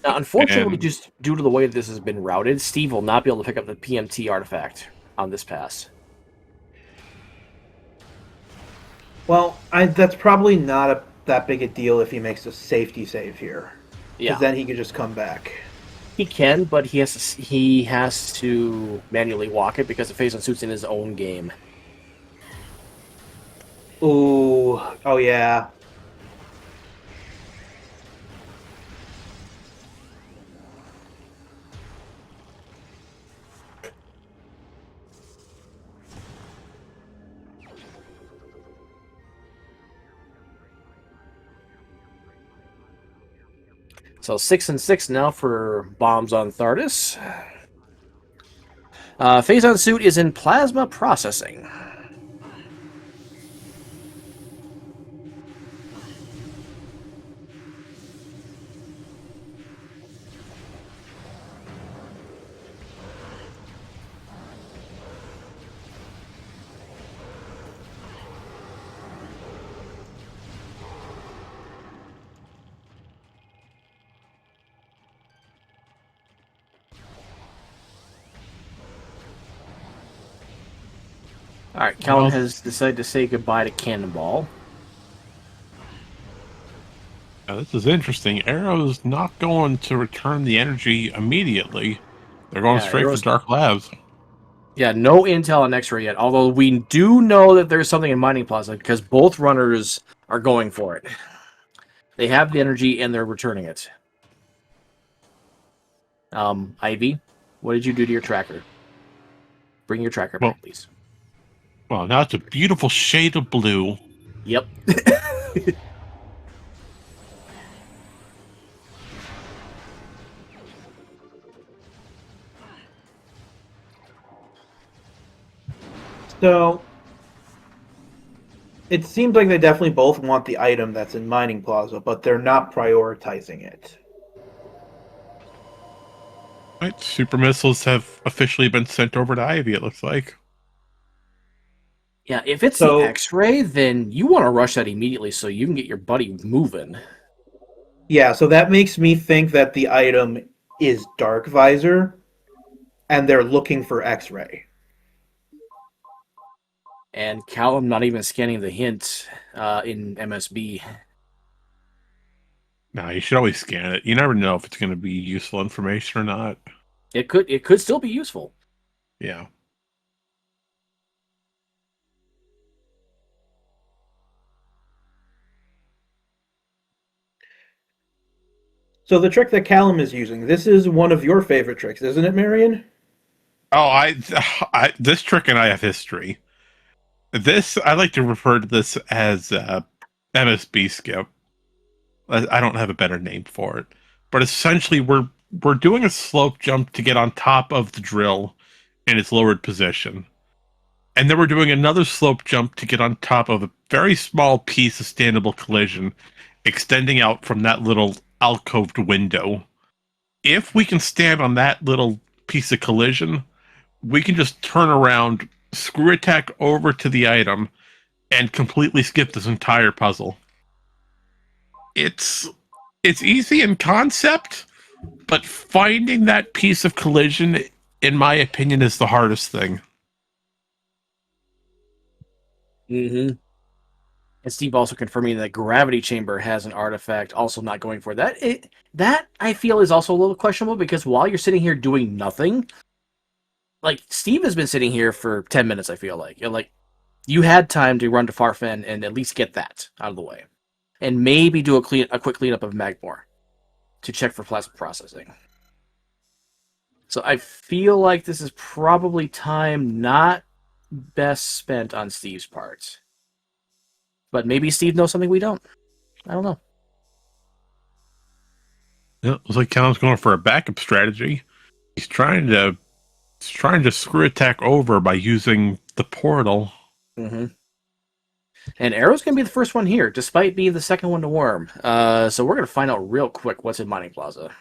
Now, unfortunately, just due to the way this has been routed, Steve will not be able to pick up the PMT artifact on this pass.
Well, that's probably not that big a deal if he makes a safety save here.
Yeah.
Because then he could just come back.
He can, but he has to manually walk it because the phase on suit's in his own game.
Ooh, oh yeah.
So 6 and 6 now for bombs on Thardus. Phase on suit is in plasma processing. All right, Callum has decided to say goodbye to Cannonball.
Now, this is interesting. Arrow's not going to return the energy immediately. They're going straight for
Arrow's
Dark Labs.
Yeah, no intel on X-ray yet. Although we do know that there's something in Mining Plaza because both runners are going for it. They have the energy and they're returning it. Ivy, what did you do to your tracker? Bring your tracker back, please.
Well, now it's a beautiful shade of blue.
Yep.
So it seems like they definitely both want the item that's in Mining Plaza, but they're not prioritizing it.
Right, super missiles have officially been sent over to Ivy, it looks like.
Yeah, if it's the X-ray, then you want to rush that immediately so you can get your buddy moving.
Yeah, so that makes me think that the item is Dark Visor, and they're looking for X-ray.
And Callum not even scanning the hint in MSB.
No, you should always scan it. You never know if it's going to be useful information or not.
It could still be useful.
Yeah.
So the trick that Callum is using, this is one of your favorite tricks, isn't it, Marion?
Oh, this trick and I have history. I like to refer to this as MSB skip. I don't have a better name for it, but essentially we're doing a slope jump to get on top of the drill in its lowered position, and then we're doing another slope jump to get on top of a very small piece of standable collision, extending out from that little alcoved window. If we can stand on that little piece of collision, we can just turn around, screw attack over to the item, and completely skip this entire puzzle. It's easy in concept, but finding that piece of collision, in my opinion, is the hardest thing.
Mm-hmm. And Steve also confirming that Gravity Chamber has an artifact, also not going for that. That I feel is also a little questionable because while you're sitting here doing nothing, like Steve has been sitting here for 10 minutes, I feel like. And, like, you had time to run to Farfen and at least get that out of the way. And maybe do a quick cleanup of Magmore to check for plasma processing. So I feel like this is probably time not best spent on Steve's part. But maybe Steve knows something we don't. I don't know.
Yeah, it looks like Callum's going for a backup strategy. He's trying to screw attack over by using the portal.
Mm-hmm. And Arrow's going to be the first one here, despite being the second one to worm. So we're going to find out real quick what's in Mining Plaza.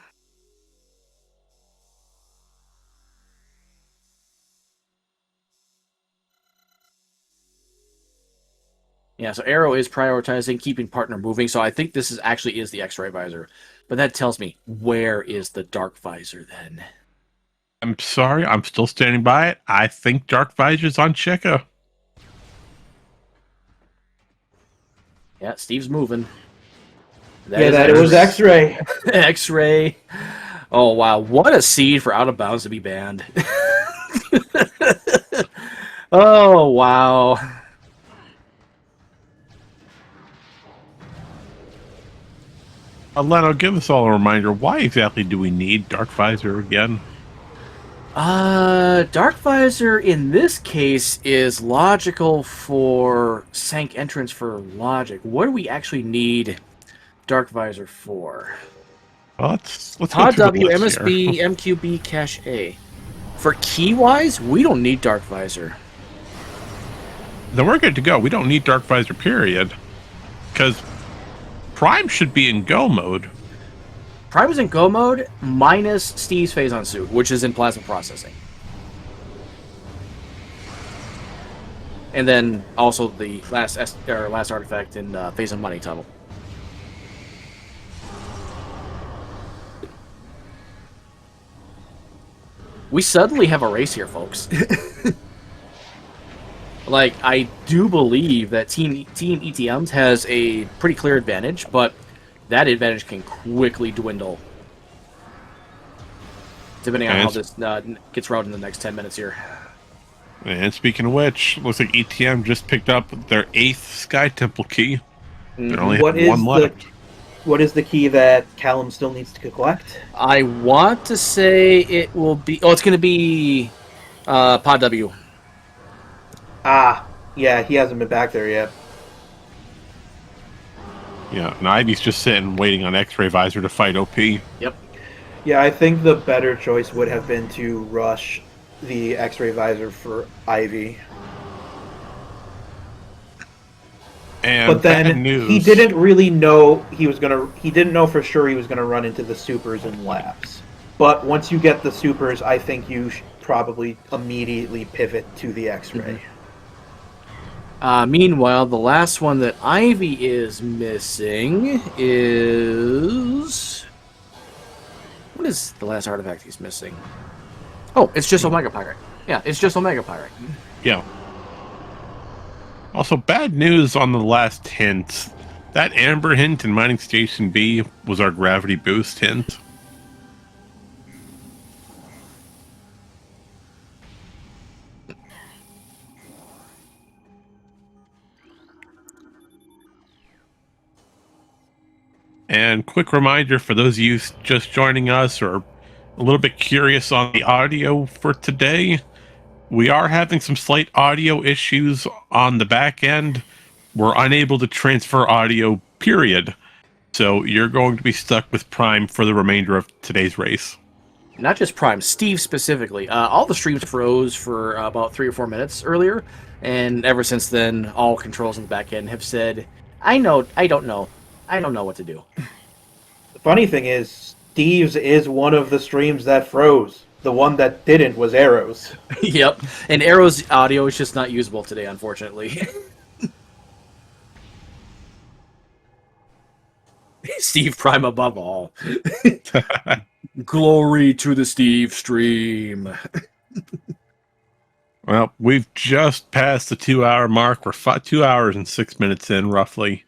Yeah, so Arrow is prioritizing keeping partner moving, so I think this is actually the X-ray visor. But that tells me, where is the dark visor then?
I'm sorry, I'm still standing by it. I think Dark Visor's on Chica.
Yeah, Steve's moving.
It was X-ray.
X-ray. Oh, wow. What a seed for Out of Bounds to be banned. Oh, wow.
Leno, give us all a reminder. Why exactly do we need Dark Visor again?
Dark Visor in this case is logical for Sank entrance for logic. What do we actually need Dark Visor for?
Well, let's go
Pod
through the
W,
list
MSB,
here.
MQB, Cache A. For key-wise, we don't need Dark Visor.
Then we're good to go. We don't need Dark Visor, period. Because Prime should be in go mode.
Prime is in go mode, minus Steve's Phazon suit, which is in plasma processing. And then also the last artifact in Phazon Money Tunnel. We suddenly have a race here, folks. Like, I do believe that Team ETMs has a pretty clear advantage, but that advantage can quickly dwindle. Depending on how this gets routed in the next 10 minutes here.
And speaking of which, looks like ETM just picked up their 8th Sky Temple key. They only
What
have
is
one left.
What is the key that Callum still needs to collect?
I want to say it will be... Oh, it's going to be Pod W.
Ah, yeah, he hasn't been back there yet.
Yeah, and Ivy's just sitting waiting on X-Ray Visor to fight OP.
Yep.
Yeah, I think the better choice would have been to rush the X-ray visor for Ivy.
And
But then
bad news.
he didn't really know he didn't know for sure he was gonna run into the supers and labs. But once you get the supers, I think you should probably immediately pivot to the X-ray.
Meanwhile, the last one that Ivy is missing is... What is the last artifact he's missing? Oh, it's just Omega Pirate. Yeah, it's just Omega Pirate.
Yeah. Also, bad news on the last hint. That Amber hint in Mining Station B was our gravity boost hint. And quick reminder for those of you just joining us or a little bit curious on the audio for today, we are having some slight audio issues on the back end. We're unable to transfer audio, period. So you're going to be stuck with Prime for the remainder of today's race.
Not just Prime, Steve specifically. All the streams froze for about 3 or 4 minutes earlier, and ever since then, all controls in the back end have said, I don't know what to do.
The funny thing is, Steve's is one of the streams that froze. The one that didn't was Arrow's.
Yep, and Arrow's audio is just not usable today, unfortunately. Steve Prime above all. Glory to the Steve stream.
Well, we've just passed the 2-hour mark. We're 2 hours and 6 minutes in, roughly.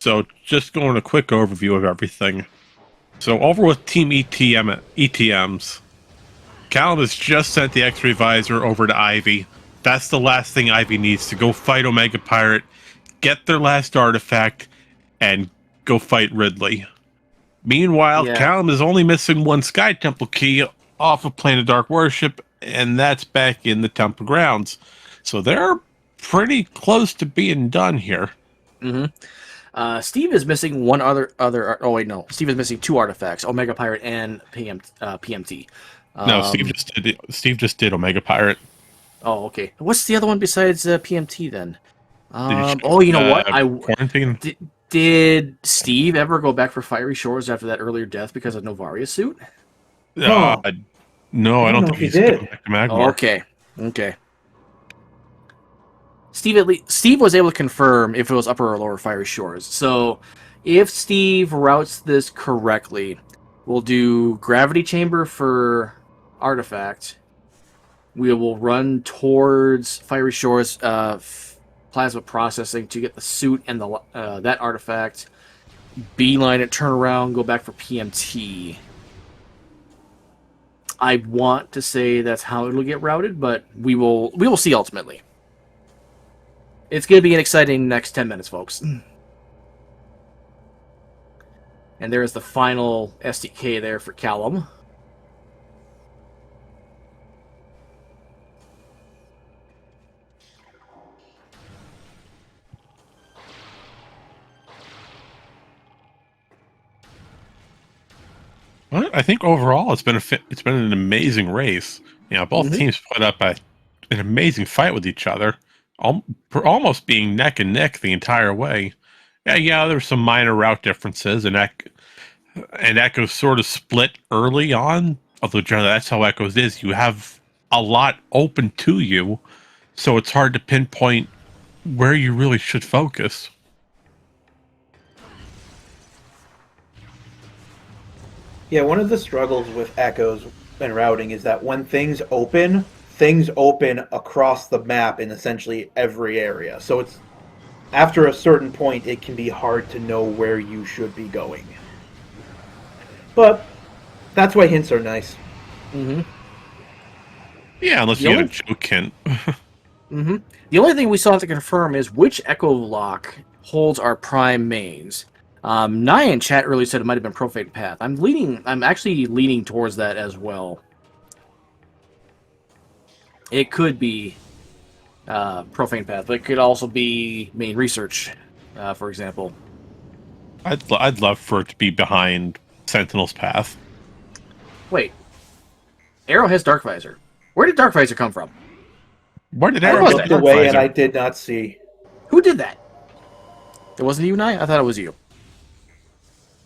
So just going a quick overview of everything. So over with Team ETMs, Callum has just sent the X-Ray Visor over to Ivy. That's the last thing Ivy needs to go fight Omega Pirate, get their last artifact, and go fight Ridley. Meanwhile, Callum is only missing one Sky Temple key off of Planet Dark Worship, and that's back in the Temple grounds. So they're pretty close to being done here.
Mm-hmm. Steve is missing one other. Oh wait, no. Steve is missing 2 artifacts: Omega Pirate and PMT.
No, Steve just did Omega Pirate.
Oh, okay. What's the other one besides PMT then? You know what?
Quarantine.
Did Steve ever go back for Fiery Shores after that earlier death because of Novaria's suit?
No, I don't think he did. Back to Magmar.
Okay. Steve was able to confirm if it was upper or lower Fiery Shores. So, if Steve routes this correctly, we'll do Gravity Chamber for Artifact. We will run towards Fiery Shores Plasma Processing to get the suit and the that artifact. Beeline it, turn around, go back for PMT. I want to say that's how it'll get routed, but we will see ultimately. It's going to be an exciting next 10 minutes, folks. And there is the final SDK there for Callum.
Well, I think overall it's been an amazing race. You know, both teams put up an amazing fight with each other, almost being neck and neck the entire way. Yeah, there were some minor route differences, and Echoes sort of split early on. Although generally that's how Echoes is. You have a lot open to you, so it's hard to pinpoint where you really should focus. Yeah,
one of the struggles with Echoes and routing is that when things open, things open across the map in essentially every area. So it's after a certain point, it can be hard to know where you should be going. But that's why hints are nice.
Mm-hmm.
Yeah, unless
The
you get a
only-
joke hint.
Mm-hmm. The only thing we still have to confirm is which Echo Lock holds our prime mains. Nye in chat earlier said it might have been Profane Path. I'm actually leaning towards that as well. It could be Profane Path, but it could also be Main Research, for example.
I'd love for it to be behind Sentinel's Path.
Wait, Arrow has Dark Visor. Where did Dark Visor come from?
Where did
I
Arrow
was
get
looked
Dark
away and
Visor?
I did not see.
Who did that? It wasn't you, Nye? I thought it was you.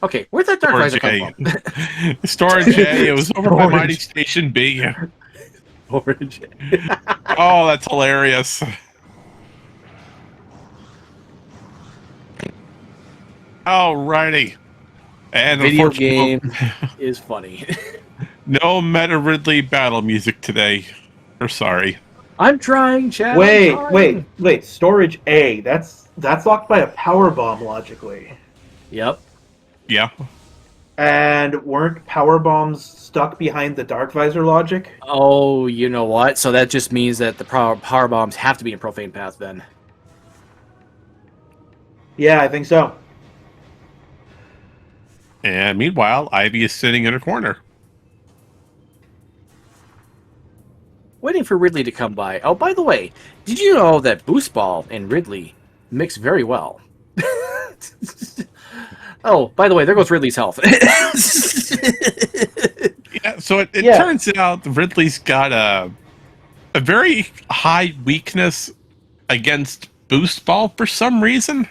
Okay, where'd that Dark Visor
Storage
come
A.
from?
Storage A. It was over by
Storage.
Mighty Station B.
Orange.
Oh, that's hilarious. Alrighty. And
Video
unfortunately,
game is funny.
no Meta Ridley battle music today. We're sorry.
I'm trying, Chad.
Wait,
I'm trying.
wait. Storage A. That's locked by a power bomb logically.
Yep.
Yeah.
And weren't power bombs stuck behind the dark visor logic?
Oh, you know what? So that just means that the power bombs have to be in Profane Path then.
Yeah, I think so.
And meanwhile, Ivy is sitting in a corner.
Waiting for Ridley to come by. Oh, by the way, did you know that Boost Ball and Ridley mix very well? Oh, by the way, there goes Ridley's health.
Yeah, so it
Yeah.
turns out Ridley's got a very high weakness against Boost Ball for some reason.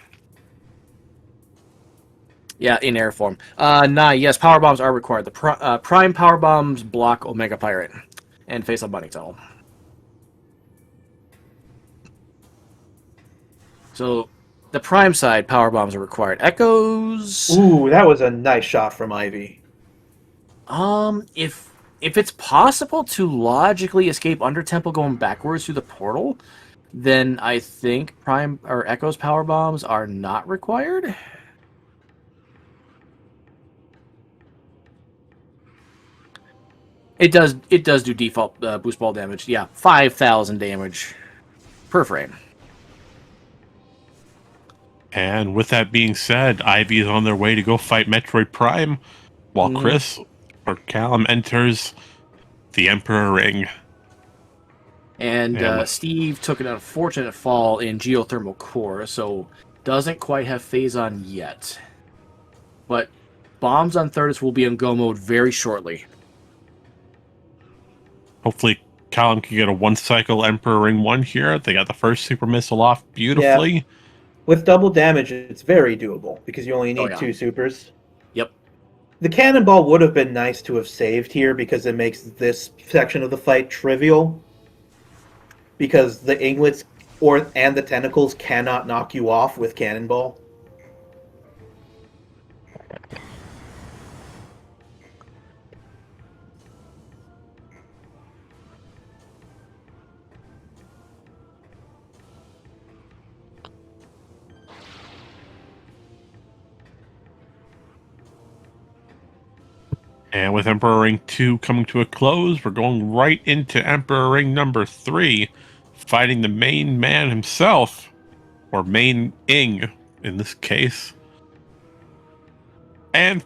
Yeah, in air form. Nah, yes, power bombs are required. The prime power bombs block Omega Pirate and face up Bunny Tunnel. So, the prime side power bombs are required. Echoes.
Ooh, that was a nice shot from Ivy.
If it's possible to logically escape under tempo going backwards through the portal, then I think prime or Echo's power bombs are not required. It does do default boost ball damage. Yeah, 5,000 damage per frame.
And with that being said, Ivy is on their way to go fight Metroid Prime, while Chris or Callum enters the Emperor Ring.
And
Yeah,
Steve took an unfortunate fall in geothermal core, so doesn't quite have phase on yet. But bombs on Thardus will be in go mode very shortly.
Hopefully, Callum can get a one-cycle Emperor Ring 1 here. They got the first super missile off beautifully.
With double damage, it's very doable because you only need
yeah.
2 supers.
Yep.
The cannonball would have been nice to have saved here because it makes this section of the fight trivial. Because the inglets and the tentacles cannot knock you off with cannonball.
And with Emperor Ring 2 coming to a close, we're going right into Emperor Ring number 3, fighting the main man himself, or main Ing in this case. And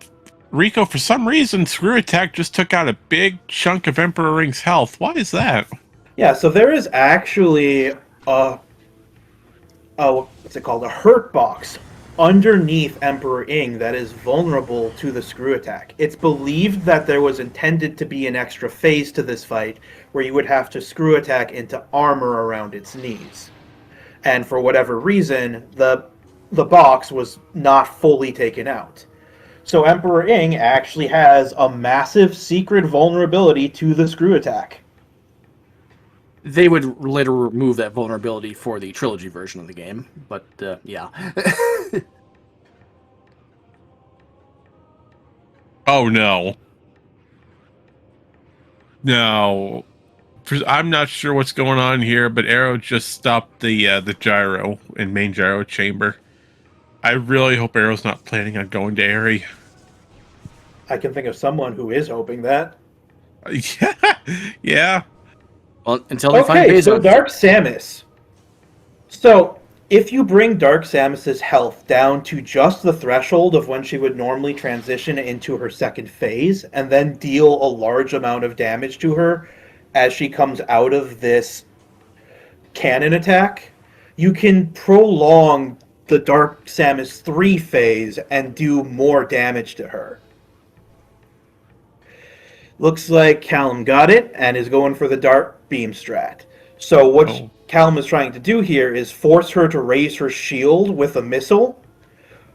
Rico, for some reason, Screw Attack just took out a big chunk of Emperor Ring's health. Why is that?
Yeah, so there is actually what's it called? A hurt box underneath Emperor Ing that is vulnerable to the screw attack. It's believed that there was intended to be an extra phase to this fight where you would have to screw attack into armor around its knees. And for whatever reason, the box was not fully taken out. So Emperor Ing actually has a massive secret vulnerability to the screw attack.
They would later remove that vulnerability for the trilogy version of the game, but yeah.
Oh no. No. I'm not sure what's going on here, but Arrow just stopped the gyro in main gyro chamber. I really hope Arrow's not planning on going to Airy.
I can think of someone who is hoping that.
Yeah, yeah.
Well, until they find
Okay, so
Bezos.
Dark Samus. So, if you bring Dark Samus's health down to just the threshold of when she would normally transition into her second phase, and then deal a large amount of damage to her as she comes out of this cannon attack, you can prolong the Dark Samus 3 phase and do more damage to her. Looks like Callum got it and is going for the Dark Beam strat. So what Callum is trying to do here is force her to raise her shield with a missile,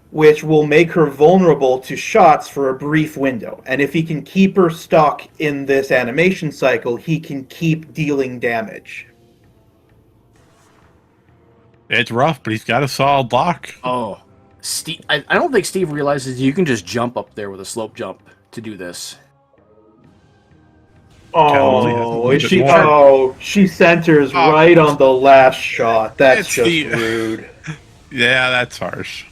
which will make her vulnerable to shots for a brief window. And if he can keep her stuck in this animation cycle, he can keep dealing damage.
It's rough, but he's got a solid lock.
Oh, Steve! I don't think Steve realizes you can just jump up there with a slope jump to do this.
Oh, she centers right on the last shot. That's just rude.
Yeah, that's harsh.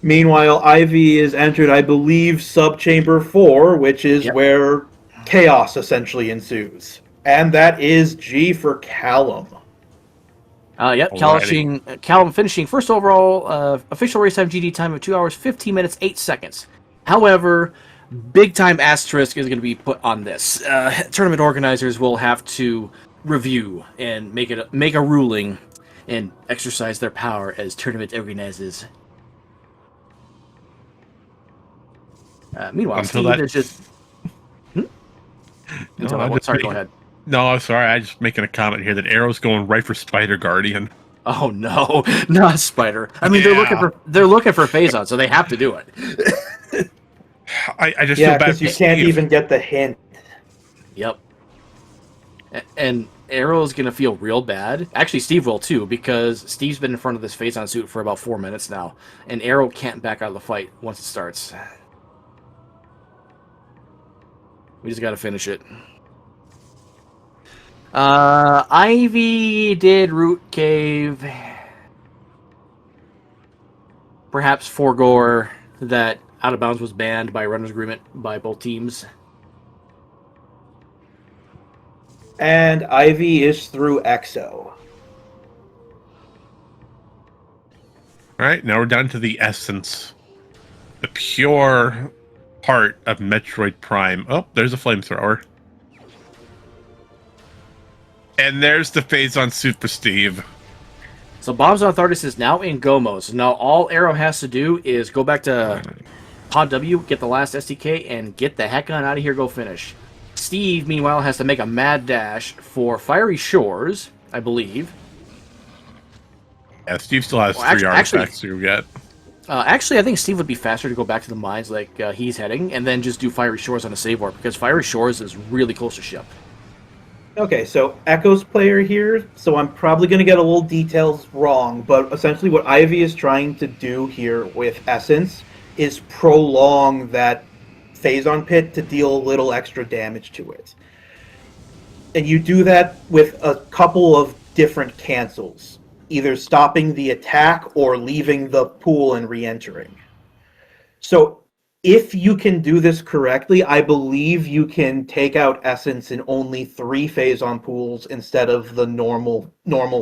Meanwhile, Ivy is entered, I believe, subchamber 4, which is where chaos essentially ensues. And that is G for Callum.
Callum finishing first overall, official race time GD time of 2 hours, 15 minutes, 8 seconds. However, big time asterisk is going to be put on this. Tournament organizers will have to review and make a ruling and exercise their power as tournament organizers. Meanwhile, Steve is just... Sorry, go ahead.
No, I'm sorry. I'm just making a comment here that Arrow's going right for Spider Guardian.
Oh no, not Spider. I mean, they're looking for Phazon, so they have to do it.
I just feel bad
because you can't even get the hint.
Yep. And Arrow's gonna feel real bad. Actually, Steve will too, because Steve's been in front of this Phazon suit for about 4 minutes now, and Arrow can't back out of the fight once it starts. We just gotta finish it. Ivy did Root Cave. Perhaps forego that Out of Bounds was banned by runner's agreement by both teams.
And Ivy is through EXO.
Alright, now we're down to the essence. The pure part of Metroid Prime. Oh, there's a flamethrower. And there's the Phazon suit for Steve.
So Bombs on Thardus is now in go mode. So now all Arrow has to do is go back to Pod W, get the last SDK, and get the heck on out of here, go finish. Steve, meanwhile, has to make a mad dash for Fiery Shores, I believe.
Yeah, Steve still has 3 artifacts to get.
Actually, I think Steve would be faster to go back to the mines like he's heading, and then just do Fiery Shores on a save warp, because Fiery Shores is really close to ship.
Okay, so Echo's player here, so I'm probably going to get a little details wrong, but essentially what Ivy is trying to do here with Essence is prolong that Phazon pit to deal a little extra damage to it. And you do that with a couple of different cancels, either stopping the attack or leaving the pool and re-entering. So if you can do this correctly, I believe you can take out Essence in only 3 Phazon pools instead of the normal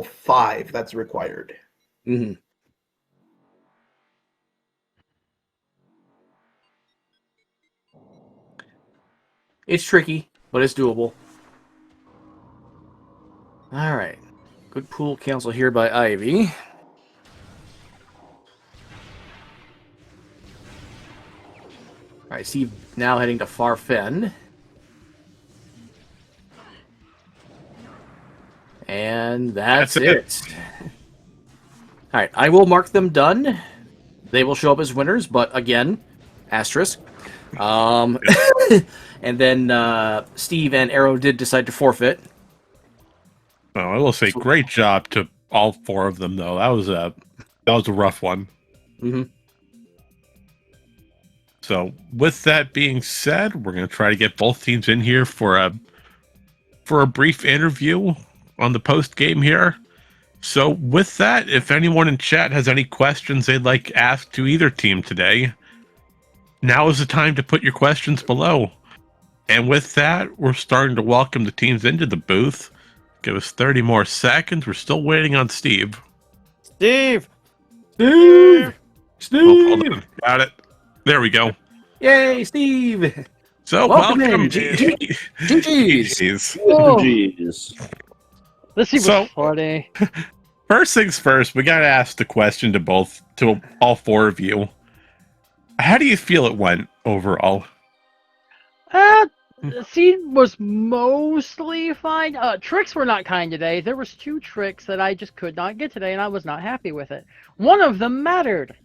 5 that's required.
Mm-hmm. It's tricky, but it's doable. Alright. Good pool cancel here by Ivy. Alright, Steve now heading to Far Fen. And that's it. Alright, I will mark them done. They will show up as winners, but again, asterisk. And then Steve and Arrow did decide to forfeit.
Oh, I will say, great job to all 4 of them, though. That was a rough one.
Mm-hmm.
So, with that being said, we're going to try to get both teams in here for a for a brief interview on the post game here. So with that, if anyone in chat has any questions they'd like asked to either team today, now is the time to put your questions below. And with that, we're starting to welcome the teams into the booth. Give us 30 more seconds. We're still waiting on Steve.
Steve!
Steve!
Oh, hold on. Got it. There we go.
Yay, Steve!
So
Welcome
welcome.
in, GG's.
GG's.
Oh,
Jeez.
this was
So-
funny.
First things first, we gotta ask the question to all four of you. How do you feel it went overall?
The scene was mostly fine. Tricks were not kind today. There was 2 tricks that I just could not get today, and I was not happy with it. One of them mattered.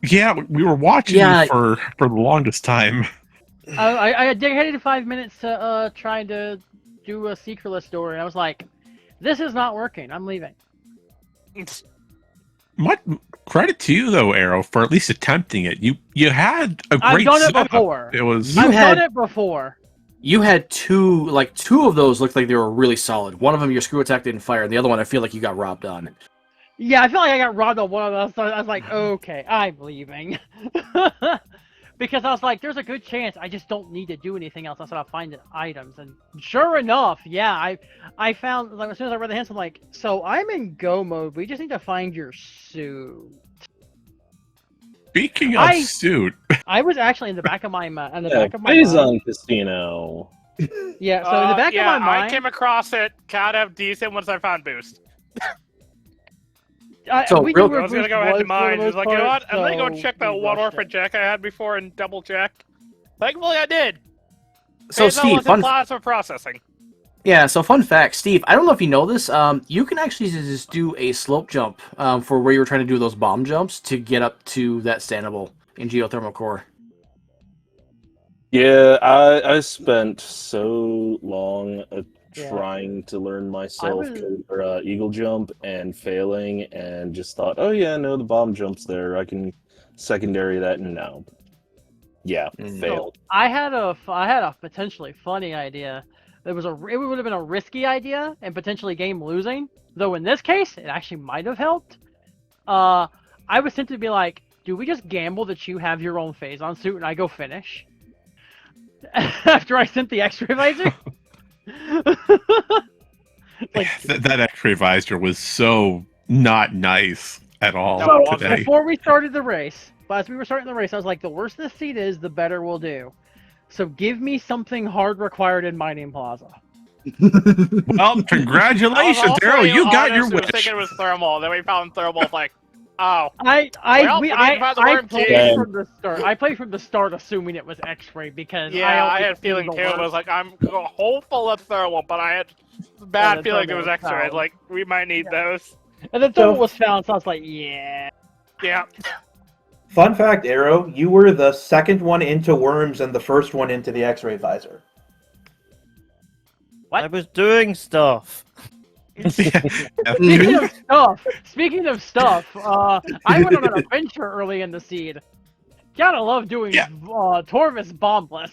Yeah, we were watching
Yeah.
you for the longest time.
I dedicated 5 minutes to trying to do a secretless door, and I was like, this is not working. I'm leaving.
Much credit to you though, Arrow, for at least attempting it. You had a
I've
great
done it
setup.
before.
It was
You
I've
had-
done it before.
You had two of those looked like they were really solid. One of them, your screw attack didn't fire, and the other one, I feel like you got robbed on.
Yeah, I feel like I got robbed on one of those. So I was like, okay, I'm leaving. Because I was like, there's a good chance I just don't need to do anything else. I said I'll find the items, and sure enough, yeah, I found, like, as soon as I read the hints, I'm like, so I'm in go mode. We just need to find your suit.
Speaking of
I-
suit,
I was actually in the back of my mind. In the
Yeah,
back of my
plays
mind.
on Casino.
Yeah, so in the back of my
I
mind.
came across it kind of decent once I found Boost.
So,
we
real-
knew
I
where
was gonna
Boost
go ahead
was
to
for the
mine. Just
most
like, you know
part,
what? I'm gonna go
so
check that
we
one
rushed
orphan
it.
jack I had before and double check. Thankfully, I did.
So,
Phase
Steve,
was in plasma processing.
Yeah, so fun fact, Steve, I don't know if you know this, you can actually just do a slope jump for where you were trying to do those bomb jumps to get up to that standable in geothermal core.
Yeah, I spent so long
Yeah.
trying to learn myself
was-
code for Eagle Jump and failing, and just thought, oh yeah, no, the bomb jump's there. I can secondary that, and no. Yeah, failed.
I had a potentially funny idea. It would have been a risky idea and potentially game losing. Though in this case, it actually might have helped. I was tempted to be like, do we just gamble that you have your own phase-on suit and I go finish? After I sent the X-ray visor? Like,
that X-ray visor was so not nice at all
No,
so
today.
before we started the race, but as we were starting the race, I was like, the worse this seat is, the better we'll do. So give me something hard required in Mining Plaza.
Well, congratulations, Arrow! You got your
was
wish.
thinking it was thermal. Then we found thermal. Like, oh,
I
Well, we didn't find the worm
played
key.
from the start. I played from the start, assuming it was X-ray because
yeah. I
always
had a feeling
do
too.
the
It was
worst.
like I'm hopeful it's thermal, but I had a
And
bad
then
feeling it was
thermal
X-ray.
found.
Like we might need those.
And then thermal was found, so I was like, yeah.
Yeah.
Fun fact, Arrow, you were the second one into worms and the first one into the X-ray visor.
What?
I was doing stuff.
Speaking of stuff, I went on an adventure early in the seed. Gotta love doing
Yeah.
Torvis bombless.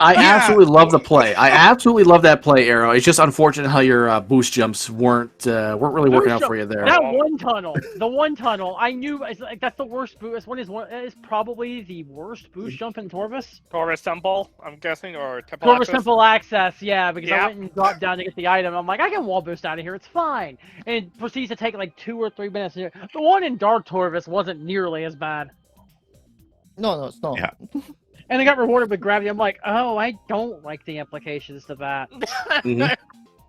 I
Yeah.
absolutely love the play. I absolutely love that play, Arrow. It's just unfortunate how your boost jumps weren't really working out
Boost
for you there.
That one tunnel, I knew it's like that's the worst boost. It's probably the worst boost jump in Torvis.
Torvis Temple, I'm guessing, or Temple
Torvis
Access?
Temple Access, yeah, because
Yeah.
I went and dropped down to get the item. I'm like, I can wall boost out of here, it's fine. And it proceeds to take like 2 or 3 minutes. The one in Dark Torvis wasn't nearly as bad.
No, it's not.
Yeah.
And I got rewarded with gravity. I'm like, oh, I don't like the implications to that.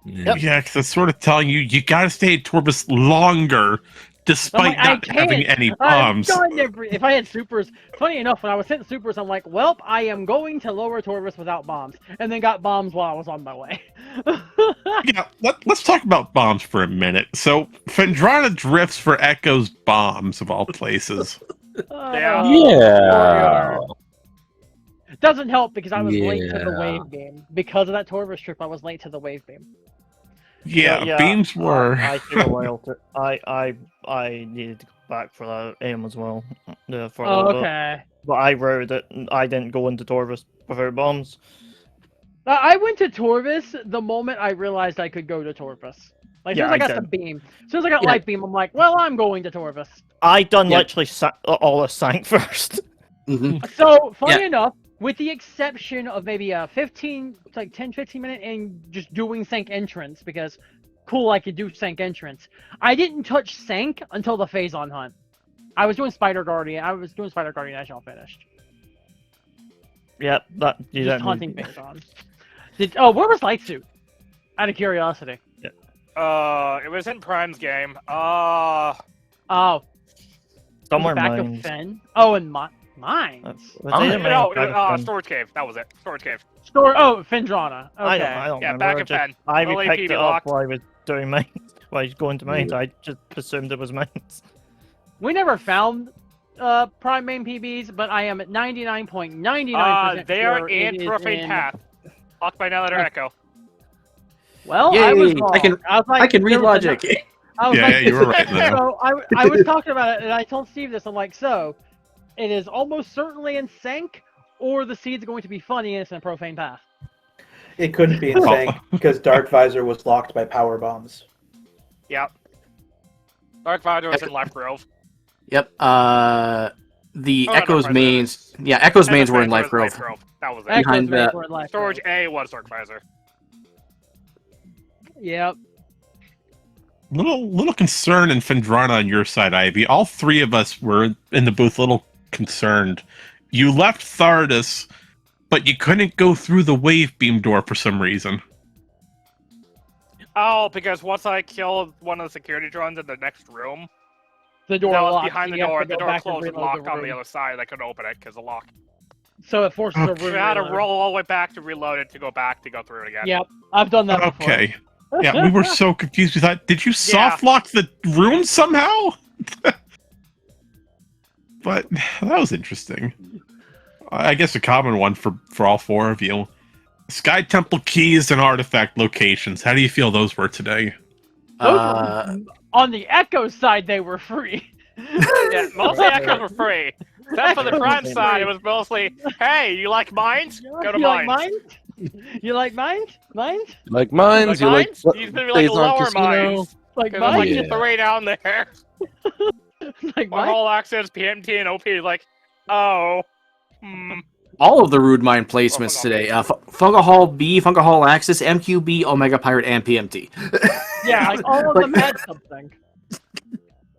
Yeah, because it's sort of telling you got to stay at Torbus longer, despite
I'm like, I
not having
can't.
any
I've
bombs.
done if I had supers, funny enough, when I was hitting supers, I'm like, well, I am going to lower Torvis without bombs, and then got bombs while I was on my way.
Yeah, let's talk about bombs for a minute. So, Fendrana drifts for Echo's bombs, of all places.
Yeah.
Yeah.
It doesn't help because I was late to the
Yeah.
wave game. Because of that Torvis trip, I was late to the wave game.
Yeah, beams were.
I took a while to. I needed to go back for that aim as well. For a
Oh,
little bit.
okay.
But I rode it. And I didn't go into Torvis without bombs.
I went to Torvis the moment I realized I could go to Torvis. Like, as soon as
Yeah,
I got
I
the
did.
beam, as soon as I got
Yeah.
light beam, I'm like, well, I'm going to Torvis.
I done
Yeah.
literally all the sank first.
Hmm.
So, funny
Yeah.
enough, with the exception of maybe a 15, like 10, 15 minute and just doing Sank entrance, because cool, I could do Sank entrance. I didn't touch Sank until the Phazon hunt. I was doing Spider Guardian until finished.
Yep, that you
Just
don't
hunting
need-
Phazon. Where was Light Suit? Out of curiosity.
It was in Prime's game.
Oh,
somewhere
back
mines.
of Fen. Oh, and mines.
Was
Oh,
it in
No,
mines? Back of Fen?
Storage Cave. That was it. Storage Cave.
Fendrana. Okay.
I don't
Yeah,
remember.
back
I
of
just-
Fen.
I
Lily
picked
PB
it up
locked.
while I was doing mines. While I was going to mines, I just assumed it was mines.
We never found Prime main PBs, but I am at 99.99%
They
sure
are in
it is
Profane
in...
Path. Locked by another Echo.
Well, I was
Yay,
wrong.
I can-
was like,
I can read
there was a-
logic.
I was
Yeah,
like,
you were right there.
So I was talking about it, and I told Steve this. I'm like, so it is almost certainly in Sank, or the seed's going to be funny and it's in a Profane Path.
It couldn't be insane because Dark Visor was locked by power bombs.
Yep. Dark Visor was in Life Grove.
Yep. The
Oh, not
Echo's
Dark Visor.
mains. Yeah, Echo's mains were in
Life
Life Grove.
That was it.
Echoes
Behind
made
the-
for life,
Storage
right?
A was Dark Visor.
Yep.
Little concern in Fendrana on your side, Ivy. All three of us were in the booth a little concerned. You left Thardus, but you couldn't go through the wave beam door for some reason.
Oh, because once I killed one of the security drones in the next room,
The door
that was
locked,
behind the
you have
door.
to
The
go
door
back
closed and
reload
locked on the
room.
other side. I couldn't open it because of the lock.
So it forces a
Okay.
room
So I had to
reload.
roll all the way back to reload it to go back to go through it again.
Yep, I've done that before.
Okay. Yeah, we were so confused. We thought, did you soft lock the room somehow? But that was interesting. I guess a common one for all four of you. Sky Temple keys and artifact locations. How do you feel those were today?
On the Echo side, they were free.
Yeah, mostly Echoes were free. Except for the Prime side, it was mostly, hey, you like mines? Go to
You like
mines.
mines? You like mines? Mines?
You like mines? You like
mines? These would be like
Phazon
lower
Casino?
mines.
Like
Because there's
mines?
like three down there.
Like
My
mines?
whole access, PMT, and OP is like, oh.
All of the rude mine placements
Fungal
today. Fungal Hall B, Fungal Hall Axis, MQB, Omega Pirate, and PMT.
Yeah, like all of them had something.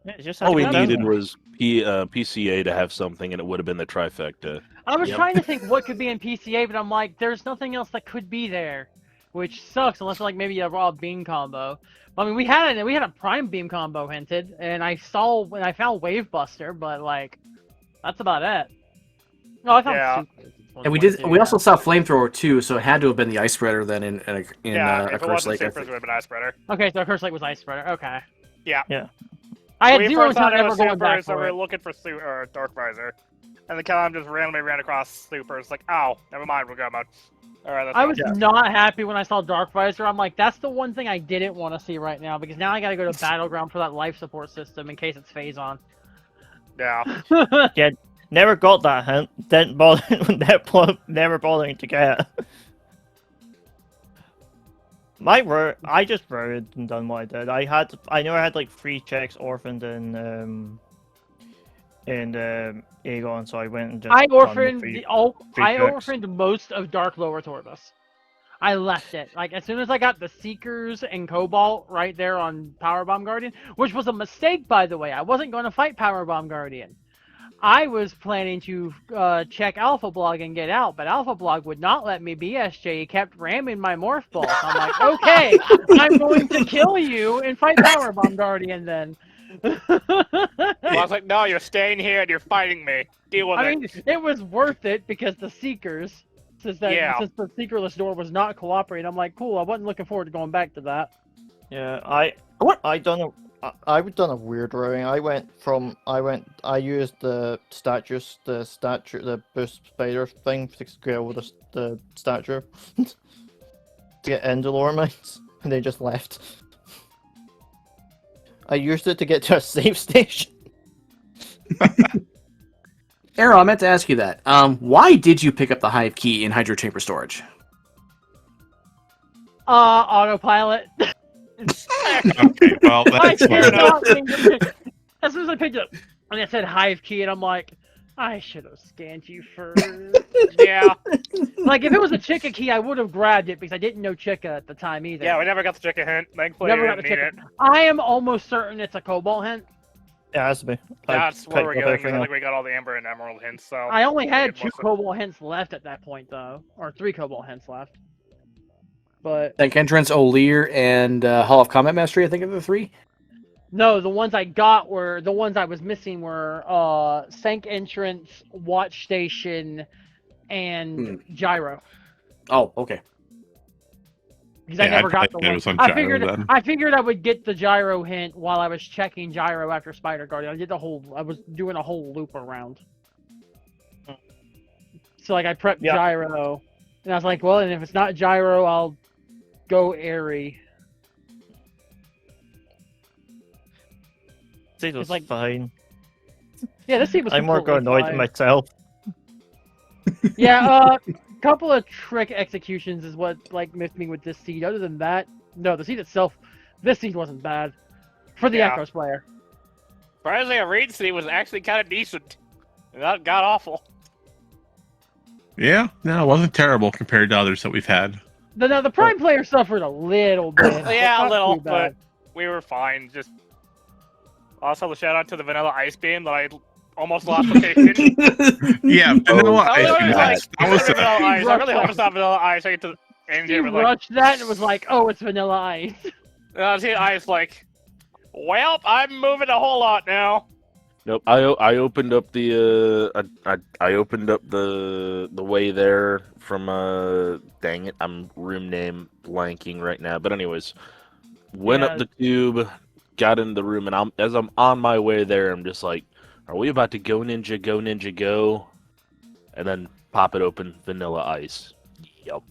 Yeah, it just
All we
had to be
needed
done.
was PCA to have something, and it would have been the trifecta.
I was
Yep.
trying to think what could be in PCA, but I'm like, there's nothing else that could be there, which sucks unless like maybe a raw beam combo. I mean, we had a prime beam combo hinted, and I found Wave Buster, but like, that's about it. No, I found
Yeah.
Super.
And we also saw Flamethrower too, so it had to have been the Ice Spreader then in
Yeah,
a
if it
Curse
wasn't
Lake. I
Supers, it
think.
would have been Ice Spreader.
Okay, so Curse Lake was Ice Spreader. Okay.
Yeah.
Yeah.
I had
We
zero
first thought
intent
it
ever
was
going back
Supers, so
for
we were
it.
looking for Dark Visor. And the Calam just randomly ran across Supers, like, ow, never mind, we're going mode. Alright, let's
I
go.
was not happy when I saw Dark Visor. I'm like, that's the one thing I didn't want to see right now, because now I gotta go to Battleground for that life support system in case it's Phazon.
Yeah.
Never got that hint. Didn't bother. Never bothering to get it. I just rode and done what I did. I know I had like 3 checks orphaned in Aegon, so I went and just
I
done the
orphaned
three-
the
three
I
checks.
orphaned most of Dark Lower Torvus. I left it. Like as soon as I got the Seekers and Cobalt right there on Powerbomb Guardian, which was a mistake by the way. I wasn't going to fight Powerbomb Guardian. I was planning to check Alpha Blog and get out, but Alpha Blog would not let me BSJ. He kept ramming my Morph Ball. So I'm like, okay, I'm going to kill you and fight Powerbomb Guardian then.
I was like, no, you're staying here and you're fighting me. Deal with
I
it.
mean, it was worth it because the Seekers, since the Seekerless door was not cooperating, I'm like, cool. I wasn't looking forward to going back to that.
Yeah, I done a weird routing. I used the the boost spider thing to scale with the statue to get into lower mines, and they just left. I used it to get to a safe station.
Arrow, I meant to ask you that. Why did you pick up the Hive key in Hydro Chamber storage?
Autopilot.
Okay, well,
I
that's fair
did
enough.
not mean to pick. As soon as I picked it up, and it said hive key, and I'm like, I should have scanned you first.
Yeah,
Like, if it was a Chica key, I would have grabbed it because I didn't know Chica at the time either.
yeah, we never got the chicken hint. Thankfully,
Never
we
got the
didn't need
Chica.
it.
I am almost certain it's a Cobalt hint.
Yeah, it has to be. I
That's where we're
picked up
going.
everything
I
else.
think we got all the Amber and Emerald hints, so...
I only
we
had
get
2
most of-
Cobalt hints left at that point, though. Or 3 Cobalt hints left. But,
Tank Entrance, O'Lear, and Hall of Combat Mastery, I think, are the 3.
no, the ones I got were... The ones I was missing were, Sank Entrance, Watch Station, and Gyro.
Oh, okay.
Because I
Yeah,
never
I
got
thought
the
it
one.
was on
I
Gyro
figured
then.
I figured I would get the Gyro hint while I was checking Gyro after Spider Guardian. I was doing a whole loop around. So like I prepped
Yeah.
Gyro, and I was like, well, and if it's not Gyro, I'll go Airy.
It was
like-
fine.
Yeah, this scene was.
I'm more
completely
annoyed
fine.
at myself.
Yeah, couple of trick executions is what like missed me with this seed. Other than that, no, the seed itself, this seed wasn't bad for the
Yeah.
Echoes player.
Surprisingly, a raid city was actually kind of decent. That got awful.
Yeah, no, it wasn't terrible compared to others that we've had.
Now the Prime player suffered a little bit.
Yeah, a
Not
little,
too bad.
but we were fine. Just also the shout out to the Vanilla Ice game that I almost lost location.
Yeah, Vanilla
I
Ice.
was like,
That was
Vanilla Ice. I really
Rough
hope it's not Vanilla Ice. I get to end
He
here with like,
rushed that and was like, "Oh, it's Vanilla Ice."
I see Ice like, well, I'm moving a whole lot now.
Nope. I opened up the I opened up the way there from dang it, I'm room name blanking right now. But anyways, went
Yeah.
up the tube, got in the room, and as I'm on my way there, I'm just like, are we about to go ninja go? And then pop it open, Vanilla Ice. Yep.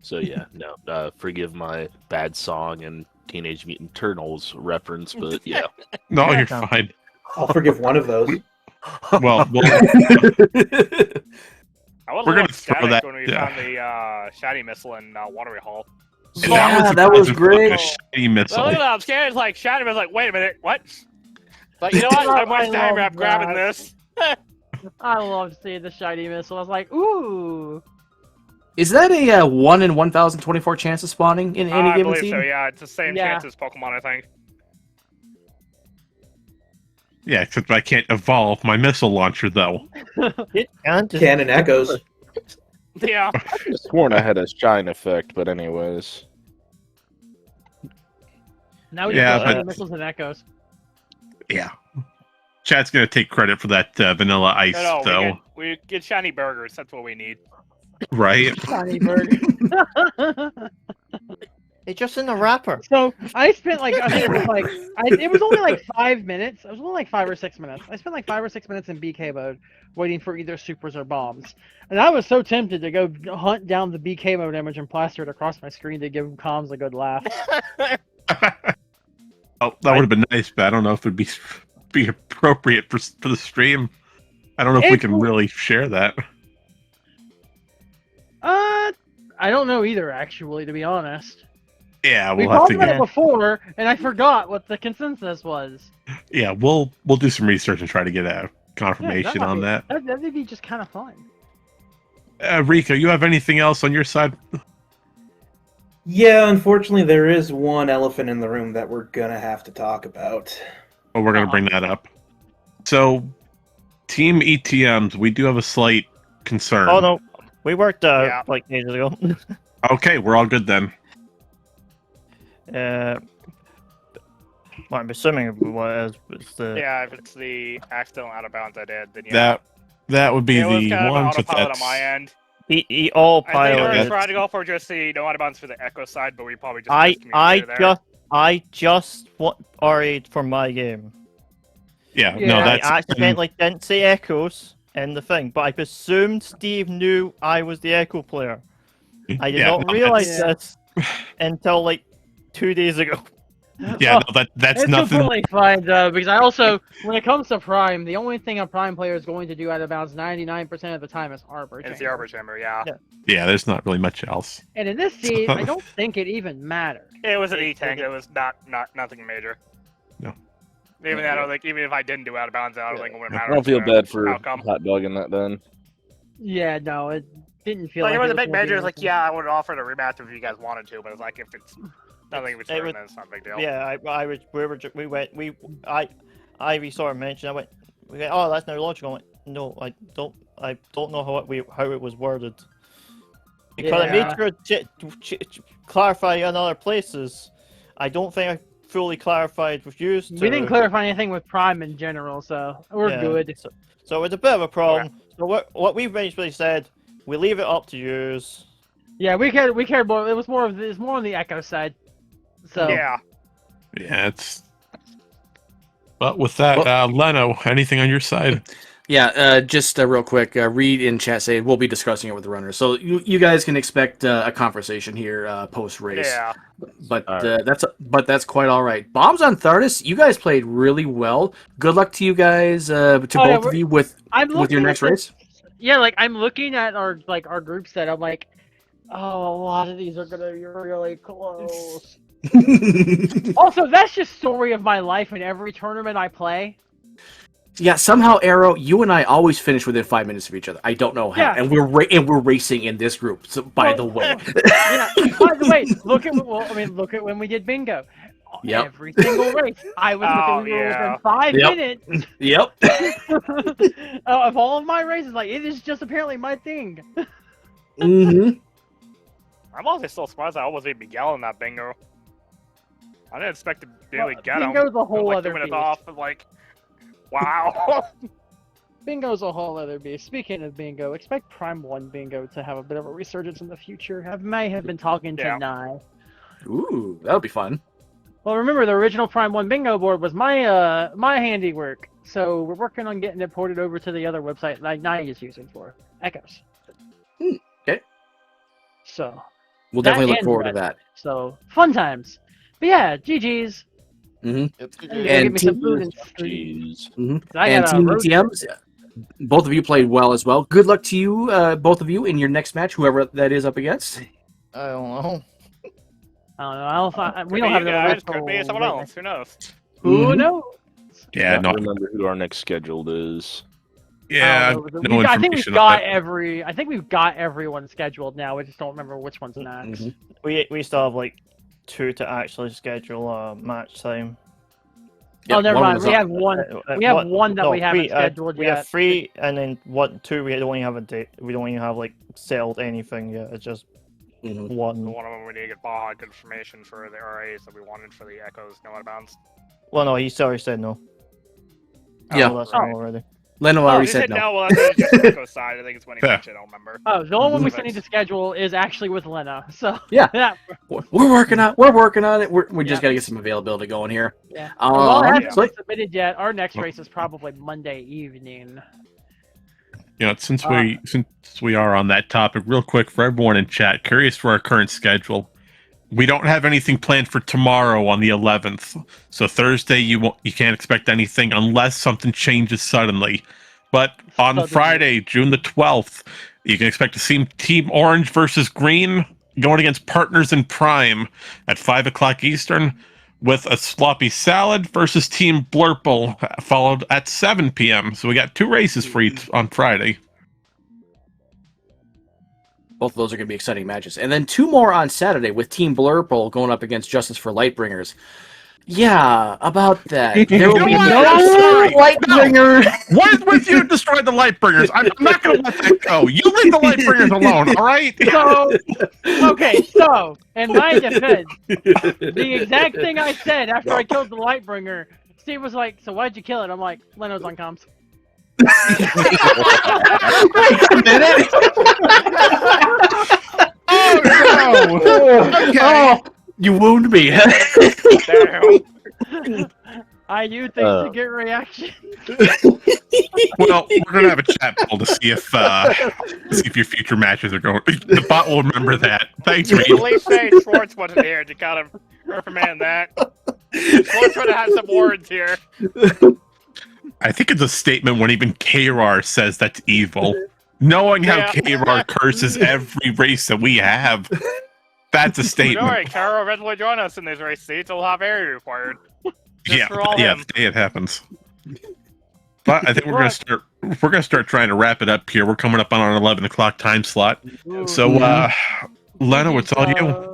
So yeah, no, forgive my bad song and Teenage Mutant Turtles reference, but yeah.
No,
Yeah,
you're
no.
fine.
I'll forgive one of those.
Well,
I was
We're
a
gonna
little
throw
ecstatic
that-
when we
yeah.
found the shiny missile in Watery Hall.
Yeah,
a
that was
fucking
great.
shitty missile.
So look at that, I'm scared. It's like shiny missile. Like, wait a minute, what? Like, you know what? I'm wasting time
love
grabbing
that.
this.
I love seeing the shiny missile. I was like, "Ooh."
Is that a 1 in 1,024 chance of spawning in any
I
given
believe
seed?
so. Yeah, it's the same
Yeah.
chance as Pokemon, I think.
Yeah, except I can't evolve my missile launcher though.
It can't.
Cannon echoes.
Yeah.
Sworn I had a shine effect, but anyways.
Now we
Yeah,
got
but-
shiny missiles and echoes.
Yeah. Chat's gonna take credit for that Vanilla Ice
No,
though,
we get shiny burgers. That's what we need.
right?
Shiny burger.
It's just in the wrapper.
So I spent like I think it was like it was only like 5 minutes. It was only like 5 or 6 minutes. I spent like 5 or 6 minutes in BK mode, waiting for either supers or bombs. And I was so tempted to go hunt down the BK mode image and plaster it across my screen to give comms a good laugh.
Oh, that would have been nice, but I don't know if it'd be appropriate for the stream. I don't know if we
It's-
can really share that.
I don't know either, actually, to be honest.
Yeah,
We
we'll have
talked
to
about
get.
it before, and I forgot what the consensus was.
Yeah, we'll do some research and try to get a
Yeah,
confirmation
might
on
be-
that.
That'd be just kind of fun.
Rico, you have anything else on your side?
Yeah, unfortunately, there is one elephant in the room that we're gonna have to talk about.
Well, we're gonna bring that up. So, Team ETMs, we do have a slight concern.
Oh no, we worked
Yeah.
like ages ago.
Okay, we're all good then.
Well, I'm assuming it was the
Yeah, if it's the accidental out of bounds I did, then yeah.
That would be
It was
the
kind of an
ones with
autopilot
that.
on my end.
he all
I think we were
piloted.
trying to go for just the no out of bounds for the Echo side, but we probably just
I
miscommunicated there.
just RA'd for my game.
Yeah,
Yeah.
no,
I
that's
accidentally didn't say echoes in the thing, but I presumed Steve knew I was the echo player. I did
yeah,
not
no,
realize
that's-
this until like 2 days ago.
Yeah, no, that's
It's
nothing.
completely fine, because I also, when it comes to Prime, the only thing a Prime player is going to do out of bounds 99% of the time is Arbor
It's the
Chamber.
Arbor Chamber, yeah.
Yeah, there's not really much else.
And in this seed, I don't think it even mattered.
It was an E-tank. It was not nothing major.
No.
Even I don't think, even if I didn't do out of bounds, I don't think it would matter.
I don't feel bad for
outcome.
hot dogging that then.
Yeah, no, it didn't feel
Like,
like
it was a
gonna
big
be
major. It's like,
anything.
yeah, I would offer the rematch if you guys wanted to, but it's like if it's nothing was
It
certain,
was-
then it's not a big deal.
Yeah, Ivy sort of mentioned. We went, oh, that's no logical. I went, no, I don't know how it was worded. Because I
Yeah.
made sure to clarify in other places. I don't think I fully clarified with you.
We didn't clarify anything with Prime in general, so we're good.
So it was a bit of a problem. So what we've basically said, we leave it up to yous.
Yeah, we cared more. It's more on the Echo side. So
Yeah.
Yeah, it's. But with that, Leno, anything on your side?
Yeah, just real quick, Reed in chat say we'll be discussing it with the runners, so you guys can expect a conversation here post race.
Yeah.
But
All right.
that's quite all right. Bombs on Thardus, you guys played really well. Good luck to you guys, both of you with
I'm
your
looking
next
at
race.
Yeah, like I'm looking at our group set. I'm like, oh, a lot of these are gonna be really close. Also, that's just story of my life in every tournament I play.
Yeah, somehow Arrow, you and I always finish within 5 minutes of each other. I don't know how,
Yeah.
and we're racing in this group. So by the way,
Yeah. By the way, look at when we did bingo.
Yep.
Every single race, I was within 5
Yep.
minutes.
Yep.
Of all of my races, like it is just apparently my thing.
Mm-hmm.
I'm also still surprised I almost beat Miguel in that bingo. I didn't expect to really get him.
Bingo's a
It was
whole
like
other
2 minutes
beast.
off, and like, wow.
Bingo's a whole other beast. Speaking of bingo, expect Prime 1 bingo to have a bit of a resurgence in the future. I may have been talking to
Yeah.
Nye.
Ooh, that'll be fun.
Well, remember the original Prime 1 bingo board was my my handiwork. So we're working on getting it ported over to the other website like Nye is using for Echoes.
Okay.
So
We'll
That
definitely look
and
forward to
red.
that.
So fun times. But yeah, GG's.
Mm-hmm.
And
And
give me some
team-
food and
Jeez.
Mm-hmm.
I
And
got a
Team
road
ETMs, both of you played well as well. Good luck to you, both of you, in your next match, whoever that is up against.
I don't know.
I don't know. We
Could
don't
be
have
you
the
guys,
original
could be someone
written-
else. Who knows?
Who
Mhm.
knows?
Yeah,
I
no,
remember who our next scheduled is.
yeah,
I don't know.
no
I think we've
information on
got
that.
I think we've got everyone scheduled now. We just don't remember which one's next.
Mhm.
We still have like 2 to actually schedule a match time.
Oh,
Yep,
never
one
mind.
was
We
up.
have one. We have one that we haven't scheduled
we
yet.
have 3, and then 2 we don't even have a date. We don't even have like settled anything yet. It's just
Mhm.
one.
One of them we need to get Baja confirmation for the RAs that we wanted for the Echoes no out of bounds.
Well, no, he already said no.
Yeah.
Oh, that's
Oh.
no already.
Leno
Oh,
already
he
said
said
no.
no. Well, that's just the Echo side. I think it's when he
Yeah.
mentioned. I don't remember.
Oh, the only one we
Mhm.
still need to schedule is actually with Lena. So
Yeah.
yeah,
We're working on it. We just
Yeah.
gotta get some availability going here.
yeah. Well, it hasn't
So-
been submitted yet. Our next race is probably Monday evening.
You know, since we are on that topic, real quick for everyone in chat, curious for our current schedule. We don't have anything planned for tomorrow on the 11th, so Thursday you can't expect anything unless something changes suddenly. But on
Suddenly.
Friday, June the 12th, you can expect to see Team Orange versus Green going against Partners in Prime at 5 o'clock Eastern, with a sloppy salad versus Team Blurple followed at 7 p.m. So we got 2 races for each on Friday.
Both of those are going to be exciting matches. And then 2 more on Saturday with Team Blurple going up against Justice for Lightbringers. Yeah, about that. There will be
You know
no
what? I'm sorry.
Lightbringer.
What is with you destroyed the Lightbringers? I'm not going to let that go. You leave the Lightbringers alone, all right?
So okay, so in my defense, the exact thing I said after I killed the Lightbringer, Steve was like, "So why'd you kill it?" I'm like, "Leno's on comms."
Wait a minute.
Oh, no. Okay.
Oh, you wound me.
Damn.
I do things to get reaction.
Well, we're going to have a chat poll to see if your future matches are going. The bot will remember that. Thanks, Reed.
At least say Schwartz wasn't here to kind of reprimand that. Sports would have had some warrants here.
I think it's a statement when even K-Rar says that's evil. Knowing how
Yeah.
K-Rar curses every race that we have, that's a
Don't
statement.
worry, Carol will eventually join us in these race seats. It'll have area required. Just
Yeah,
for all
yeah,
him.
the day it happens. But I think we're gonna start trying to wrap it up here. We're coming up on our 11 o'clock time slot. So, Leno, it's all you.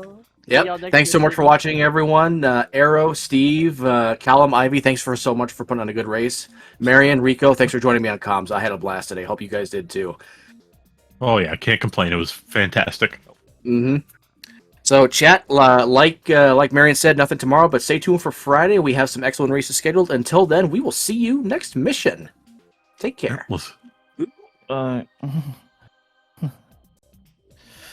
Yep. Thanks so much for watching, everyone. Arrow, Steve, Callum, Ivy, thanks for so much for putting on a good race. Marion, Rico, thanks for joining me on comms. I had a blast today. Hope you guys did too.
Oh yeah, I can't complain. It was fantastic.
Mm-hmm. So, chat, like Marion said, nothing tomorrow, but stay tuned for Friday. We have some excellent races scheduled. Until then, we will see you next mission. Take care.
We'll
Bye.